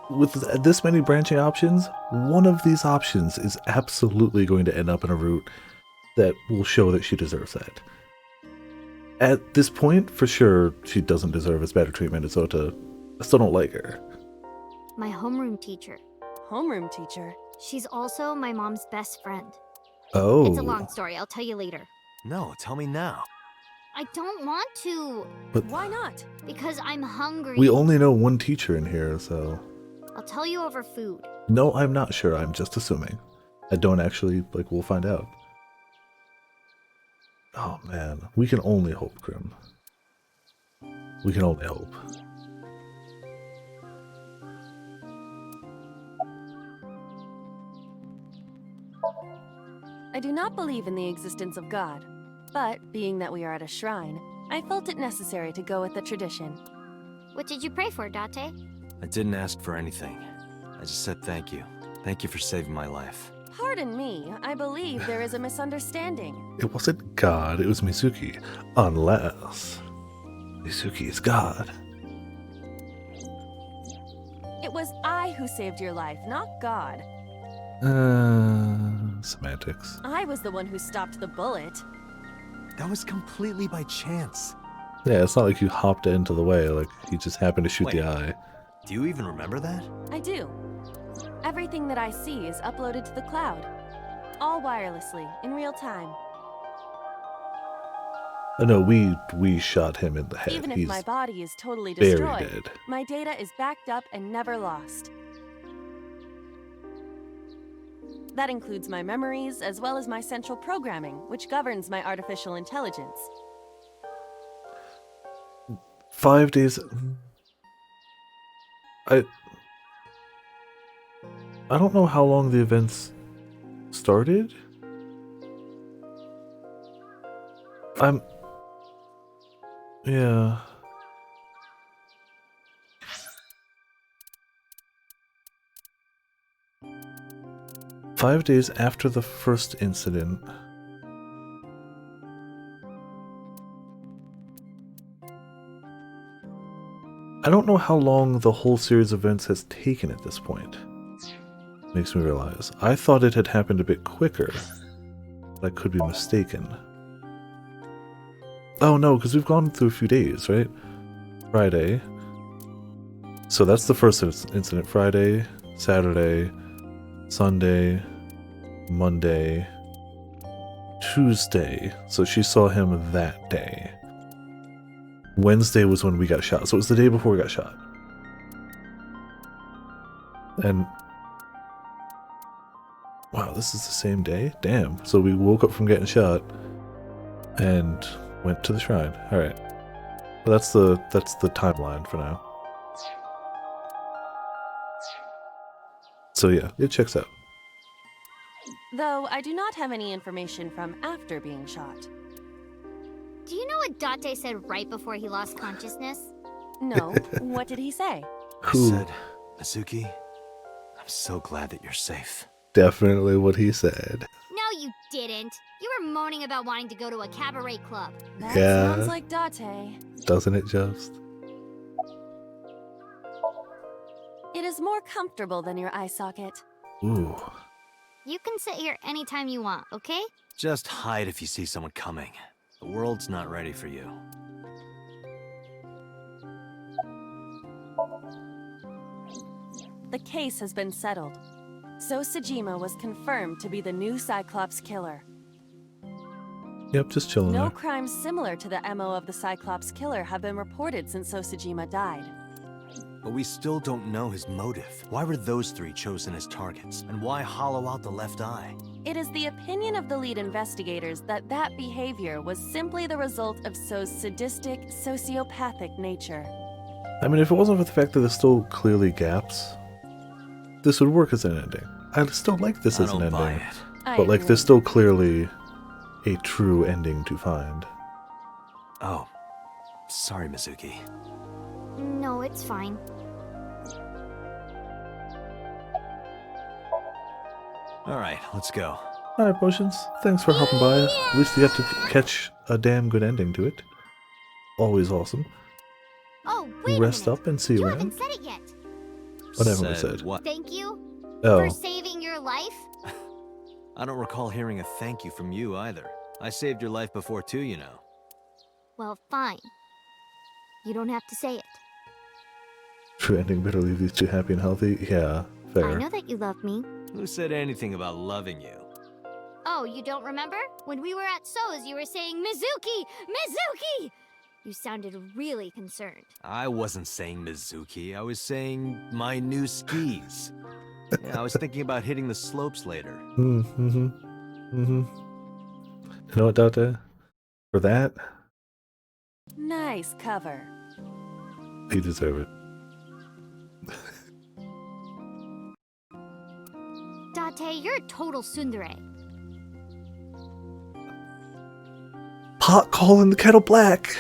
With this many branching options, one of these options is absolutely going to end up in a route that will show that she deserves that. At this point, for sure, she doesn't deserve as better treatment as Ota. I still don't like her. My homeroom teacher. Homeroom teacher? She's also my mom's best friend. Oh. It's a long story. I'll tell you later. No, tell me now. I don't want to. But why not? Because I'm hungry. We only know one teacher in here, so... I'll tell you over food. No, I'm not sure. I'm just assuming. I don't actually, we'll find out. Oh man, we can only hope, Grim. We can only hope. I do not believe in the existence of God, but being that we are at a shrine, I felt it necessary to go with the tradition. What did you pray for, Date? I didn't ask for anything. I just said thank you. Thank you for saving my life. Pardon me, I believe there is a misunderstanding. It wasn't God, it was Mizuki. Unless... Mizuki is God. It was I who saved your life, not God. Semantics. I was the one who stopped the bullet. That was completely by chance. Yeah, it's not like you hopped into the way, he just happened to shoot Wait, the eye. Do you even remember that? I do. Everything that I see is uploaded to the cloud. All wirelessly, in real time. Oh no, we shot him in the head. Even if He's my body is totally very destroyed, dead. my data is backed up and never lost. That includes my memories, as well as my central programming, which governs my artificial intelligence. 5 days... I don't know how long the events started. Yeah. "5 days after the first incident." I don't know how long the whole series of events has taken at this point. Makes me realize. I thought it had happened a bit quicker. But I could be mistaken. Oh no, because we've gone through a few days, right? Friday. So that's the first incident. Friday, Saturday, Sunday, Monday, Tuesday. So she saw him that day. Wednesday was when we got shot. So it was the day before we got shot. And... wow, this is the same day? Damn. So we woke up from getting shot and went to the shrine. Alright. Well, that's the timeline for now. So yeah, it checks out. Though I do not have any information from after being shot. Do you know what Date said right before he lost consciousness? No. What did he say? I said, Mizuki, I'm so glad that you're safe. Definitely what he said. No, you didn't. You were moaning about wanting to go to a cabaret club. That Yeah. sounds like Date. Doesn't it just? It is more comfortable than your eye socket. Ooh. You can sit here anytime you want, okay? Just hide if you see someone coming. The world's not ready for you. The case has been settled. So Sejima was confirmed to be the new Cyclops killer. Yep, just chilling No there. crimes similar to the MO of the Cyclops killer have been reported since Sojima died. But we still don't know his motive. Why were those three chosen as targets? And why hollow out the left eye? It is the opinion of the lead investigators that that behavior was simply the result of So's sadistic, sociopathic nature. I mean, if it wasn't for the fact that there's still clearly gaps, this would work as an ending. I still like this as an ending. buy it. But there's still clearly a true ending to find. Oh, sorry, Mizuki. No, it's fine. Alright, let's go. Alright, Potions. Thanks for hopping by. At least you got to catch a damn good ending to it. Always awesome. Oh, wait a Rest minute. up and see you You around. haven't said it yet. Whatever we said. What? Thank you Oh. for saving your life. I don't recall hearing a thank you from you either. I saved your life before too, you know. Well, fine. You don't have to say it. True ending better leave these two happy and healthy. Yeah, fair. I know that you love me. Who said anything about loving you? Oh, you don't remember? When we were at So's, you were saying, Mizuki! Mizuki! You sounded really concerned. I wasn't saying Mizuki, I was saying my new skis. Yeah, I was thinking about hitting the slopes later. You know what, Date? For that, Nice cover. you deserve it. Date, you're a total tsundere. Pot calling the kettle black.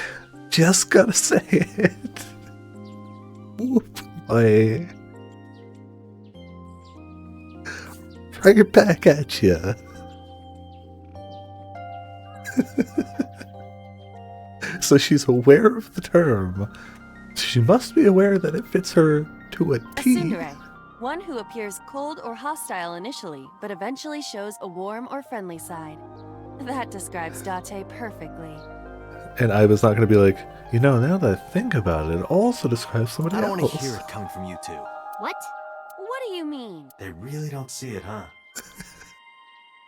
Just gotta say it. Whoop. Boy. Bring it back at ya. So she's aware of the term. She must be aware that it fits her to a A T. tsundere. One who appears cold or hostile initially, but eventually shows a warm or friendly side. That describes Date perfectly. And I was not going to be like, you know, now that I think about it, it also describes somebody I else. don't want to hear it coming from you two. What? What do you mean? They really don't see it, huh?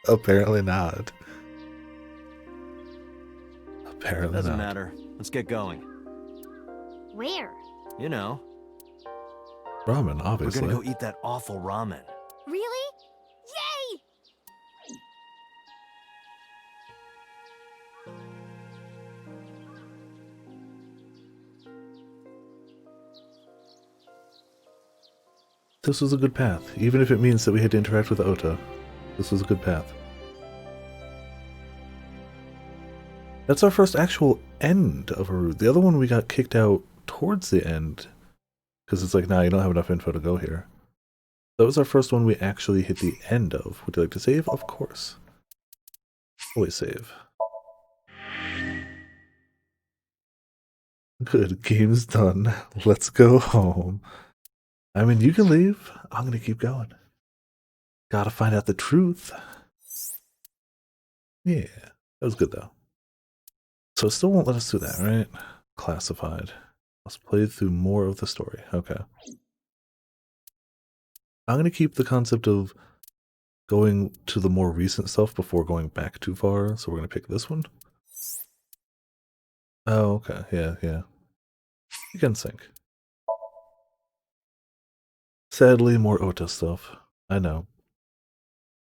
Apparently not. Apparently Doesn't not. matter. Let's get going. Where? You know, Ramen, obviously. we're gonna go eat that awful ramen. Really? Yay! This was a good path, even if it means that we had to interact with Ota. This was a good path. That's our first actual end of a route. The other one we got kicked out towards the end, because it's like, nah, you don't have enough info to go here. That was our first one we actually hit the end of. Would you like to save? Of course. Always save. Good, game's done. Let's go home. I mean, you can leave. I'm gonna keep going. Gotta find out the truth. Yeah, that was good though. So it still won't let us do that, right? Classified. Let's play through more of the story. Okay. I'm gonna keep the concept of going to the more recent stuff before going back too far. So we're gonna pick this one. Oh, okay. Yeah. You can sync. Sadly, more Ota stuff. I know.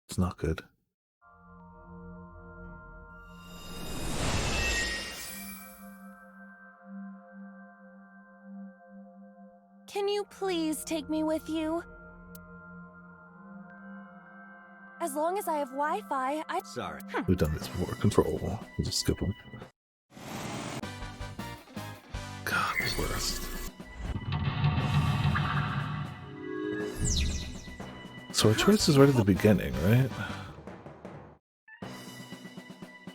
It's not good. Can you please take me with you? As long as I have Wi-Fi, I... Sorry. We've done this before. Control. We'll just skip them. God, the worst. So our choice is right at the beginning, right?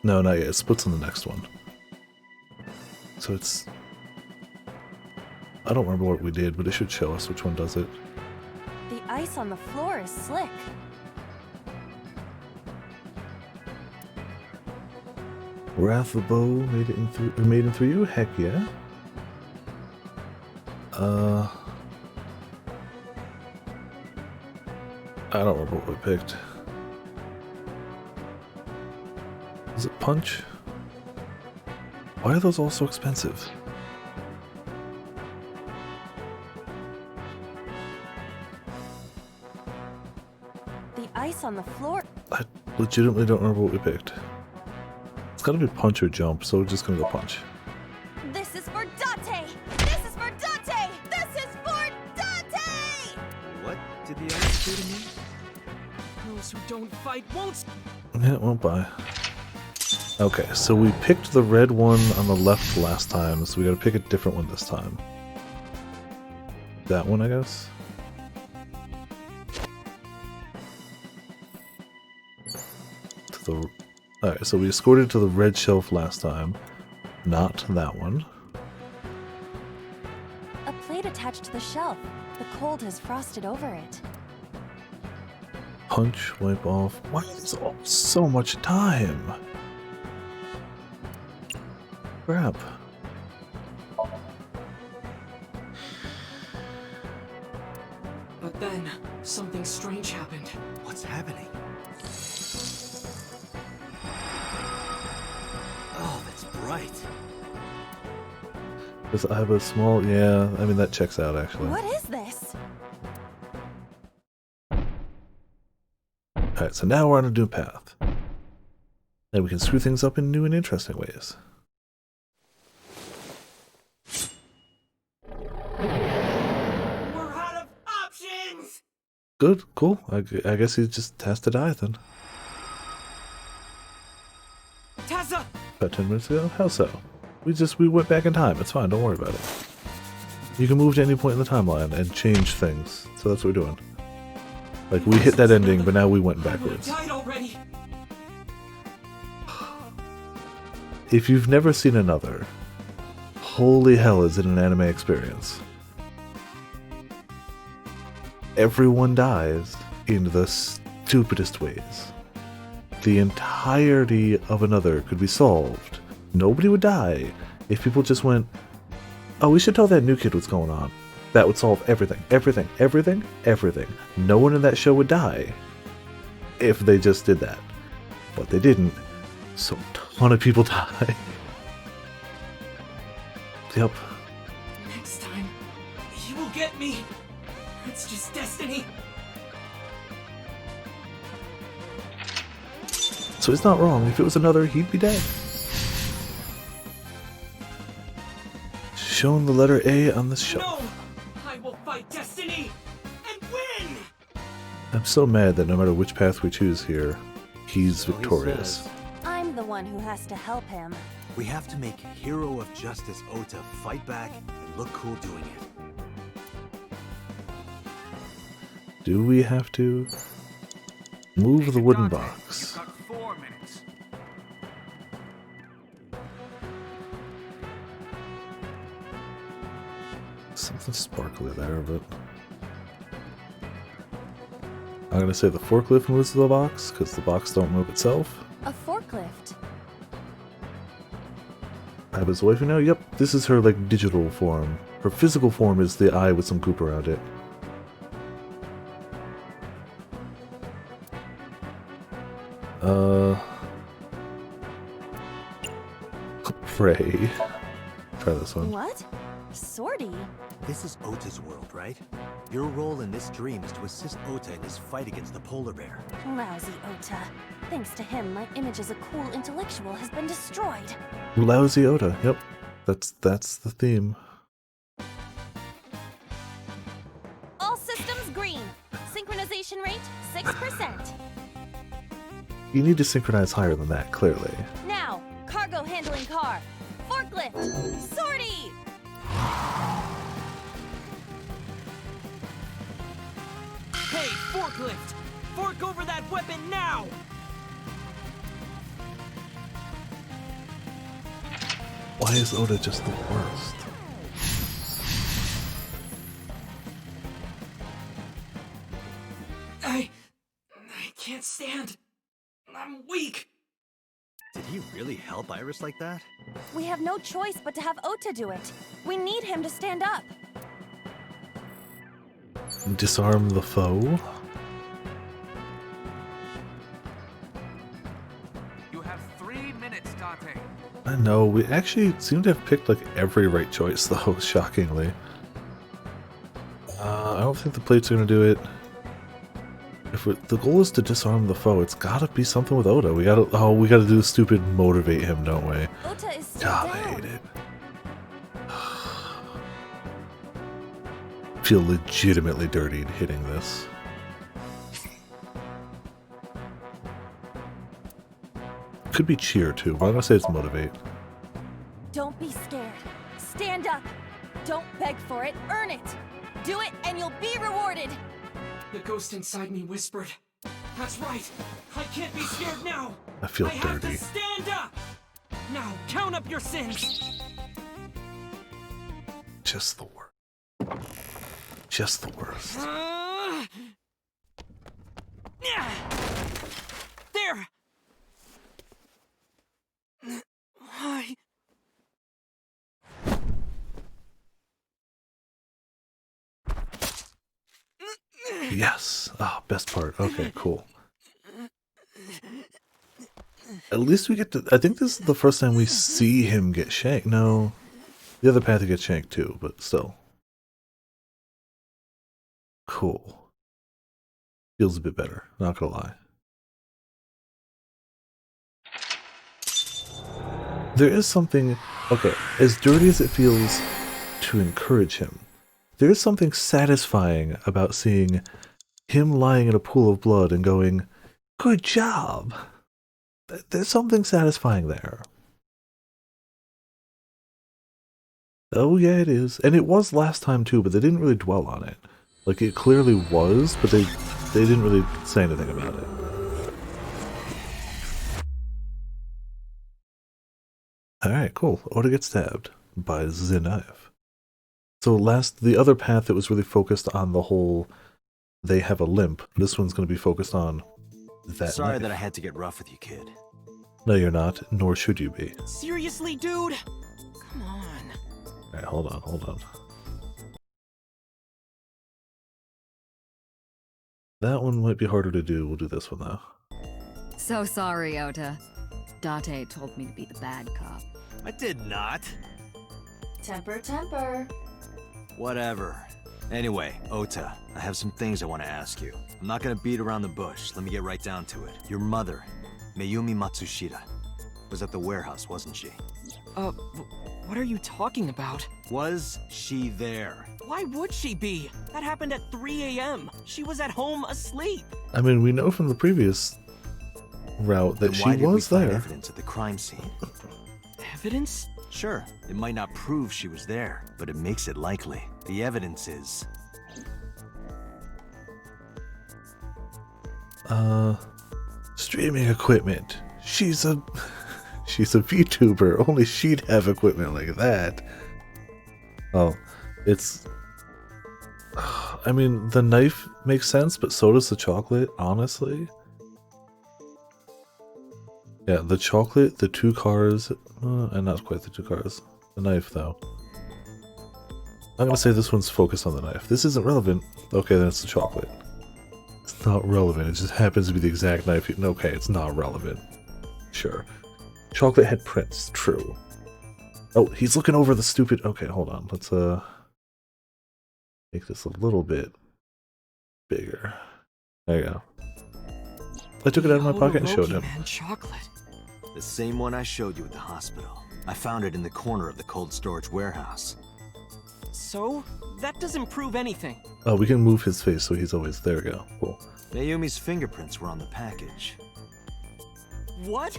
No, not yet. It splits on the next one. So it's... I don't remember what we did, but it should show us which one does it. The ice on the floor is slick. Wrath of Bow made it through you? Heck yeah. I don't remember what we picked. Is it Punch? Why are those all so expensive? The ice on the floor... I legitimately don't remember what we picked. It's gotta be Punch or Jump, so we're just gonna go Punch. This is for Date! This is for Date! This is for Date! What did the ice do to me? Those who don't fight won't... Yeah, it won't buy. Okay, so we picked the red one on the left last time, so we gotta pick a different one this time. That one, I guess? to the... Alright, so we escorted to the red shelf last time. Not that one. A plate attached to the shelf. The cold has frosted over it. Punch, wipe off. Why is all so much time? Crap. But then, something strange happened. What's happening? Oh, that's bright. Because I have a small... Yeah, I mean, that checks out, actually. What is this? Alright, so now we're on a new path. And we can screw things up in new and interesting ways. We're out of options! Good, cool. I guess he just has to die then. Tessa! About 10 minutes ago? How so? We went back in time. It's fine, don't worry about it. You can move to any point in the timeline and change things. So that's what we're doing. Like, we hit that ending, but now we went backwards. Died already. If you've never seen another, holy hell is it an anime experience. Everyone dies in the stupidest ways. The entirety of another could be solved. Nobody would die if people just went, oh, we should tell that new kid what's going on. That would solve everything, everything, everything, everything. No one in that show would die if they just did that. But they didn't, so a ton of people die. Yep. Next time, he will get me. It's just destiny. So he's not wrong. If it was another, he'd be dead. Shown the letter A on the shelf. No! I will fight destiny and win! I'm so mad that no matter which path we choose here, he's victorious. I'm the one who has to help him. We have to make Hero of Justice Ota fight back and look cool doing it. Do we have to move the wooden box? You've got 4 minutes. Something sparkly there, but I'm gonna say the forklift moves the box because the box don't move itself. A forklift. I have his wife now. Yep, this is her like digital form. Her physical form is the eye with some goop around it. Pray. Try this one. What? Sortie? This is Ota's world, right? Your role in this dream is to assist Ota in his fight against the polar bear. Lousy Ota. Thanks to him, my image as a cool intellectual has been destroyed. Lousy Oda. Yep, that's the theme. All systems green. Synchronization rate 6%. You need to synchronize higher than that, clearly. Now, cargo handling car. Forklift. Sortie! Hey, forklift! Fork over that weapon now! Why is Oda just the worst? I can't stand. I'm weak. Did he really help Iris like that? We have no choice but to have Ota do it. We need him to stand up. Disarm the foe? You have 3 minutes, Date. I know, we actually seem to have picked like every right choice though, shockingly. I don't think the plates are gonna do it. If the goal is to disarm the foe, it's gotta be something with Oda. We gotta do the stupid motivate him, don't we? Ota is still God, I down. hate it. Feel legitimately dirtied hitting this. Could be cheer too, but I'm gonna say it's motivate. Don't be scared. Stand up. Don't beg for it. Earn it. Do it and you'll be rewarded. The ghost inside me whispered, That's right. I can't be scared now. I feel I have dirty. to stand up. Now count up your sins. Just the worst. Just the worst. There. Why? Yes. Ah, best part. Okay, cool. At least we get to... I think this is the first time we see him get shanked. No. The other Panther gets shanked too, but still. Cool. Feels a bit better, not gonna lie. There is something... Okay, as dirty as it feels to encourage him, there is something satisfying about seeing him lying in a pool of blood and going, "Good job!" There's something satisfying there. Oh yeah, it is. And it was last time too, but they didn't really dwell on it. Like, it clearly was, but they didn't really say anything about it. Alright, cool. Oda gets stabbed by the knife. So the other path that was really focused on the whole, they have a limp. This one's going to be focused on that Sorry knife. that I had to get rough with you, kid. No, you're not, nor should you be. Seriously, dude? Come on. Alright, hold on. That one might be harder to do. We'll do this one, though. So sorry, Ota. Date told me to be the bad cop. I did not. Temper, temper. Whatever. Anyway, Ota, I have some things I want to ask you. I'm not gonna beat around the bush. Let me get right down to it. Your mother, Mayumi Matsushita, was at the warehouse, wasn't she? What are you talking about? Was she there? Why would she be? That happened at 3 a.m. She was at home asleep. I mean, we know from the previous route that Then why she did we was find there. evidence at the crime scene? Evidence? Sure, it might not prove she was there, but it makes it likely. The evidence is... Streaming equipment. She's a VTuber. Only she'd have equipment like that. Oh, it's... I mean, the knife makes sense, but so does the chocolate, honestly. Yeah, the chocolate, the 2 cars, and not quite the 2 cars. The knife, though. I'm gonna say this one's focused on the knife. This isn't relevant. Okay, then it's the chocolate. It's not relevant. It just happens to be the exact knife. Okay, it's not relevant. Sure. Chocolate had prints. True. Oh, he's looking over the stupid... Okay, hold on. Let's, make this a little bit bigger. There you go. I took it out of my pocket and showed him. Man, chocolate. The same one I showed you at the hospital. I found it in the corner of the cold storage warehouse. So? That doesn't prove anything. Oh, we can move his face so he's always... There we go. Cool. Mayumi's fingerprints were on the package. What?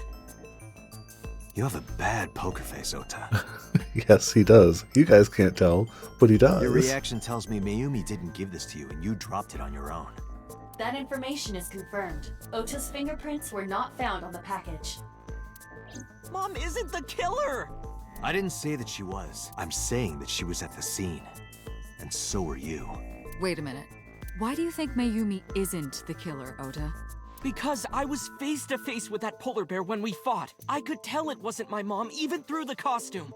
You have a bad poker face, Ota. Yes, he does. You guys can't tell, but he does. Your reaction tells me Mayumi didn't give this to you and you dropped it on your own. That information is confirmed. Ota's fingerprints were not found on the package. Mom isn't the killer! I didn't say that she was. I'm saying that she was at the scene. And so were you. Wait a minute. Why do you think Mayumi isn't the killer, Ota? Because I was face to face with that polar bear when we fought. I could tell it wasn't my mom, even through the costume.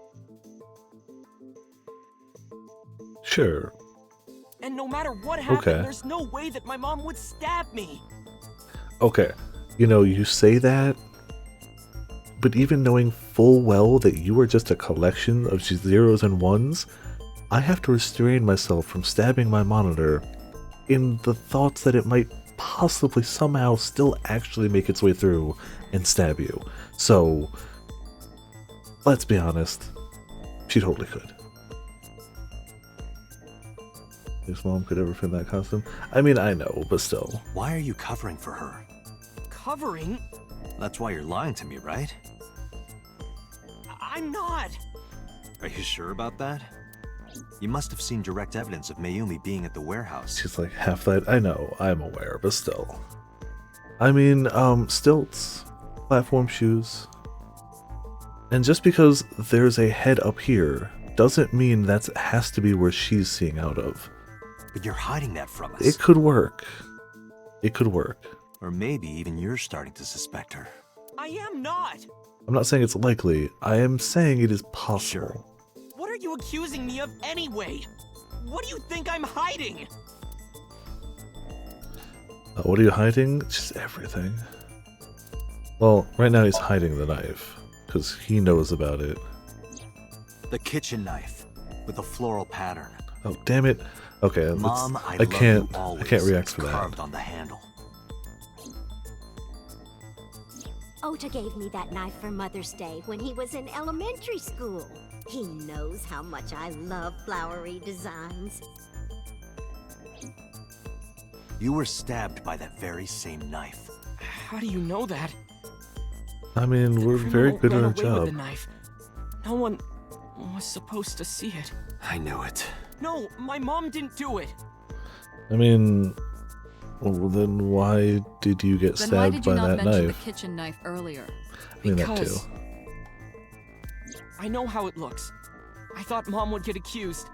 Sure. And no matter what happened, Okay. there's no way that my mom would stab me. Okay. You know, you say that, but even knowing full well that you are just a collection of zeros and ones, I have to restrain myself from stabbing my monitor in the thoughts that it might possibly somehow still actually make its way through and stab you. So, let's be honest, she totally could. If mom could ever fit that costume. I mean, I know, but still. Why are you covering for her? Covering? That's why you're lying to me, right? I'm not. Are you sure about that? You must have seen direct evidence of Mayumi being at the warehouse. She's like, half that. I know, I'm aware, but still. I mean, stilts, platform shoes. And just because there's a head up here doesn't mean that has to be where she's seeing out of. But you're hiding that from us. It could work. It could work. Or maybe even you're starting to suspect her. I am not! I'm not saying it's likely. I am saying it is possible. Sure. What are you accusing me of anyway? What do you think I'm hiding? What are you hiding? Just everything. Well, right now he's hiding the knife, because he knows about it. The kitchen knife, with a floral pattern. Oh, damn it. Okay, Mom, I can't react for that. Carved on the handle. Ota gave me that knife for Mother's Day when he was in elementary school. He knows how much I love flowery designs. You were stabbed by that very same knife. How do you know that? I mean, we're very good at our job. With the knife. No one was supposed to see it. I knew it. No, my mom didn't do it. I mean, well, then why did you get Then why stabbed did you by not that mention knife? the kitchen knife earlier? I mean, that too. Because I know how it looks. I thought Mom would get accused.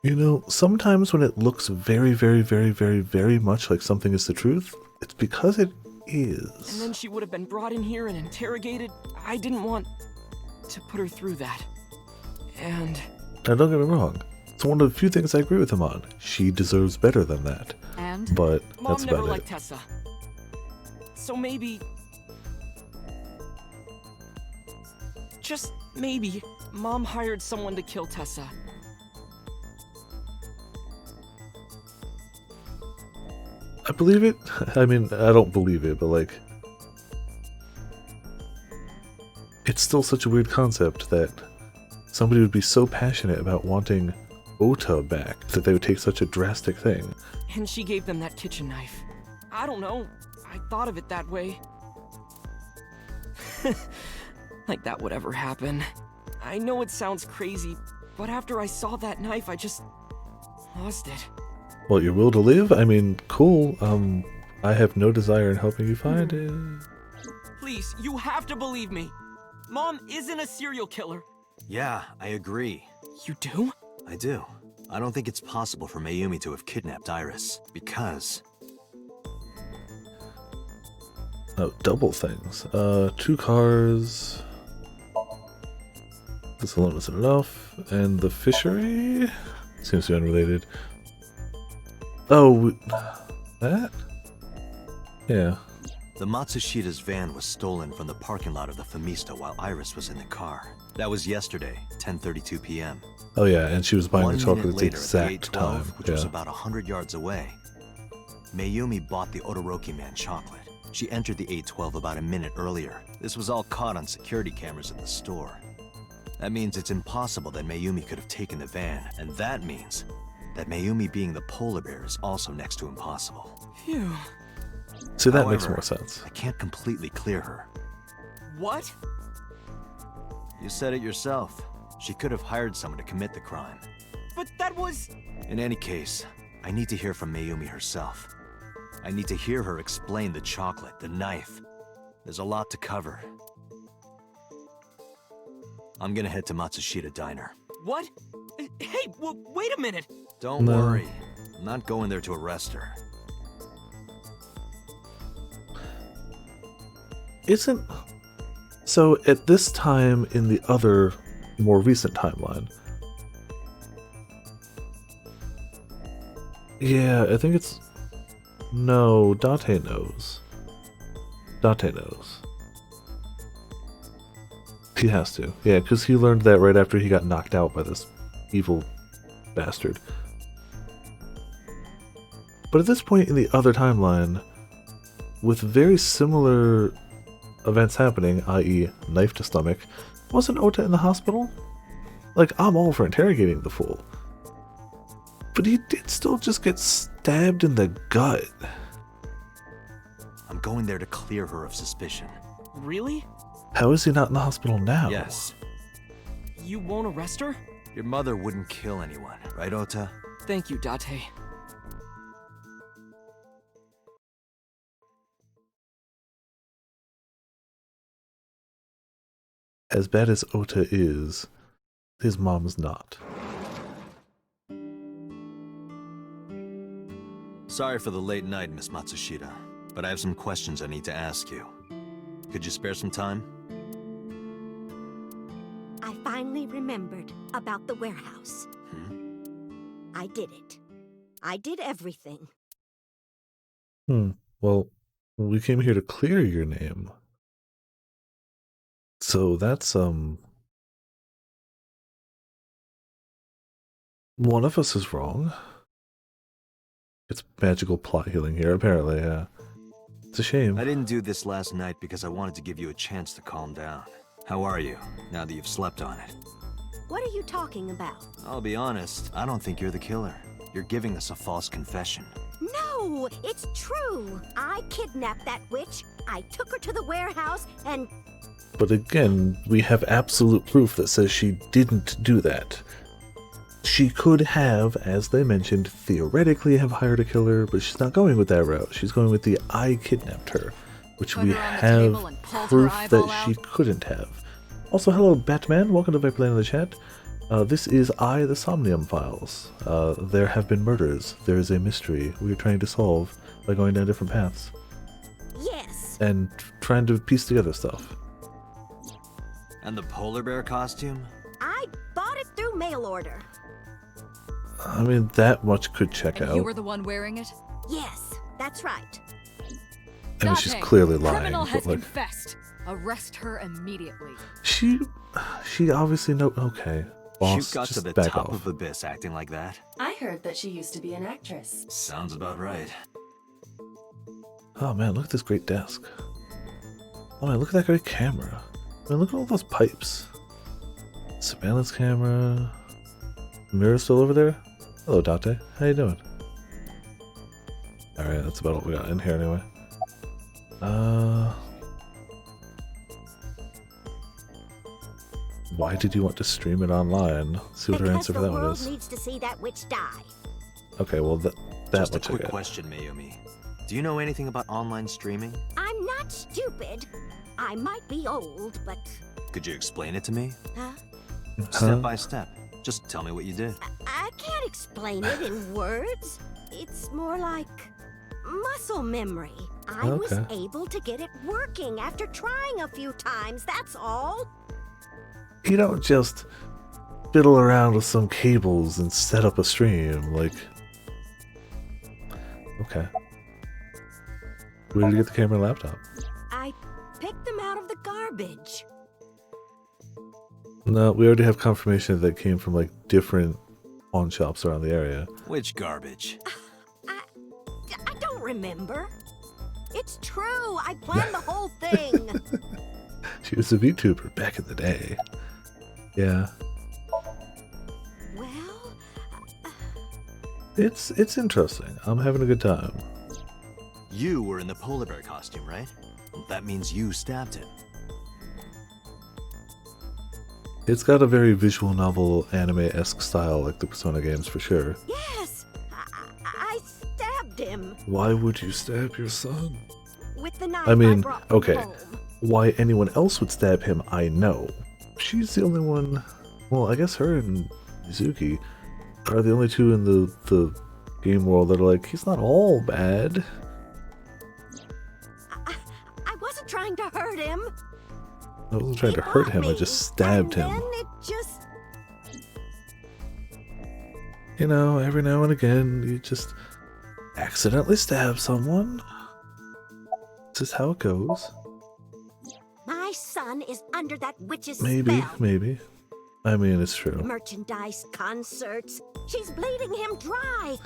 You know, sometimes when it looks very, very, very, very, very much like something is the truth, it's because it is. And then she would have been brought in here and interrogated. I didn't want to put her through that. And Now, don't get me wrong. It's one of the few things I agree with him on. She deserves better than that. And? But Mom that's never about liked it. Tessa. So maybe... just maybe, Mom hired someone to kill Tessa. I believe it. I mean, I don't believe it, but like... It's still such a weird concept that somebody would be so passionate about wanting Ota back that they would take such a drastic thing. And she gave them that kitchen knife. I don't know. I thought of it that way. Like that would ever happen. I know it sounds crazy, but after I saw that knife, I just lost it. Well, your will to live? I mean, cool. I have no desire in helping you find it. Please, you have to believe me. Mom isn't a serial killer. Yeah, I agree. You do? I do. I don't think it's possible for Mayumi to have kidnapped Iris, because... Oh, double things. 2 cars. This alone isn't enough. And the fishery? Seems to be unrelated. Oh, that? Yeah. The Matsushita's van was stolen from the parking lot of the Famista while Iris was in the car. That was yesterday, 10:32 p.m. Oh yeah, and she was buying the 1 chocolate minute at the later, exact at the time. 8:12, which Yeah. was about 100 yards away, Mayumi bought the Odoroki man chocolate. She entered the 8:12 about a minute earlier. This was all caught on security cameras at the store. That means it's impossible that Mayumi could have taken the van, and that means that Mayumi being the polar bear is also next to impossible. Phew. See, that makes However, more sense. I can't completely clear her. What? You said it yourself. She could have hired someone to commit the crime. But that was... In any case, I need to hear from Mayumi herself. I need to hear her explain the chocolate, the knife. There's a lot to cover. I'm gonna head to Matsushita Diner. What? Hey, wait a minute! Don't No. worry. I'm not going there to arrest her. Isn't... So, at this time in the other, more recent timeline... Yeah, I think it's... No, Date knows. Date knows. He has to. Yeah, because he learned that right after he got knocked out by this evil bastard. But at this point in the other timeline, with very similar events happening, i.e. knife to stomach, wasn't Ota in the hospital? Like, I'm all for interrogating the fool. But he did still just get stabbed in the gut. I'm going there to clear her of suspicion. Really? How is he not in the hospital now? Yes. You won't arrest her? Your mother wouldn't kill anyone, right, Ota? Thank you, Date. as bad as Ota is, his mom's not. Sorry for the late night, Miss Matsushita, but I have some questions I need to ask you. Could you spare some time? I finally remembered about the warehouse. I did it. I did everything. Well, we came here to clear your name. So that's, one of us is wrong. It's magical plot healing here, apparently, yeah. It's a shame. I didn't do this last night because I wanted to give you a chance to calm down. How are you, now that you've slept on it? What are you talking about? I'll be honest, I don't think you're the killer. You're giving us a false confession. No, it's true. I kidnapped that witch. I took her to the warehouse and... But again, we have absolute proof that says she didn't do that. She could have, as they mentioned, theoretically have hired a killer, but she's not going with that route. She's going with the I kidnapped her, which we have proof that she couldn't have. Also, hello Batman, welcome to Viperland in the chat. This is the Somnium Files. There have been murders. There is a mystery we are trying to solve by going down different paths. Yes. And trying to piece together stuff. And the polar bear costume? I bought it through mail order. I mean, that much could check out. You were the one wearing it? Yes, that's right. I mean, she's clearly lying. Criminal has but like, confessed. Arrest her immediately. She obviously okay. Boss, You got to just the back top off. of Abyss acting like that? I heard that she used to be an actress. Sounds about right. Oh man, look at this great desk. Oh man, look at that great camera. I mean, look at all those pipes. Surveillance camera. Mirror still over there? Hello, Date. How you doing? Alright, that's about all we got in here anyway. Why did you want to stream it online? Let's see what her answer for that one is. Because the world needs to see that witch die. Okay, well that Just a much I quick get. question, Mayumi. Do you know anything about online streaming? I'm not stupid. I might be old, but... Could you explain it to me? Huh? Step by step. Just tell me what you did. I can't explain it in words. It's more like muscle memory. I was able to get it working after trying a few times, that's all. You don't just fiddle around with some cables and set up a stream, like... Okay. Where did you get the camera and laptop? I picked them out of the garbage. No, we already have confirmation that came from, like, different pawn shops around the area. Which garbage? I don't remember. It's true, I planned the whole thing. She was a VTuber back in the day. Yeah. Well... It's interesting. I'm having a good time. You were in the polar bear costume, right? That means you stabbed him. It's got a very visual novel, anime-esque style like the Persona games for sure. Yes! I stabbed him. Why would you stab your son? With the knife I mean, brought from okay. home. Why anyone else would stab him, I know. She's the only one... Well, I guess her and Mizuki are the only two in the game world that are like, he's not all bad. I wasn't trying to hurt him. I wasn't trying to hurt him, I just stabbed him. Then it just... You know, every now and again, you just accidentally stab someone. This is how it goes. My son is under that witch's Maybe, spell. maybe. I mean, it's true. Merchandise, concerts. She's bleeding him dry.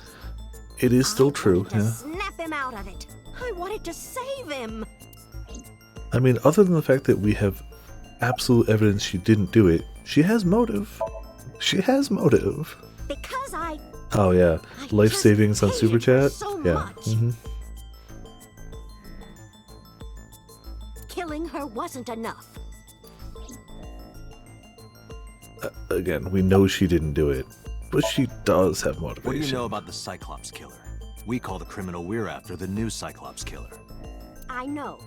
It is still true, To yeah. snap him out of it. I wanted to save him. I mean, other than the fact that we have absolute evidence she didn't do it, she has motive. She has motive. Because I... Oh yeah, life savings on Super Chat. so Yeah. much. Killing her wasn't enough. Again, we know she didn't do it, but she does have motivation. What do you know about the Cyclops killer? We call the criminal we're after the new Cyclops killer. I know.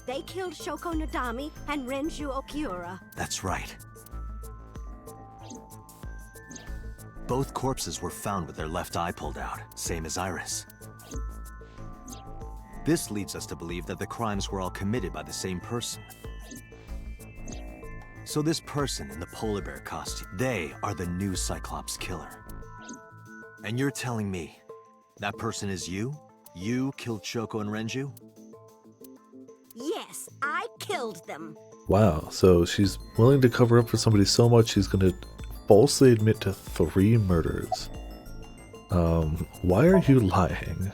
They killed Shoko Nadami and Renju Okiura. That's right. Both corpses were found with their left eye pulled out, same as Iris. This leads us to believe that the crimes were all committed by the same person. So this person in the polar bear costume, they are the new Cyclops killer. And you're telling me that person is you? You killed Shoko and Renju? Yes, I killed them. Wow, so she's willing to cover up for somebody so much she's gonna falsely admit to 3 murders. Why are you lying?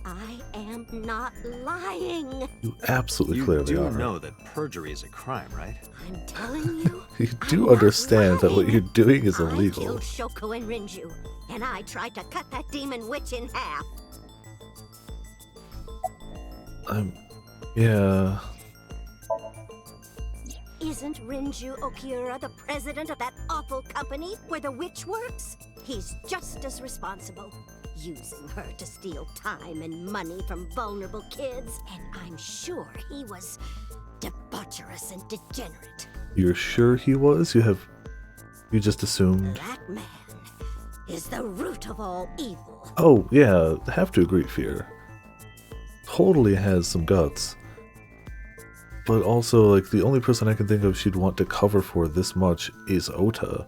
I am not lying. You absolutely clearly You are. do know that perjury is a crime, right? I'm telling you. You do understand that what you're doing is I illegal. killed Shoko and Renju, and I tried to cut that demon witch in half. Yeah. Isn't Renju Okiura the president of that awful company where the witch works? He's just as responsible, using her to steal time and money from vulnerable kids. And I'm sure he was debaucherous and degenerate. You're sure he was? You just assumed? That man is the root of all evil. Oh, yeah, have to agree, Fear. Totally has some guts. But also, like, the only person I can think of she'd want to cover for this much is Ota,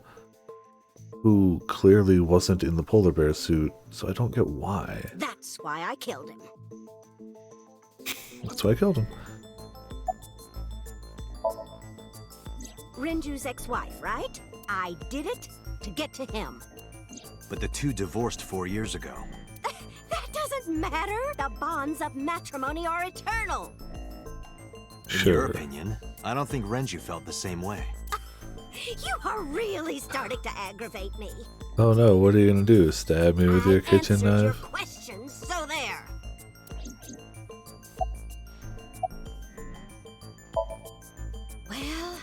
who clearly wasn't in the polar bear suit, so I don't get why. That's why I killed him. That's why I killed him. Renju's ex-wife, right? I did it to get to him. But the two divorced 4 years ago. That doesn't matter. The bonds of matrimony are eternal. In your opinion, I don't think Renju felt the same way. You are really starting to aggravate me. Oh no, what are you gonna do? Stab me with your kitchen Answered your knife? questions, so there. Well,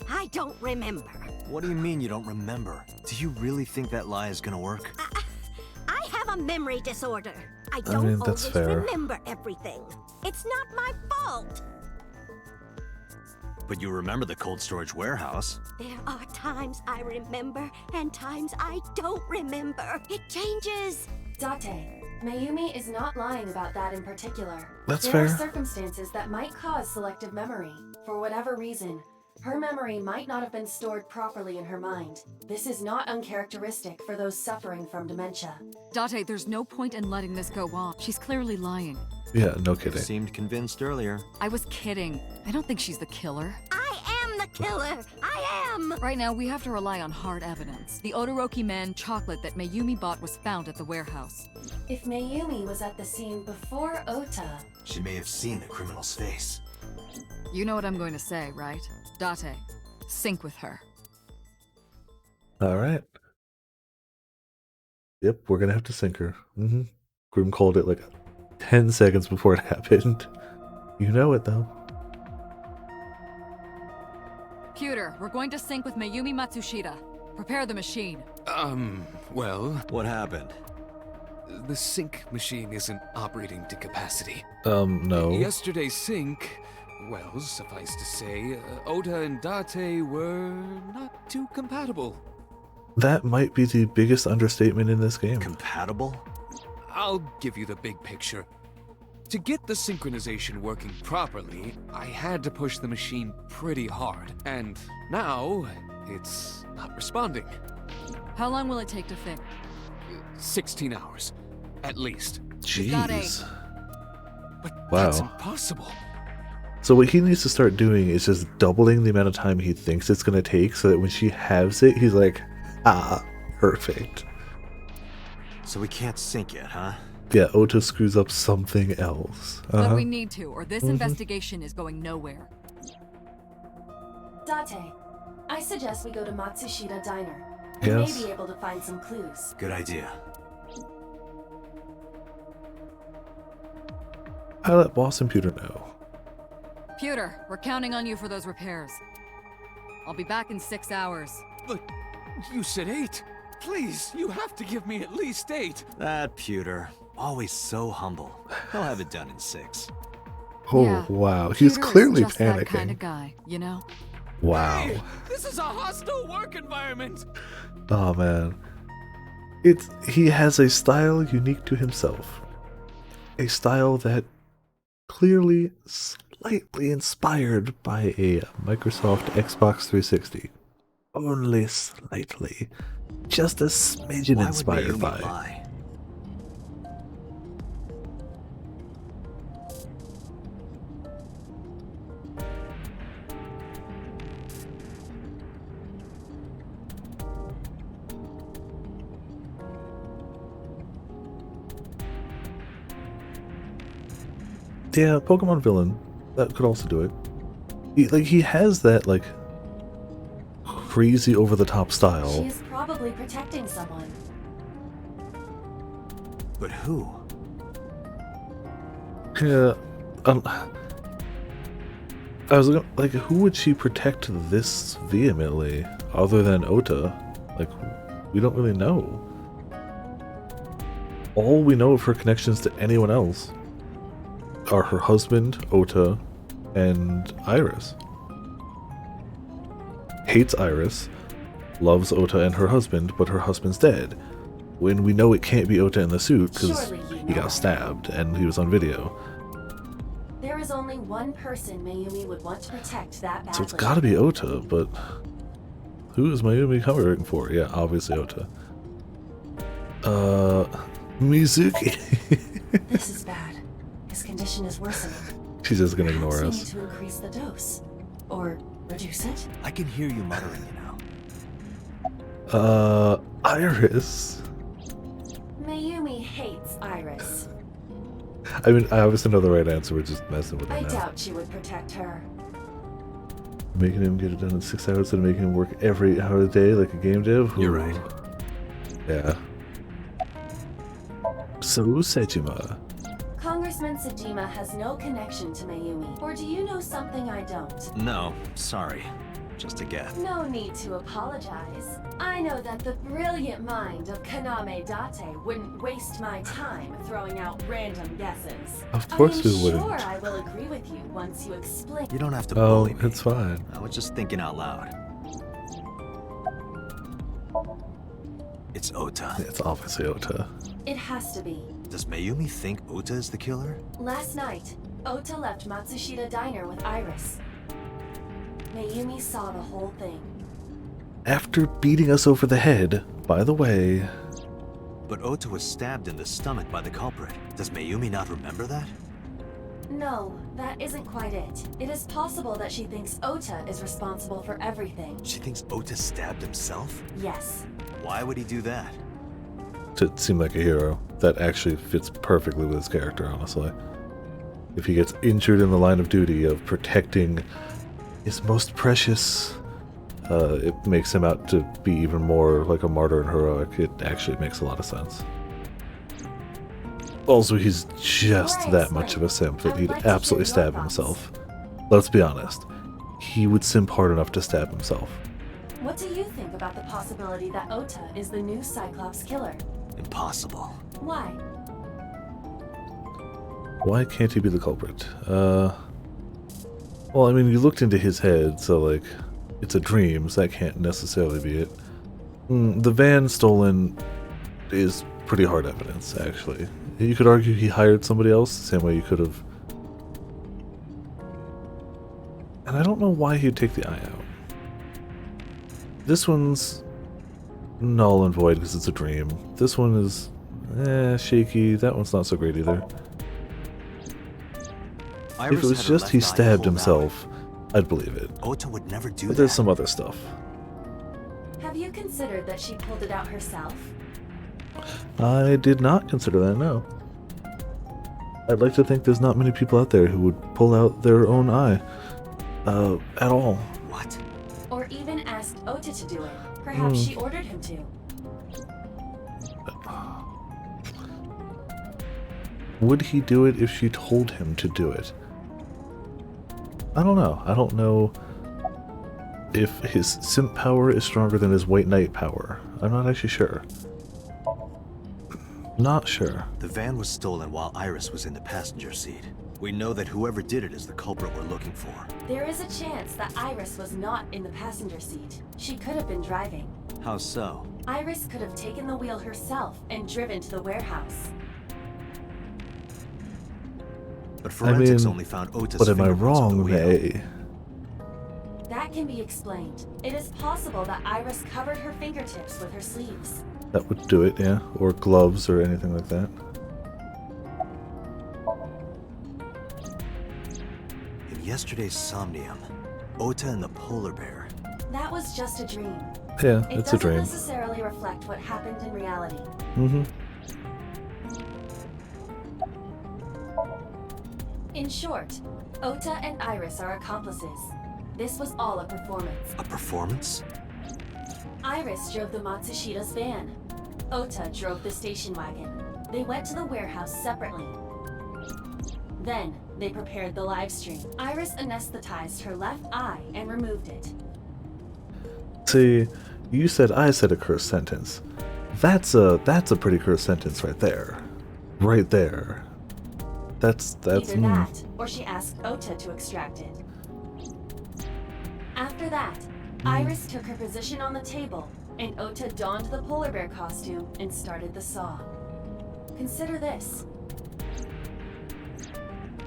I don't remember. What do you mean you don't remember? Do you really think that lie is gonna work? I have a memory disorder. I I don't mean, that's always fair. remember everything. It's not my fault. But you remember the cold storage warehouse. There are times I remember and times I don't remember. It changes. Date, Mayumi is not lying about that in particular. That's there fair. are circumstances that might cause selective memory. For whatever reason, her memory might not have been stored properly in her mind. This is not uncharacteristic for those suffering from dementia. Date, there's no point in letting this go on. She's clearly lying. Yeah, no You kidding. seemed convinced earlier. I was kidding. I don't think she's the killer. I am the killer. I am. Right now, we have to rely on hard evidence. The Odoroki Man chocolate that Mayumi bought was found at the warehouse. If Mayumi was at the scene before Ota, She may have seen the criminal's face. You know what I'm going to say, right? Date, sync with her. Alright. Yep, we're gonna have to sink her. Grim called it like 10 seconds before it happened. You know it though. Pewter, we're going to sync with Mayumi Matsushita. Prepare the machine. Well, What happened? the sync machine isn't operating to capacity. No. Yesterday's sync, well, suffice to say, Ota and Date were not too compatible. That might be the biggest understatement in this game. Compatible? I'll give you the big picture. To get the synchronization working properly, I had to push the machine pretty hard, and now it's not responding. How long will it take to fix? 16 hours, at least. Jeez. But Wow. that's impossible. So what he needs to start doing is just doubling the amount of time he thinks it's gonna take so that when she has it, he's like, ah, perfect. So we can't sync yet, huh? Yeah, Ota screws up something else. But we need to, or this Mhm. investigation is going nowhere. Date, I suggest we go to Matsushita Diner. We Yes. may be able to find some clues. Good idea. I let Boss and Pewter know. Pewter, we're counting on you for those repairs. I'll be back in 6 hours. But you said 8. Please, you have to give me at least 8. That Pewter. Always so humble. He'll have it done in 6. Oh, Yeah, wow. He's Peter is clearly just that panicking. kind of guy, you know? Wow. Hey, this is a hostile work environment. Oh, man. He has a style unique to himself. A style that clearly slightly inspired by a Microsoft Xbox 360. Only slightly. Just a smidgen Why would inspired Mayumi by. lie? Yeah, Pokemon villain. That could also do it. He has that, like, crazy over-the-top style. She is probably protecting someone. But who? Yeah, I was looking, like, who would she protect this vehemently, other than Ota? Like, we don't really know. All we know of her connections to anyone else are her husband, Ota, and Iris. Hates Iris, loves Ota and her husband, but her husband's dead. When we know it can't be Ota in the suit because he got stabbed and he was on video. There is only one person Mayumi would want to protect that badly. So it's gotta be Ota, but who is Mayumi covering for? Yeah, obviously Ota. Mizuki. This is bad. His condition is worsening. She's just gonna ignore Perhaps we us. need to increase the dose. Or reduce it? I can hear you muttering, you know. Iris. Mayumi hates Iris. I mean, I obviously know the right answer, we're just messing with I it now. doubt she would protect her. Making him get it done in 6 hours instead of making him work every hour of the day like a game dev? You're Ooh. right. Yeah. So, Sejima. Congressman Sejima has no connection to Mayumi. Or do you know something I don't? No, sorry. Just a guess. No need to apologize. I know that the brilliant mind of Kaname Date wouldn't waste my time throwing out random guesses. Of course we I am wouldn't. sure I will agree with you once you explain. You don't have to Oh, bully me. it's fine. I was just thinking out loud. It's Ota. It's obviously Ota. It has to be. Does Mayumi think Ota is the killer? Last night, Ota left Matsushita Diner with Iris. Mayumi saw the whole thing. After beating us over the head, by the way. But Ota was stabbed in the stomach by the culprit. Does Mayumi not remember that? No, that isn't quite it. It is possible that she thinks Ota is responsible for everything. She thinks Ota stabbed himself? Yes. Why would he do that? To seem like a hero. That actually fits perfectly with his character, honestly. If he gets injured in the line of duty of protecting his most precious, it makes him out to be even more like a martyr and heroic. It actually makes a lot of sense. Also, he's just that much of a simp that he'd absolutely stab himself. Let's be honest. He would simp hard enough to stab himself. What do you think about the possibility that Ota is the new Cyclops killer? Impossible. Why? Why can't he be the culprit? Well, I mean, you looked into his head, so, like, it's a dream, so that can't necessarily be it. The van stolen is pretty hard evidence, actually. You could argue he hired somebody else, the same way you could have. And I don't know why he'd take the eye out. This one's null and void because it's a dream. This one is, shaky. That one's not so great either. If it was just he stabbed himself, I'd believe it. Ota would never do But that. there's some other stuff. Have you considered that she pulled it out herself? I did not consider that, no. I'd like to think there's not many people out there who would pull out their own eye. At all. What? Or even asked Ota to do it? Perhaps she ordered him to. Would he do it if she told him to do it? I don't know. I don't know if his simp power is stronger than his white knight power. I'm not actually sure. Not sure. The van was stolen while Iris was in the passenger seat. We know that whoever did it is the culprit we're looking for. There is a chance that Iris was not in the passenger seat. She could have been driving. How so? Iris could have taken the wheel herself and driven to the warehouse. But forensics mean, only found Ota's but am I fingerprints on the wrong, wheel. May? That can be explained. It is possible that Iris covered her fingertips with her sleeves. That would do it, yeah. Or gloves or anything like that. In yesterday's Somnium, Ota and the polar bear. That was just a dream. Yeah, It it's a doesn't dream. necessarily reflect what happened in reality. Mm-hmm. In short, Ota and Iris are accomplices. This was all a performance. A performance? Iris drove the Matsushida's van. Ota drove the station wagon. They went to the warehouse separately. Then, they prepared the live stream. Iris anesthetized her left eye and removed it. See, you said I said a cursed sentence. That's a pretty cursed sentence right there. Right there. That's Either that, or she asked Ota to extract it. After that, Iris took her position on the table, and Ota donned the polar bear costume and started the saw. Consider this.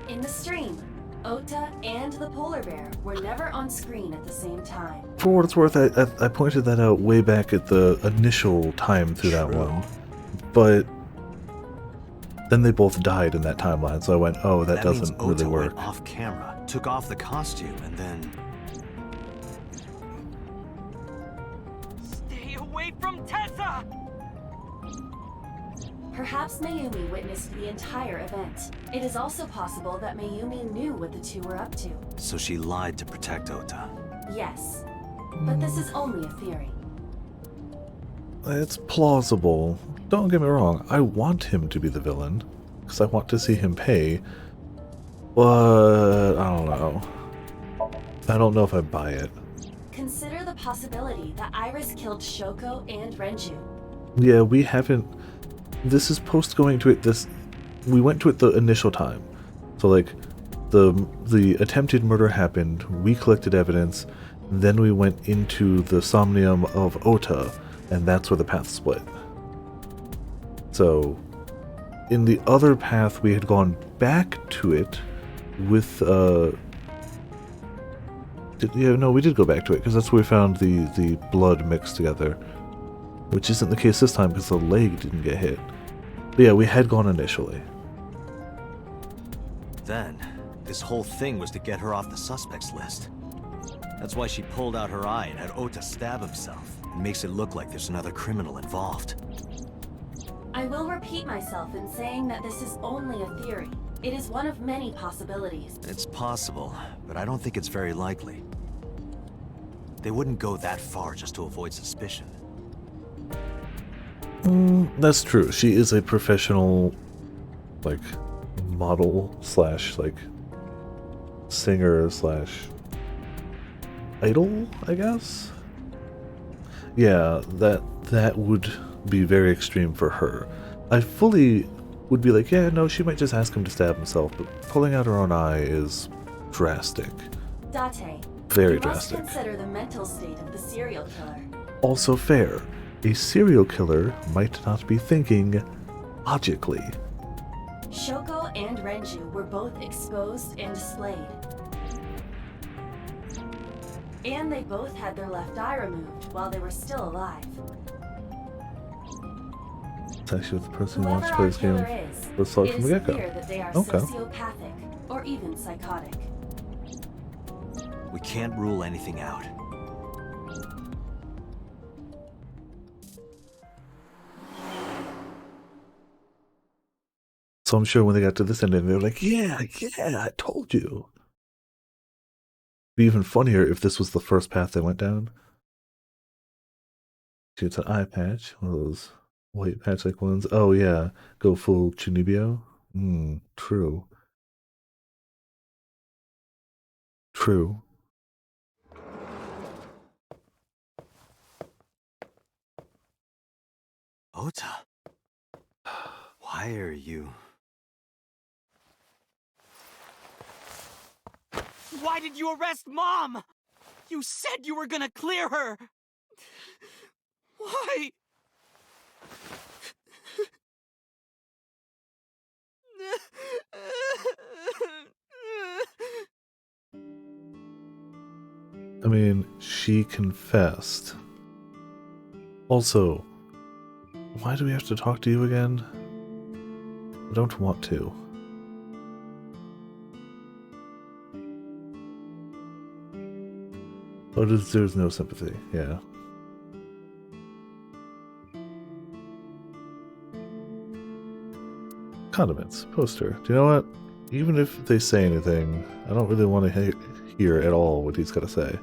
In the stream, Ota and the polar bear were never on screen at the same time. For what it's worth, I pointed that out way back at the initial time through that one. But then they both died in that timeline, so I went, oh, that doesn't means Ota really work. went off camera, took off the costume, and then... Stay away from Tessa! Perhaps Mayumi witnessed the entire event. It is also possible that Mayumi knew what the two were up to. So she lied to protect Ota. Yes, but this is only a theory. It's plausible. Don't get me wrong, I want him to be the villain, because I want to see him pay, but I don't know. I don't know if I buy it. Consider the possibility that Iris killed Shoko and Renju. Yeah, we haven't... This is post going to it, we went to it the initial time. So like, the attempted murder happened, we collected evidence, then we went into the Somnium of Ota, and that's where the path split. So, in the other path, we had gone back to it with, we did go back to it, because that's where we found the blood mixed together. Which isn't the case this time, because the leg didn't get hit. But yeah, we had gone initially. Then, this whole thing was to get her off the suspects list. That's why she pulled out her eye and had Ota stab himself. It makes it look like there's another criminal involved. I will repeat myself in saying that this is only a theory. It is one of many possibilities. It's possible, but I don't think it's very likely. They wouldn't go that far just to avoid suspicion. That's true. She is a professional, like, model slash, like, singer slash idol, I guess? Yeah, that would be very extreme for her. I fully would be like, yeah, no, she might just ask him to stab himself, but pulling out her own eye is drastic. Date, Very you drastic. must consider the mental state of the serial killer. Also fair. A serial killer might not be thinking logically. Shoko and Renju were both exposed and displayed. And they both had their left eye removed while they were still alive. It's actually what the person who Whoever wants to play our this game killer is, was thought it from is the get-go. clear that they are Okay. sociopathic or even psychotic. We can't rule anything out. So I'm sure when they got to this ending, they're like, yeah, I told you. Be even funnier if this was the first path they went down. See, it's an eye patch, one of those white patch-like ones. Oh yeah, go full Chunibyo. True. True. Ota. hire you. Why did you arrest Mom? You said you were gonna clear her. Why? I mean, she confessed. Also, why do we have to talk to you again? I don't want to. Oh, there's no sympathy, yeah. Condiments, poster. Do you know what? Even if they say anything, I don't really want to hear at all what he's got to say.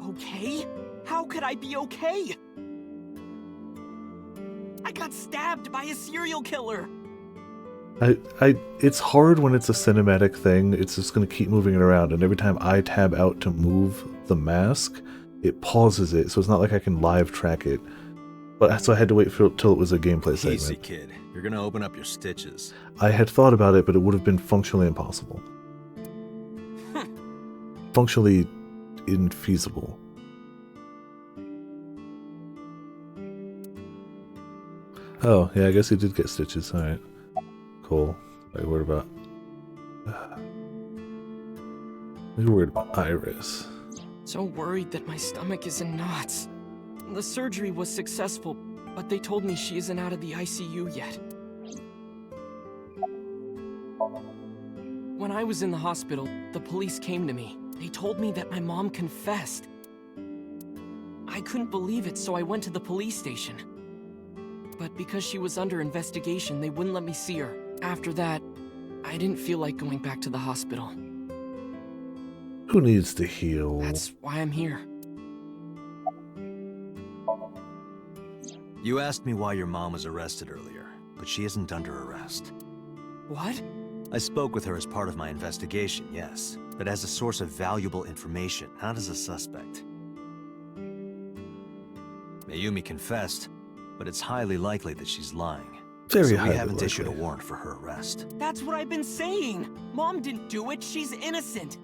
Okay? How could I be okay? I got stabbed by a serial killer. It's hard when it's a cinematic thing. It's just going to keep moving it around, and every time I tab out to move the mask, it pauses it, so it's not like I can live track it. But so I had to wait till it was a gameplay segment. Easy, kid. You're gonna open up your stitches. I had thought about it, but it would have been functionally impossible. Functionally infeasible. Oh, yeah, I guess he did get stitches. Alright. Cool. Are you worried about... You're worried about Iris. So worried that my stomach is in knots. The surgery was successful, but they told me she isn't out of the ICU yet. When I was in the hospital, the police came to me. They told me that my mom confessed. I couldn't believe it, so I went to the police station. But because she was under investigation, they wouldn't let me see her. After that, I didn't feel like going back to the hospital. Who needs to heal? That's why I'm here. You asked me why your mom was arrested earlier, but she isn't under arrest. What? I spoke with her as part of my investigation, yes, but as a source of valuable information, not as a suspect. Mayumi confessed, but it's highly likely that she's lying. Very so we highly haven't likely. issued a warrant for her arrest. That's what I've been saying. Mom didn't do it. She's innocent.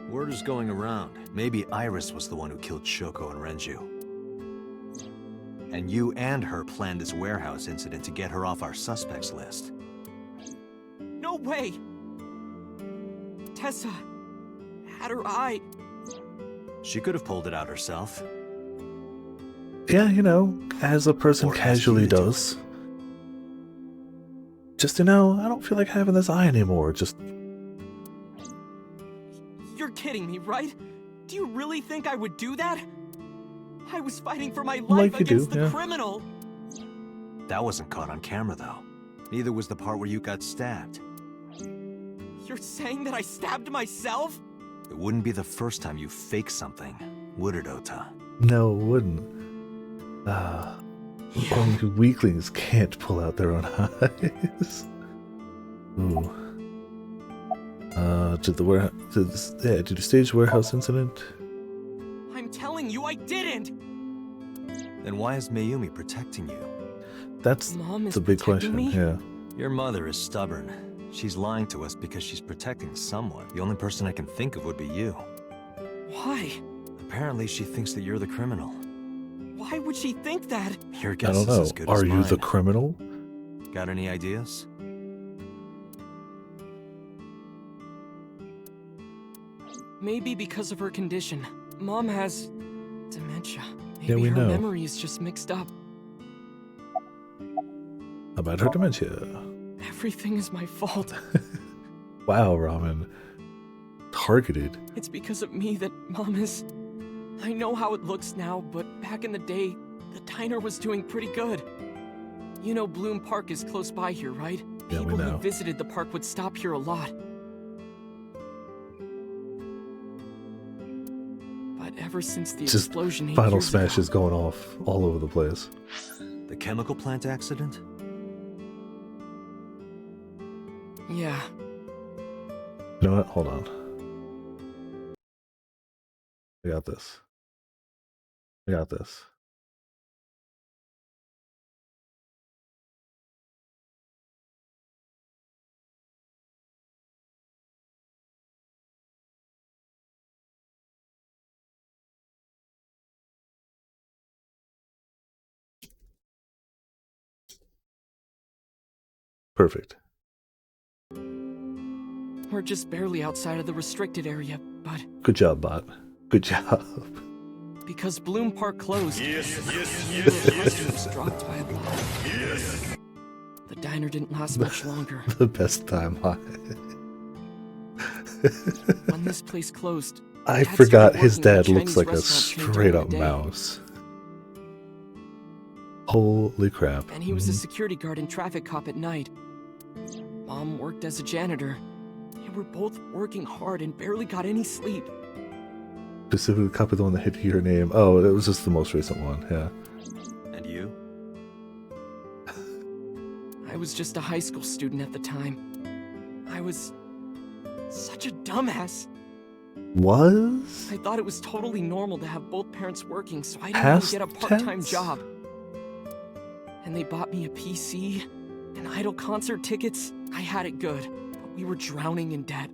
Word is going around. Maybe Iris was the one who killed Shoko and Renju. And you and her planned this warehouse incident to get her off our suspects list. No way. Tessa had her eye. She could have pulled it out herself. Yeah, you know, as a person Or casually asked you to do does. Just, you know, I don't feel like having this eye anymore. Just, You're kidding me, right? Do you really think I would do that? I was fighting for my life Like you do, against the yeah. criminal. That wasn't caught on camera, though. Neither was the part where you got stabbed. You're saying that I stabbed myself? It wouldn't be the first time you faked something, would it, Ota? no, it wouldn't. Only weaklings can't pull out their own eyes. Ooh. Did you stage warehouse incident? I'm telling you, I didn't. Then why is Mayumi protecting you? That's Mom is the big protecting question, me? yeah. Your mother is stubborn. She's lying to us because she's protecting someone. The only person I can think of would be you. Why? Apparently, she thinks that you're the criminal. Why would she think that? Your I guess don't is know. as good Are as you mine. the criminal? Got any ideas? Maybe because of her condition. Mom has dementia. Maybe Yeah, we her know. memory is just mixed up. About her dementia. Everything is my fault. Wow, Ramen. Targeted. It's because of me that Mom is... I know how it looks now, but back in the day, the diner was doing pretty good. You know Bloom Park is close by here, right? Yeah, we People know. who visited the park would stop here a lot. But ever since the Just explosion 8 Final years Smash ago, is going off all over the place. The chemical plant accident? it. Hold on. I got this. I got this. Perfect. We're just barely outside of the restricted area, but Good job, bot. Good job. because Bloom Park closed, yes. costumes dropped by a lot. Yes. The diner didn't last much longer. The best time. When this place closed, I Dad forgot started his working at dad a looks Chinese like a restaurant chain straight during up the day. mouse. Holy crap. And he was a security guard and traffic cop at night. Mom worked as a janitor. They were both working hard and barely got any sleep. Specifically copy the one that hit your name. Oh, it was just the most recent one, yeah. And you? I was just a high school student at the time. I was such a dumbass. Was? I thought it was totally normal to have both parents working, so I didn't even get a part-time tense? job. And they bought me a PC and Idol concert tickets. I had it good, but we were drowning in debt.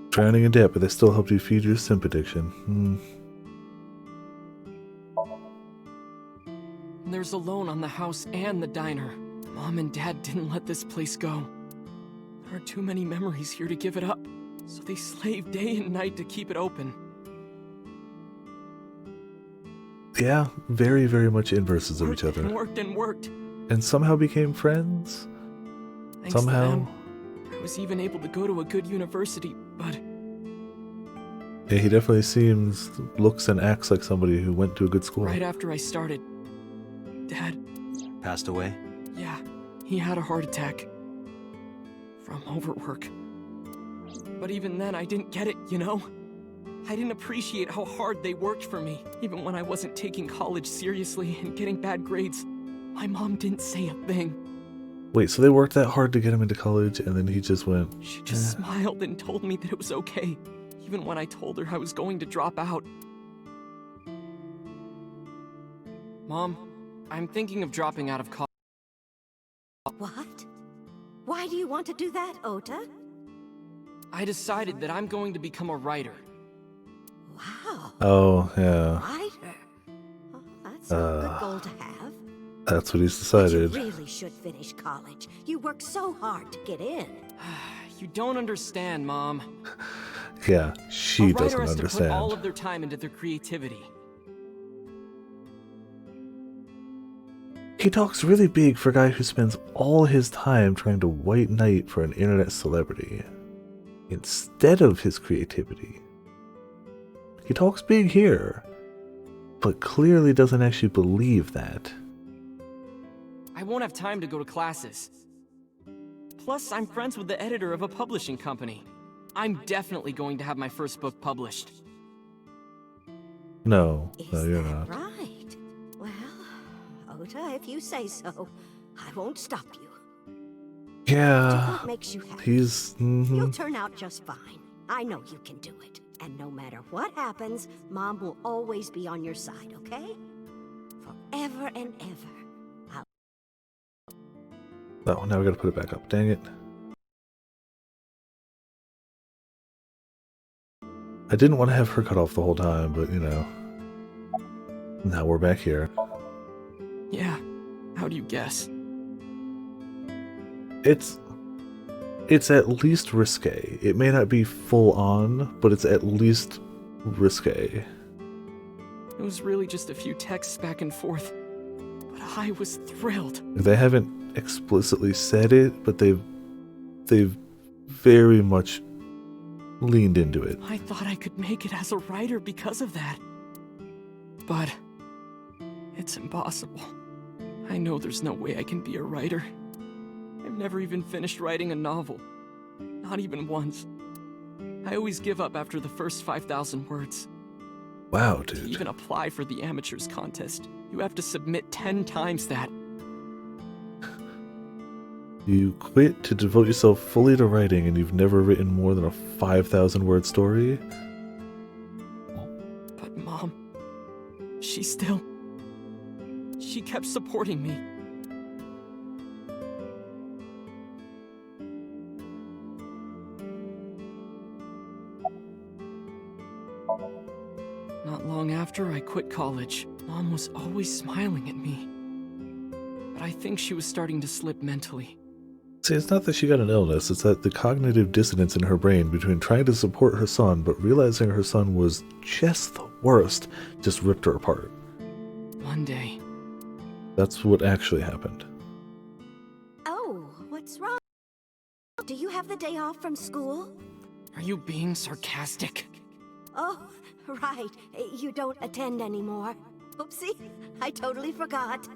Drowning in debt, but they still helped you feed your simp addiction. And there's a loan on the house and the diner. Mom and Dad didn't let this place go. There are too many memories here to give it up, so they slaved day and night to keep it open. Yeah, very, very much inverses of each other. And worked and worked. And somehow became friends? Thanks Somehow. to them, I was even able to go to a good university, but Yeah, he definitely looks and acts like somebody who went to a good school. right after I started, Dad, Passed away? yeah, he had a heart attack. From overwork. But even then, I didn't get it, you know? I didn't appreciate how hard they worked for me. Even when I wasn't taking college seriously and getting bad grades, my mom didn't say a thing. Wait, so they worked that hard to get him into college, and then he just went... She just smiled and told me that it was okay, even when I told her I was going to drop out. Mom, I'm thinking of dropping out of college. What? Why do you want to do that, Ota? I decided that I'm going to become a writer. Wow. Oh, yeah. Writer? Oh, that's a good goal to have. That's what he's But decided. you really should finish college. You worked so hard to get in. You don't understand, Mom. Yeah, A she writer doesn't has to put all understand. of their time into their creativity. He talks really big for a guy who spends all his time trying to white knight for an internet celebrity instead of his creativity. He talks big here, but clearly doesn't actually believe that. I won't have time to go to classes. Plus, I'm friends with the editor of a publishing company. I'm definitely going to have my first book published. No, you're not. Right. Well, Ota, if you say so, I won't stop you. Do Yeah, what makes you happy. he's... You'll turn out just fine. I know you can do it. And no matter what happens, Mom will always be on your side, okay? Forever and ever. Oh, now we gotta put it back up. Dang it. I didn't want to have her cut off the whole time, but you know. Now we're back here. Yeah, how do you guess? It's at least risque. It may not be full on, but it's at least risque. It was really just a few texts back and forth, but I was thrilled. They haven't explicitly said it, but they've very much leaned into it. I thought I could make it as a writer because of that. But it's impossible. I know there's no way I can be a writer. I've never even finished writing a novel. Not even once. I always give up after the first 5,000 words. Wow, To dude. even apply for the amateurs contest, you have to submit 10 times that. You quit to devote yourself fully to writing, and you've never written more than a 5,000 word story? But Mom, she kept supporting me. Not long after I quit college, Mom was always smiling at me. But I think she was starting to slip mentally. See, it's not that she got an illness, it's that the cognitive dissonance in her brain between trying to support her son but realizing her son was just the worst just ripped her apart. One day. That's what actually happened. Oh, what's wrong? Do you have the day off from school? Are you being sarcastic? Oh, right. You don't attend anymore. Oopsie, I totally forgot.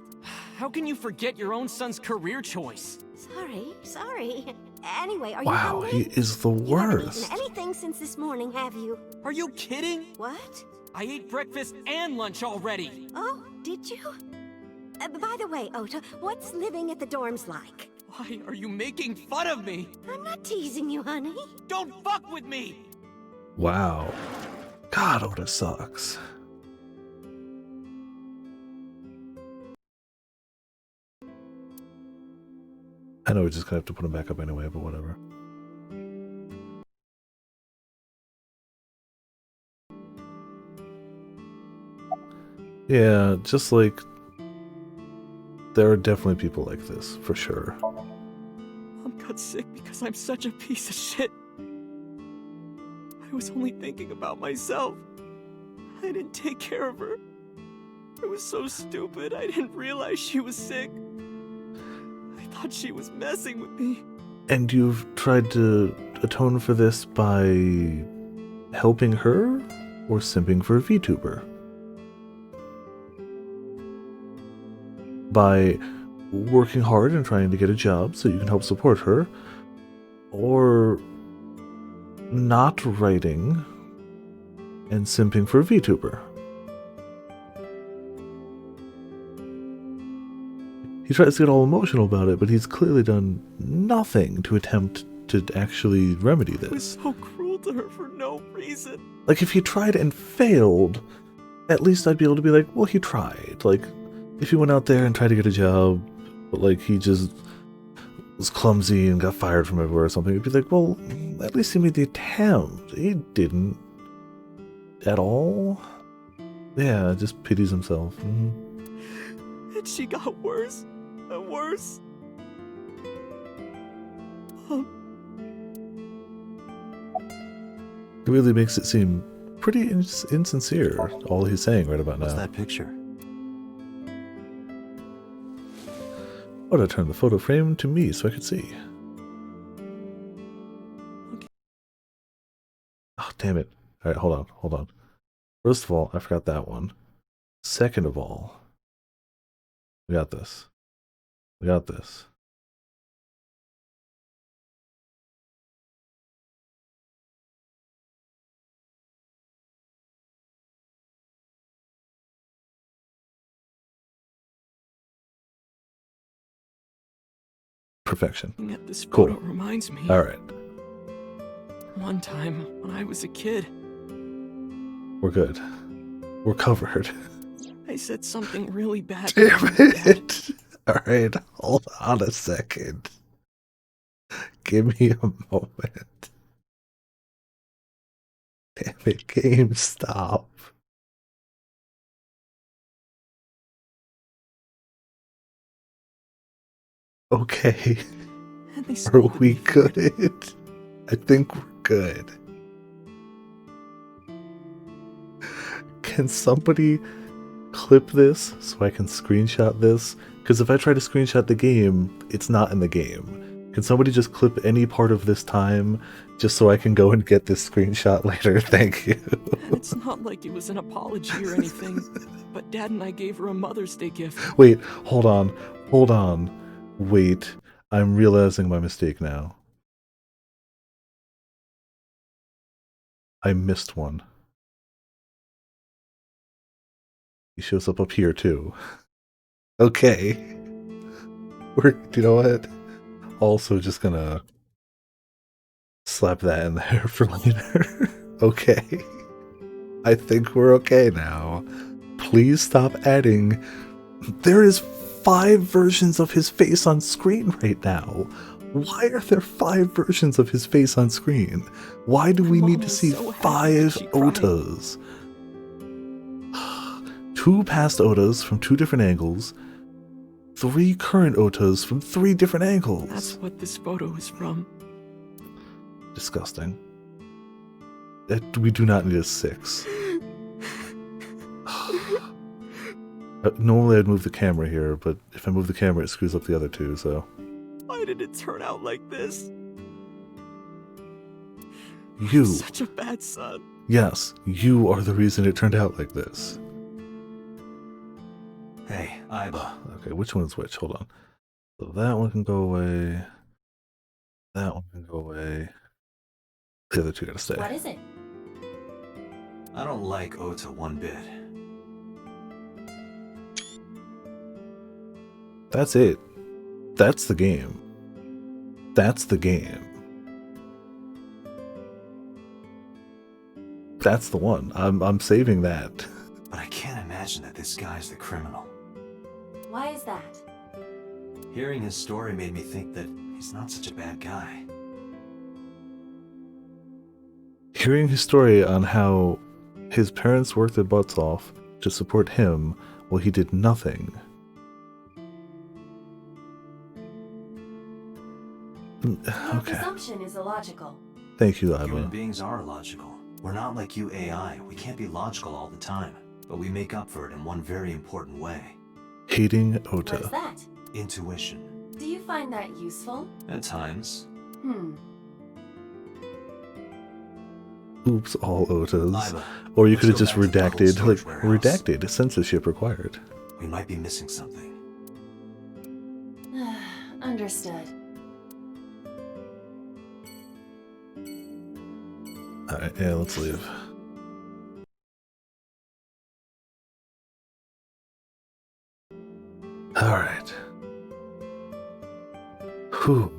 How can you forget your own son's career choice? Sorry. Anyway, are you Wow, hungry? he is the You haven't worst. eaten anything since this morning, have you? Are you kidding? What? I ate breakfast and lunch already. Oh, did you? By the way, Ota, what's living at the dorms like? Why are you making fun of me? I'm not teasing you, honey. Don't fuck with me! Wow. God, Oda sucks. I know we're just gonna have to put him back up anyway, but whatever. Yeah, just like there are definitely people like this, for sure. Mom got sick because I'm such a piece of shit. I was only thinking about myself. I didn't take care of her. I was so stupid, I didn't realize she was sick. I thought she was messing with me. And you've tried to atone for this by helping her or simping for a VTuber? By working hard and trying to get a job so you can help support her, or not writing and simping for a VTuber. He tries to get all emotional about it, but he's clearly done nothing to attempt to actually remedy this. I was so cruel to her for no reason. Like, if he tried and failed, at least I'd be able to be like, well, he tried. Like, if he went out there and tried to get a job, but like he just was clumsy and got fired from everywhere or something, it'd be like, well, at least he made the attempt. He didn't at all. Yeah, just pities himself. And she got worse and worse. It really makes it seem pretty insincere, all he's saying right about now. What's that picture? Why did I turn the photo frame to me so I could see? Oh, damn it. Alright, hold on. First of all, I forgot that one. Second of all, we got this. Perfection. Looking at this Cool. photo reminds me. Alright. One time when I was a kid, We're good. We're covered. I said something really bad. Damn it! Alright, hold on a second. Give me a moment. Damn it, game, stop. Okay. Are we good? I think we're good. Can somebody clip this so I can screenshot this? Because if I try to screenshot the game, it's not in the game. Can somebody just clip any part of this time just so I can go and get this screenshot later? Thank you. And it's not like it was an apology or anything, but Dad and I gave her a Mother's Day gift. Wait, hold on. Wait, I'm realizing my mistake now. I missed one. He shows up here too. Okay. You know what? Also just gonna slap that in there for later. Okay. I think we're okay now. Please stop adding. There is 5 versions of his face on screen right now. Why are there 5 versions of his face on screen? Why do we need to see 5 Otas? 2 past Otas from 2 different angles. 3 current Otas from 3 different angles. That's what this photo is from. Disgusting. We do not need a 6. Normally I'd move the camera here, but if I move the camera it screws up the other 2, so... Why did it turn out like this? You. Such a bad son. Yes, you are the reason it turned out like this. Hey, Iba. Okay, which one's which? Hold on. So that one can go away. That one can go away. The other 2 gotta stay. What is it? I don't like Ota one bit. That's it. That's the game. That's the game. That's the one. I'm saving that. But I can't imagine that this guy's the criminal. Why is that? Hearing his story made me think that he's not such a bad guy. Hearing his story on how his parents worked their butts off to support him while he did nothing. Your presumption is illogical. Thank you, Human Iba. beings are logical. We're not like you AI. We can't be logical all the time. But we make up for it in one very important way. Hating What's Ota. that? Intuition. Do you find that useful? At times. Oops, all Otas. Iba, Or you let's could have go just back to the cold redacted, storage like, warehouse. redacted, censorship required. We might be missing something. Understood. Alright, yeah, let's leave. Alright. Whew.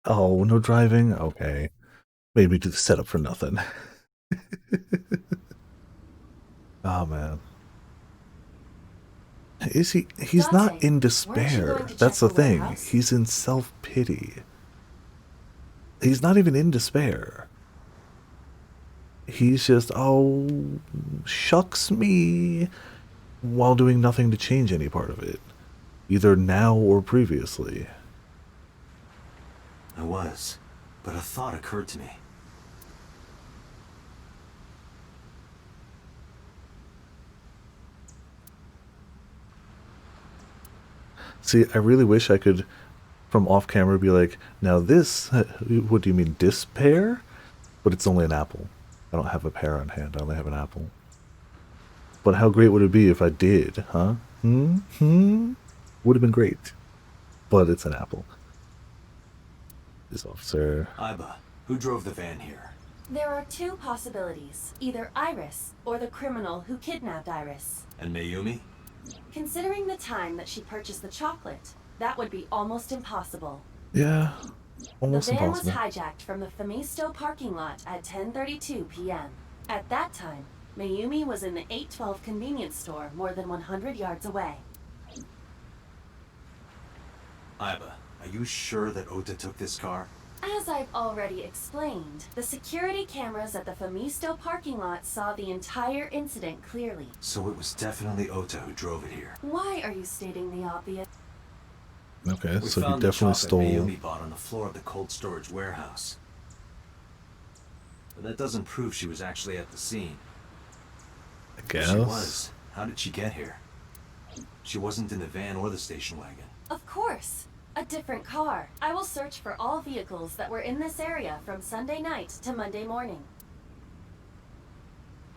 Oh, no driving? Okay. Made me do the setup for nothing. Oh, man. Is he? He's not Dante, in weren't you despair. going to That's the check the thing. warehouse? He's in self-pity. He's not even in despair. He's just, oh, shucks me, while doing nothing to change any part of it, either now or previously. I was, but a thought occurred to me. See, I really wish I could, from off camera, be like, now this, what do you mean, despair? But it's only an apple. I don't have a pear on hand, I only have an apple. But how great would it be if I did, huh? Would have been great. But it's an apple. This officer. Iba, who drove the van here? There are 2 possibilities. Either Iris, or the criminal who kidnapped Iris. And Mayumi? Considering the time that she purchased the chocolate, that would be almost impossible. Yeah, almost the van impossible. was hijacked from the Famisto parking lot at 10:32 p.m. At that time, Mayumi was in the 812 convenience store more than 100 yards away. Iba, are you sure that Ota took this car? As I've already explained, the security cameras at the Famisto parking lot saw the entire incident clearly. So it was definitely Ota who drove it here. Why are you stating the obvious? Okay, We so he found the definitely chocolate stole. Mayumi bought on the floor of the cold storage warehouse. But that doesn't prove she was actually at the scene. I If guess. she was, how did she get here? She wasn't in the van or the station wagon. Of course! A different car. I will search for all vehicles that were in this area from Sunday night to Monday morning.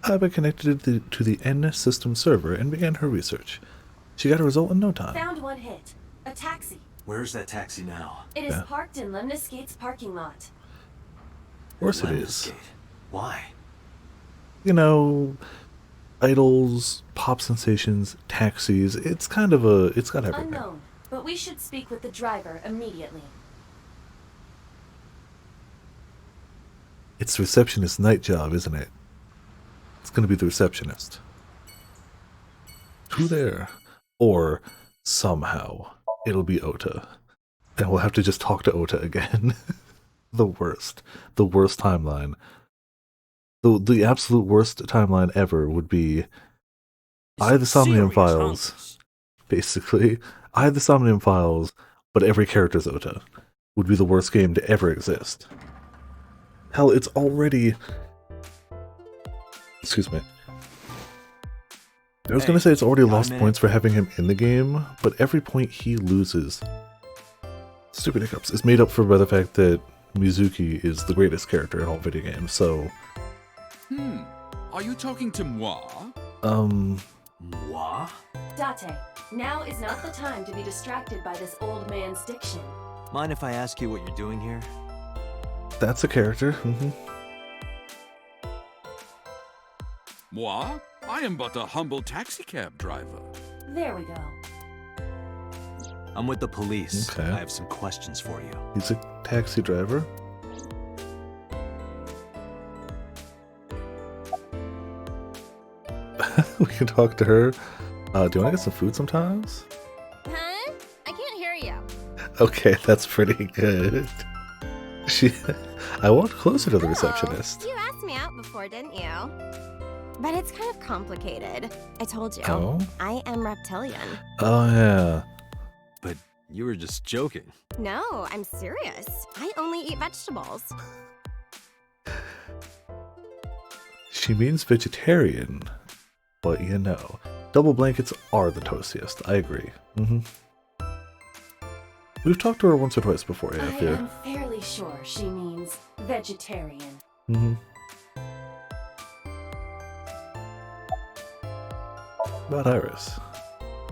Iba connected to the N system server and began her research. She got a result in no time. Found one hit. A taxi. Where's that taxi now? It is Yeah. parked in Lemniscate's parking lot. Of course it is. Lemniscate. Why? You know, idols, pop sensations, taxis. It's got everything. Unknown, but we should speak with the driver immediately. It's the receptionist's night job, isn't it? It's gonna be the receptionist. Who there? Or somehow it'll be Ota. And we'll have to just talk to Ota again. The worst. The worst timeline. The absolute worst timeline ever would be I the Somnium Files. Basically. I the Somnium Files, but every character's Ota. Would be the worst game to ever exist. Hell, it's already... Excuse me. I was gonna say it's already lost points for having him in the game, but every point he loses, stupid hiccups, is made up for by the fact that Mizuki is the greatest character in all video games, so... Are you talking to moi? Moi? Date, now is not the time to be distracted by this old man's diction. Mind if I ask you what you're doing here? That's a character, Moi? I am but a humble taxicab driver. There we go. I'm with the police. Okay. I have some questions for you. He's a taxi driver. We can talk to her. Do you want to get some food sometimes? Huh? I can't hear you. Okay, that's pretty good. I walked closer to the receptionist. You asked me out before, didn't you? But it's kind of complicated. I told you. Oh? I am reptilian. Oh, yeah. But you were just joking. No, I'm serious. I only eat vegetables. She means vegetarian, but you know, double blankets are the toastiest. I agree. We've talked to her once or twice before, yeah. I am fairly sure she means vegetarian. About Iris.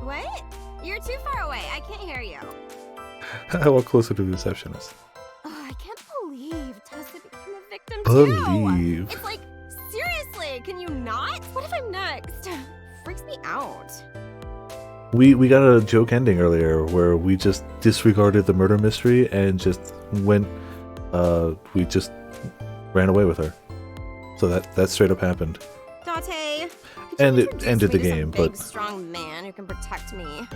What? You're too far away. I can't hear you. I walk closer to the receptionist. Oh, I can't believe Tessa became a victim Believe. too. It's like, seriously, can you not? What if I'm next? Freaks me out. We got a joke ending earlier where we just disregarded the murder mystery and just went, we just ran away with her. So that straight up happened. Date. And it ended the game, Big, but... strong man who can protect me.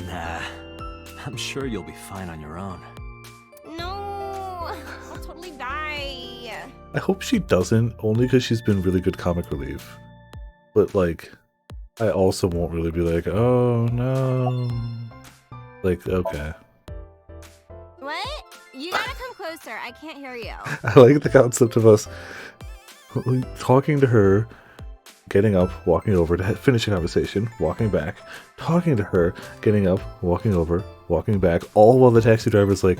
Nah, I'm sure you'll be fine on your own. No, I'll totally die. I hope she doesn't, only because she's been really good comic relief. But, like, I also won't really be like, oh no. Like, okay. What? You gotta come closer. I can't hear you. I like the concept of us talking to her, getting up, walking over to finish a conversation, walking back, talking to her, getting up, walking over, walking back, all while the taxi driver's like,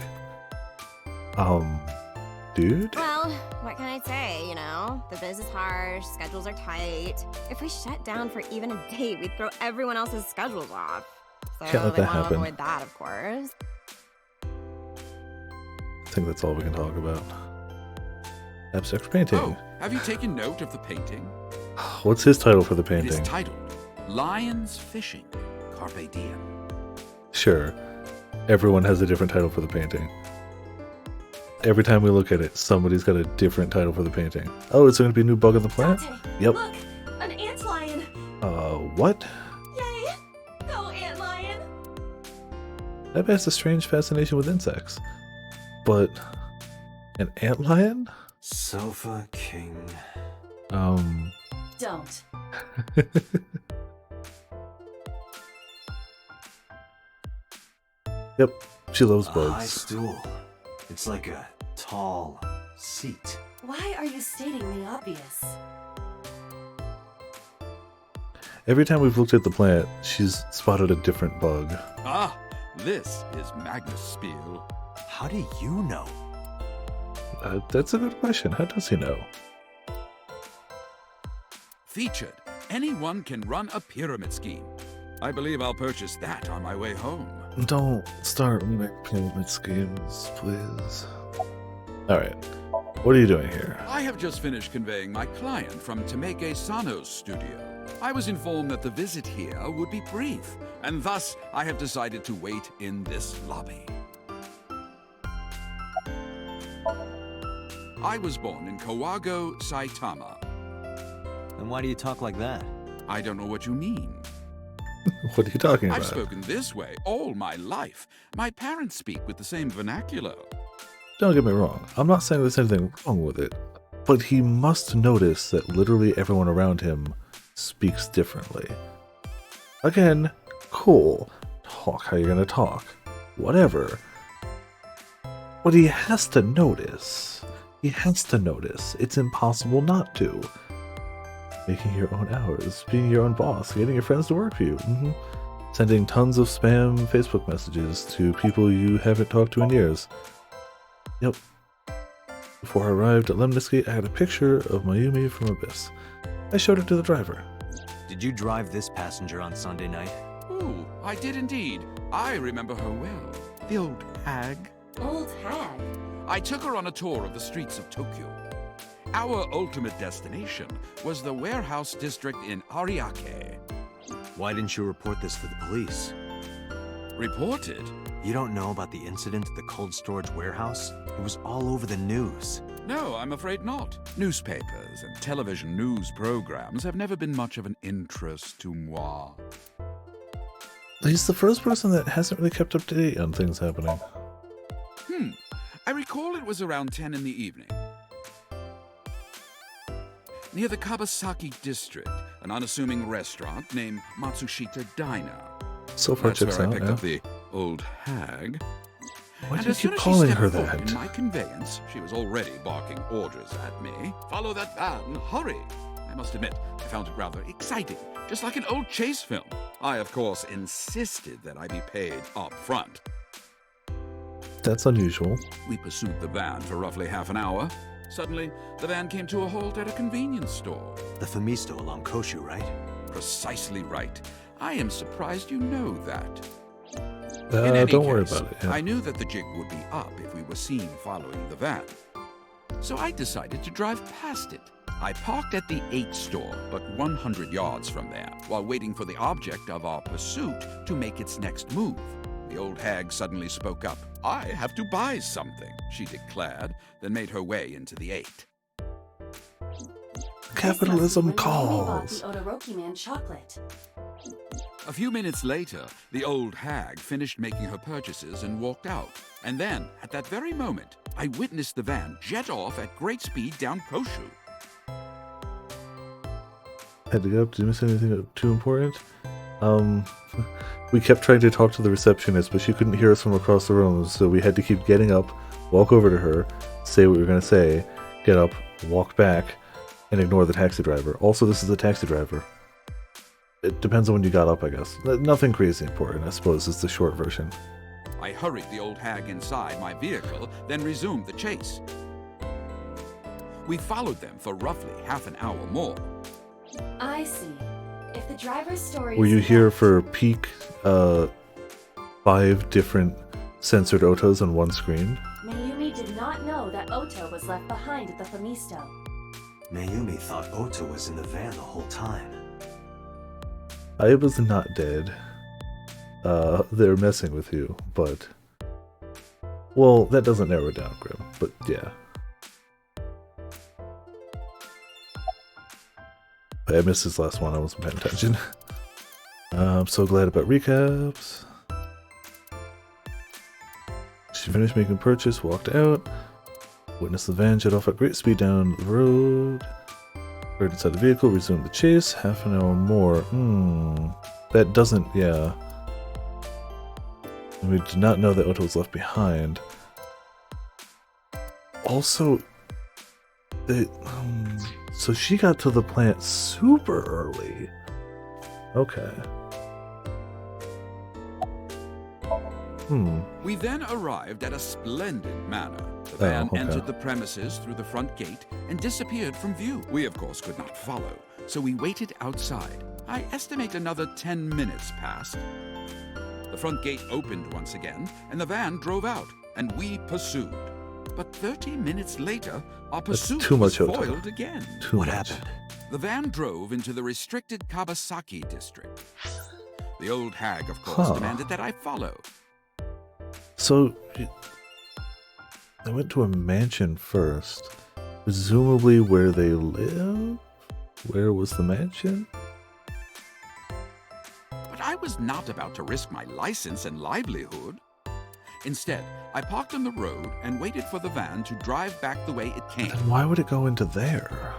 dude? Well, what can I say, you know? The biz is harsh, schedules are tight. If we shut down for even a date, we'd throw everyone else's schedules off. So Can't let they that want to happen. avoid that, of course. I think that's all we can talk about. Abstract painting. Oh, have you taken note of the painting? What's his title for the It is painting? titled Lions Fishing, Carpe Diem. Sure. Everyone has a different title for the painting. Every time we look at it, somebody's got a different title for the painting. Oh, it's going to be a new bug on the plant? Yep. Look, an antlion. What? Yay! Go, antlion. That has a strange fascination with insects. But an antlion? Sofa King. Don't. Yep, she loves A high bugs. stool. It's like a tall seat. Why are you stating the obvious? Every time we've looked at the plant, she's spotted a different bug. Ah, this is Magnus Spiel. How do you know? That's a good question. How does he know? Featured. Anyone can run a pyramid scheme. I believe I'll purchase that on my way home. Don't start pyramid schemes, please. Alright. What are you doing here? I have just finished conveying my client from Temeke Sano's studio. I was informed that the visit here would be brief, and thus I have decided to wait in this lobby. I was born in Kawago, Saitama. Then why do you talk like that? I don't know what you mean. What are you talking about? I've spoken this way all my life. My parents speak with the same vernacular. Don't get me wrong, I'm not saying there's anything wrong with it, but he must notice that literally everyone around him speaks differently. Again, cool. Talk how you're gonna talk. Whatever. But he has to notice. He has to notice. It's impossible not to. Making your own hours, being your own boss, getting your friends to work for you. Sending tons of spam Facebook messages to people you haven't talked to in years. Yep. Before I arrived at Lemnisky, I had a picture of Mayumi from Abyss. I showed it to the driver. Did you drive this passenger on Sunday night? Oh, I did indeed. I remember her well. The old hag. Old hag? I took her on a tour of the streets of Tokyo. Our ultimate destination was the warehouse district in Ariake. Why didn't you report this to the police? Reported? You don't know about the incident at the cold storage warehouse? It was all over the news. No, I'm afraid not. Newspapers and television news programs have never been much of an interest to moi. He's the first person that hasn't really kept up to date on things happening. I recall it was around 10 in the evening. Near the Kabasaki district, an unassuming restaurant named Matsushita Diner. So far, That's checks where out, I picked yeah. up the old hag. Why And do you as soon keep as she calling stepped her foot that? in my conveyance, she was already barking orders at me. Follow that van, hurry! I must admit, I found it rather exciting, just like an old chase film. I, of course, insisted that I be paid up front. That's unusual. We pursued the van for roughly half an hour. Suddenly, the van came to a halt at a convenience store. The Famisto along Koshu, right? Precisely right. I am surprised you know that. In any don't worry case, about it. Yeah. I knew that the jig would be up if we were seen following the van. So I decided to drive past it. I parked at the 8 store, but 100 yards from there, while waiting for the object of our pursuit to make its next move. The old hag suddenly spoke up. I have to buy something, she declared, then made her way into the 8. Capitalism When Mayumi bought calls. the Odoroki Man chocolate. A few minutes later, the old hag finished making her purchases and walked out. And then, at that very moment, I witnessed the van jet off at great speed down Koshu. Had to get up. Did you miss anything too important? We kept trying to talk to the receptionist, but she couldn't hear us from across the room, so we had to keep getting up, walk over to her, say what we were going to say, get up, walk back, and ignore the taxi driver. Also, this is the taxi driver. It depends on when you got up, I guess. Nothing crazy important, I suppose, is the short version. I hurried the old hag inside my vehicle, then resumed the chase. We followed them for roughly half an hour more. I see. If the driver's story Were is you here correct- for peak 5 different censored Otos on one screen? Mayumi did not know that Oto was left behind at the Famisto. Mayumi thought Ota was in the van the whole time. I was not dead. They're messing with you, but... Well, that doesn't narrow it down, Grim, but yeah. I missed this last one, I wasn't paying attention. I'm so glad about recaps. She finished making a purchase, walked out. Witnessed the van jet off at great speed down the road. Right inside the vehicle, resumed the chase. Half an hour more. That doesn't, yeah. And we did not know that Otto was left behind. Also, so she got to the plant super early. Okay. We then arrived at a splendid manor. The van okay. entered the premises through the front gate and disappeared from view. We, of course, could not follow, so we waited outside. I estimate another 10 minutes passed. The front gate opened once again, and the van drove out, and we pursued. But 30 minutes later, our That's pursuit too was much Ota. foiled again. Too much. The van drove into the restricted Kabasaki district. The old hag, of course, Huh. demanded that I follow. So, they went to a mansion first. Presumably where they live? Where was the mansion? But I was not about to risk my license and livelihood. Instead, I parked on the road and waited for the van to drive back the way it came. Then why would it go into there?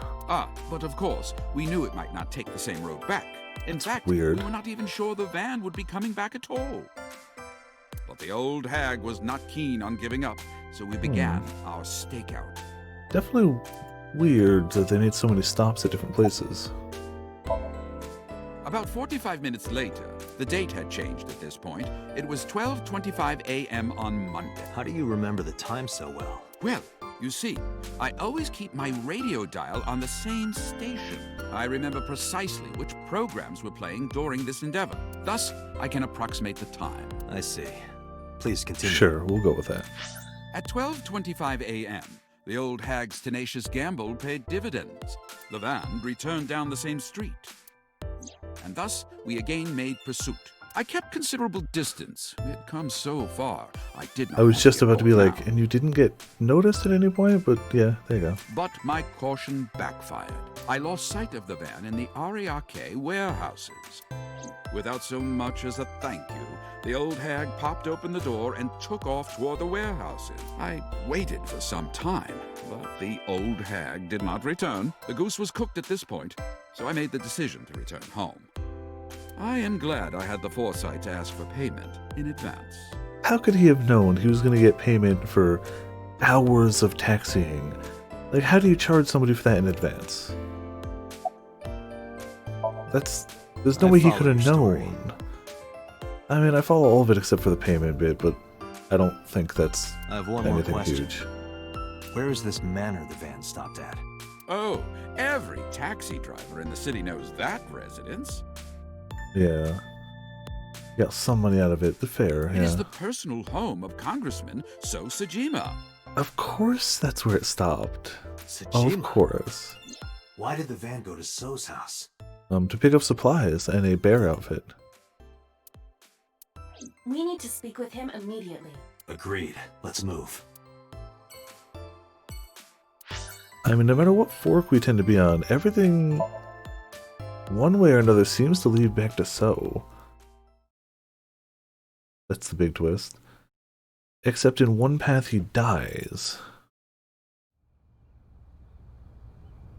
But of course, we knew it might not take the same road back. In fact, weird. we were not even sure the van would be coming back at all. But the old hag was not keen on giving up, so we began our stakeout. Definitely weird that they made so many stops at different places. About 45 minutes later, the date had changed at this point. It was 12:25 a.m. on Monday. How do you remember the time so well? Well, you see, I always keep my radio dial on the same station. I remember precisely which programs were playing during this endeavor. Thus, I can approximate the time. I see. Please continue. Sure, we'll go with that. At 12:25 a.m., the old hag's tenacious gamble paid dividends. The van returned down the same street. And thus, we again made pursuit. I kept considerable distance. We had come so far, I did not I was want to just get about to be bogged like, down. and you didn't get noticed at any point, but yeah, there you go. But my caution backfired. I lost sight of the van in the Ariake warehouses. Without so much as a thank you, the old hag popped open the door and took off toward the warehouses. I waited for some time, but the old hag did not return. The goose was cooked at this point, so I made the decision to return home. I am glad I had the foresight to ask for payment in advance. How could he have known he was going to get payment for hours of taxiing? Like, how do you charge somebody for that in advance? There's no way he could have known. I mean, I follow all of it except for the payment bit, but I don't think that's I have one more anything question. huge. Where is this manor the van stopped at? Oh, every taxi driver in the city knows that residence. Yeah. Got some money out of it, but fair, It yeah. is the personal home of Congressman So Sajima. Of course that's where it stopped. Sajima? Of course. Why did the van go to So's house? To pick up supplies and a bear outfit. We need to speak with him immediately. Agreed. Let's move. I mean, no matter what fork we tend to be on, everything, one way or another, seems to lead back to So. That's the big twist. Except in one path he dies.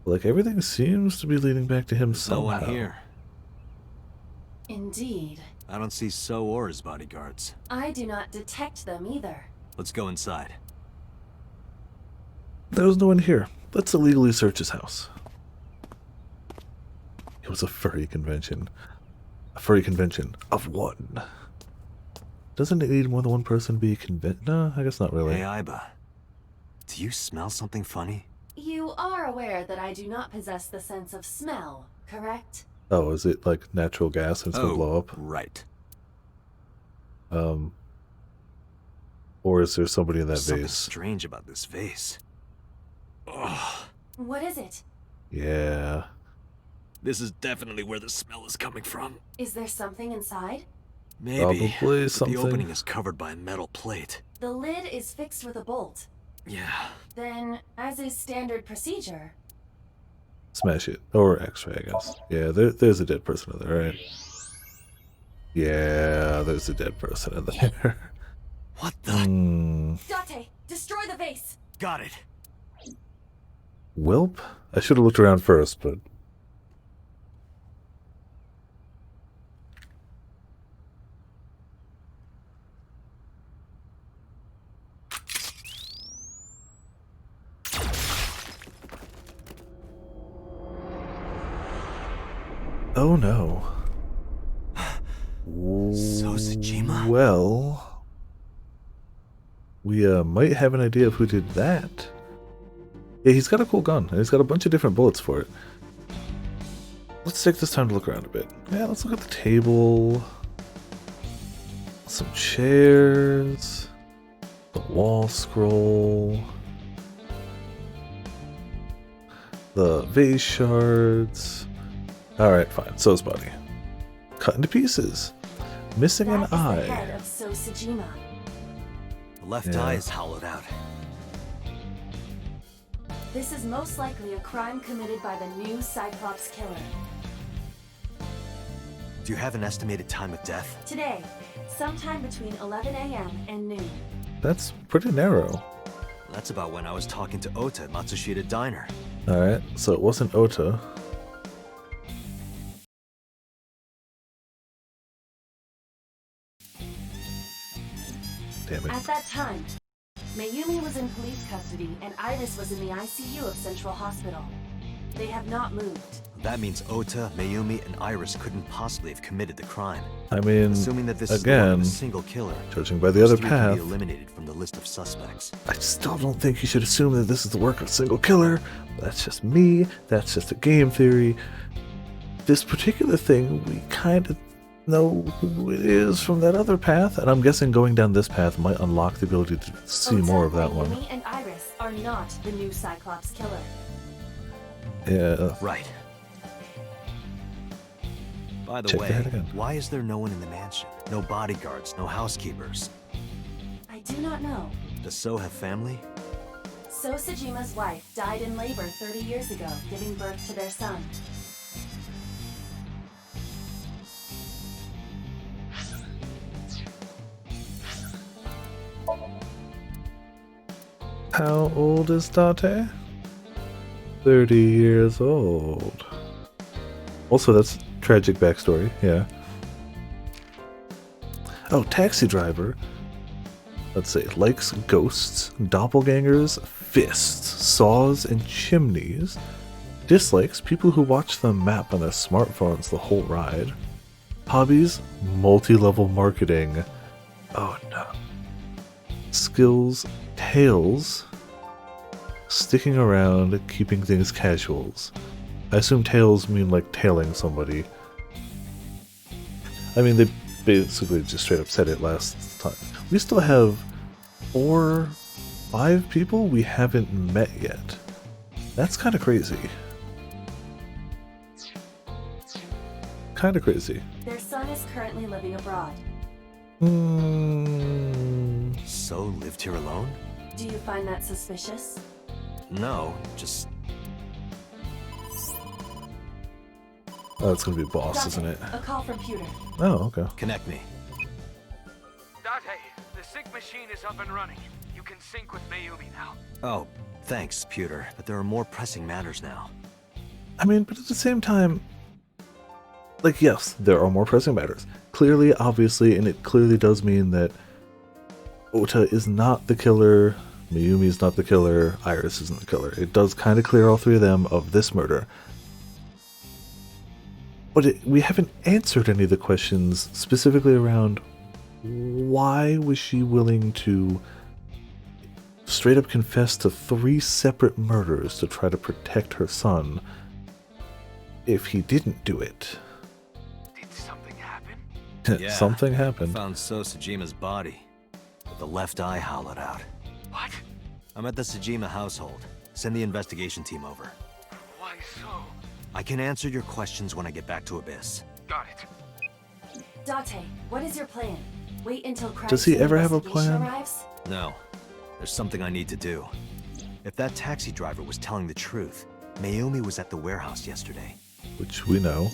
Like, everything seems to be leading back to him somehow. No one here. Indeed. I don't see So or his bodyguards. I do not detect them either. Let's go inside. There was no one here. Let's illegally search his house. It was a furry convention. A furry convention of one. Doesn't it need more than one person to be convinced? No, I guess not really. Hey, Aiba. Do you smell something funny? You are aware that I do not possess the sense of smell, correct? Oh, is it like natural gas and it's gonna blow up? Right. Or is there somebody in that Something vase? strange about this vase. Ugh. What is it? Yeah. This is definitely where the smell is coming from. Is there something inside? Maybe. Probably but something. the opening is covered by a metal plate. The lid is fixed with a bolt. Yeah. Then, as is standard procedure, Smash it. Or X-ray, I guess. Yeah, there's a dead person in there, right? Yeah, there's a dead person in there. What the? Date, destroy the vase! Got it. Welp? I should have looked around first, but... Oh no. So Sajima? Well... We might have an idea of who did that. Yeah, he's got a cool gun, and he's got a bunch of different bullets for it. Let's take this time to look around a bit. Yeah, let's look at the table. Some chairs. The wall scroll. The vase shards. Alright, fine. So is body. Cut into pieces. Missing an That is the eye. head of So Sajima. The left Yeah. eye is hollowed out. This is most likely a crime committed by the new Cyclops killer. Do you have an estimated time of death? Today, sometime between 11 a.m. and noon. That's pretty narrow. That's about when I was talking to Ota at Matsushita Diner. Alright, so it wasn't Ota. Damn it. At that time, Mayumi was in police custody and Iris was in the ICU of Central Hospital. They have not moved. That means Ota, Mayumi, and Iris couldn't possibly have committed the crime. I mean, Assuming that this is the work again, of a single killer, judging by the those other three can path, be eliminated from the list of suspects. I still don't think you should assume that this is the work of a single killer. That's just me. That's just a game theory. This particular thing, we kind of know who it is from that other path, and I'm guessing going down this path might unlock the ability to see Ota, more of that one. Mayumi, and Iris are not the new Cyclops killer. Yeah. Right. By the Check the way, head again. why is there no one in the mansion? No bodyguards, no housekeepers. I do not know. Does So have family? So Sajima's wife died in labor 30 years ago, giving birth to their son. How old is Date? 30 years old. Also, that's tragic backstory, yeah. Oh, taxi driver. Let's see, likes ghosts, doppelgangers, fists, saws, and chimneys. Dislikes people who watch the map on their smartphones the whole ride. Hobbies, multi-level marketing. Oh no. Skills, tails. Sticking around, keeping things casuals. I assume tails mean like tailing somebody. I mean, they basically just straight up said it last time. We still have 5 people we haven't met yet. That's kind of crazy. Kind of crazy. Their son is currently living abroad. So lived here alone? Do you find that suspicious? No, just... Oh, it's gonna be boss, Date, isn't it? A call from Pewter. Oh, okay. Connect me. Date, the sync machine is up and running. You can sync with Mayumi now. Oh, thanks, Pewter, but there are more pressing matters now. I mean, but at the same time, like, yes, there are more pressing matters. Clearly, obviously, and it clearly does mean that Ota is not the killer, Mayumi is not the killer, Iris isn't the killer. It does kind of clear all 3 of them of this murder. But we haven't answered any of the questions specifically around why was she willing to straight up confess to 3 separate murders to try to protect her son if he didn't do it. Did something happen? Yeah, Something happened. Found So Sajima's body, with the left eye hollowed out. What? I'm at the Sajima household. Send the investigation team over. Why so? I can answer your questions when I get back to Abyss. Got it. Date, what is your plan? Wait until Does he Christ's ever have a investigation plan? arrives? No. There's something I need to do. If that taxi driver was telling the truth, Mayumi was at the warehouse yesterday. Which we know.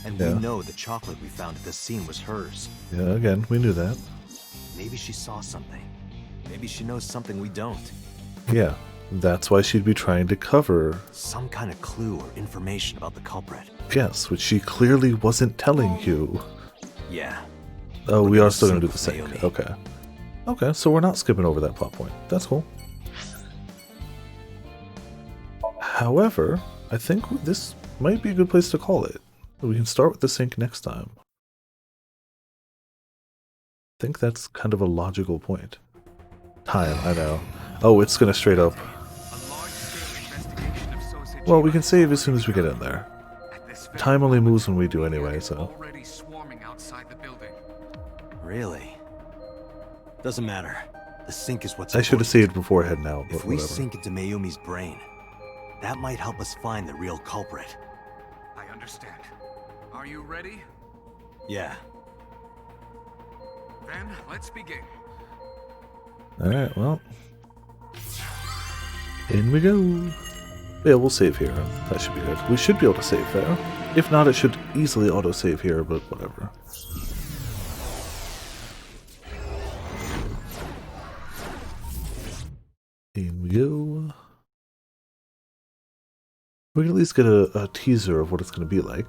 And Yeah. we know the chocolate we found at the scene was hers. Yeah, again, we knew that. Maybe she saw something. Maybe she knows something we don't. Yeah, that's why she'd be trying to cover. Some kind of clue or information about the culprit. Yes, which she clearly wasn't telling you. Yeah. Oh, We're we gonna are still going to do sync the with sync. Naomi. Okay. Okay, so we're not skipping over that plot point. That's cool. However, I think this might be a good place to call it. We can start with the sync next time. I think that's kind of a logical point. Time, I know. Oh, it's going to straight up. Well, we can save as soon as we get in there. Time only moves when we do anyway, so. Already swarming outside the building. Really? Doesn't matter. The sync is what's I should have important. saved before heading out, but If we whatever. sink into Mayumi's brain, That might help us find the real culprit. I understand. Are you ready? Yeah. Then let's begin. Alright, well. In we go. Yeah, we'll save here. That should be good. We should be able to save there. If not, it should easily auto-save here, but whatever. In we go. We can at least get a teaser of what it's going to be like.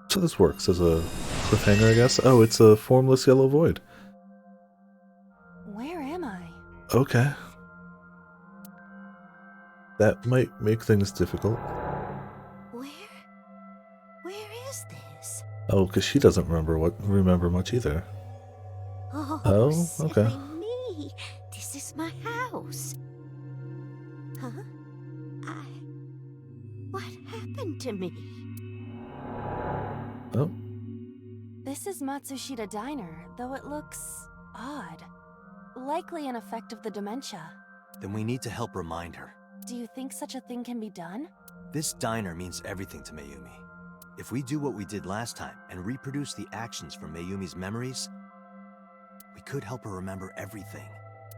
So this works as a cliffhanger, I guess. Oh, it's a formless yellow void. Where am I? Okay. That might make things difficult. Where is this? Oh, because she doesn't remember much either. Oh, okay. Silly me. This is my house. Huh? What happened to me? Oh. This is Matsushita Diner, though it looks odd. Likely an effect of the dementia. Then we need to help remind her. Do you think such a thing can be done? This diner means everything to Mayumi. If we do what we did last time and reproduce the actions from Mayumi's memories, we could help her remember everything.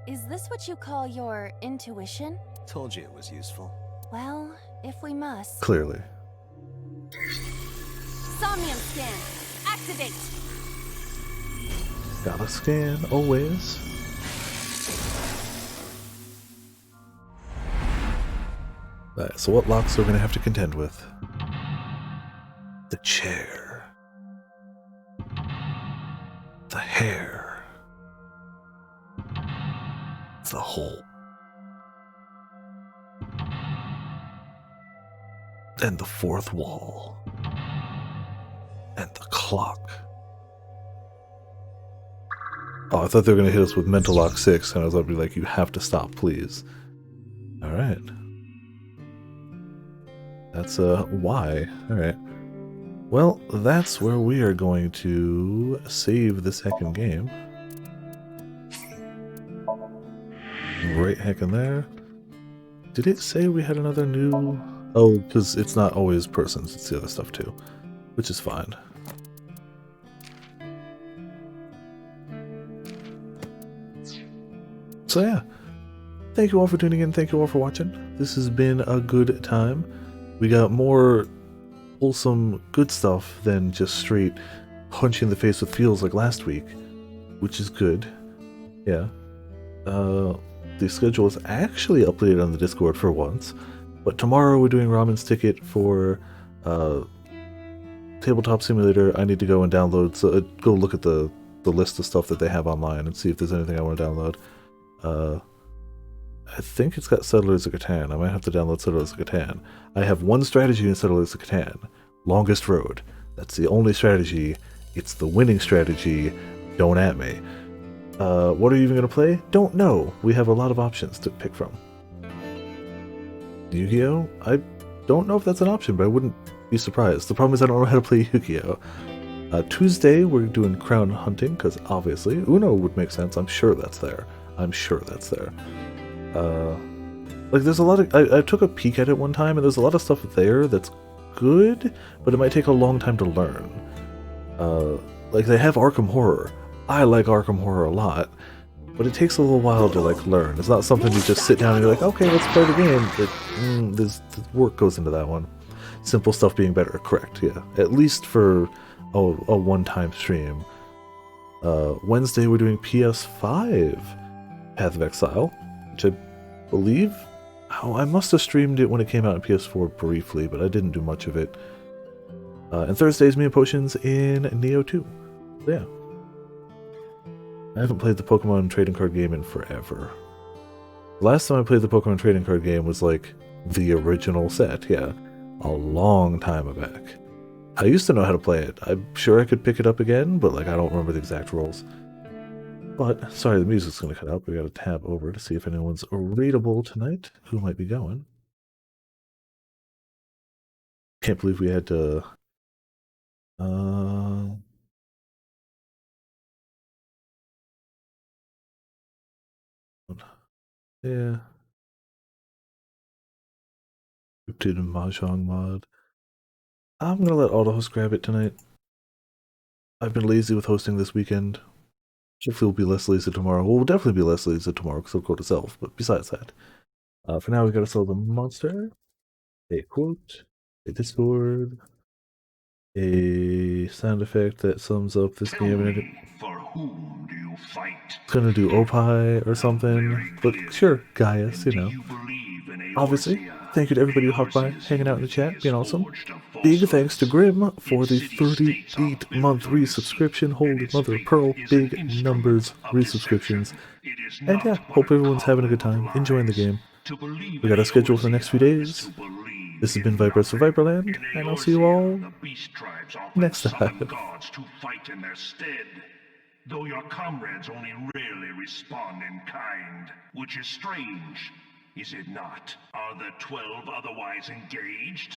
Is this what you call your intuition? Told you it was useful. Well, if we must. Clearly. Somnium scan! Activate! Gotta scan, always. Alright, so what locks are we gonna have to contend with? The chair. The hair. The hole. And the fourth wall. And the clock. Oh, I thought they were going to hit us with Mental Lock 6, and I was going to be like, you have to stop, please. Alright. That's, why. Alright. Well, that's where we are going to save the second game. Right heck in there. Did it say we had another new... Oh, because it's not always persons, it's the other stuff too. Which is fine. So yeah, thank you all for tuning in, thank you all for watching. This has been a good time. We got more wholesome good stuff than just straight punch in the face with feels like last week, which is good. Yeah. The schedule is actually updated on the Discord for once, but tomorrow we're doing Ramen's Ticket for Tabletop Simulator. I need to go and download, so go look at the list of stuff that they have online and see if there's anything I want to download. I think it's got Settlers of Catan. I might have to download Settlers of Catan. I have one strategy in Settlers of Catan. Longest Road. That's the only strategy. It's the winning strategy. Don't at me. What are you even going to play? Don't know. We have a lot of options to pick from. Yu-Gi-Oh? I don't know if that's an option, but I wouldn't be surprised. The problem is I don't know how to play Yu-Gi-Oh! Tuesday, we're doing Crown Hunting, because obviously Uno would make sense. I'm sure that's there. I'm sure that's there. Like, there's a lot of... I took a peek at it one time, and there's a lot of stuff there that's good, but it might take a long time to learn. Like, they have Arkham Horror. I like Arkham Horror a lot, but it takes a little while to, like, learn. It's not something you just sit down and you're like, okay, let's play the game. But, there's work goes into that one. Simple stuff being better, correct, yeah. At least for a one-time stream. Wednesday we're doing PS5 Path of Exile, which I believe... Oh, I must have streamed it when it came out on PS4 briefly, but I didn't do much of it. And Thursday's me and Potions in Neo 2. So yeah. I haven't played the Pokemon trading card game in forever. Last time I played the Pokemon trading card game was like the original set, yeah. A long time back. I used to know how to play it. I'm sure I could pick it up again, but like I don't remember the exact rules. But, sorry, the music's going to cut out. We got to tab over to see if anyone's readable tonight. Who might be going? Can't believe we had to... Yeah. updated Mahjong mod. I'm gonna let Autohost grab it tonight. I've been lazy with hosting this weekend. Hopefully we'll be less lazy tomorrow. We'll definitely be less lazy tomorrow because I'll go to Self, but besides that. For now we gotta sell the monster, a quote, a Discord, a sound effect that sums up this game, and For whom do you fight? it's gonna do Opie or something, but sure, Gaius, you know. Obviously, thank you to everybody who hopped by, hanging out in the chat, being awesome. Big thanks to Grim for the 38-month resubscription. Holy mother of pearl, big numbers resubscriptions. And yeah, hope everyone's having a good time, enjoying the game. We got a schedule for the next few days. This has been Vipers for Viperland, and I'll see you all next time. Gods to fight in their stead, though your comrades only rarely respond in kind, which is strange, is it not? Are the 12 otherwise engaged?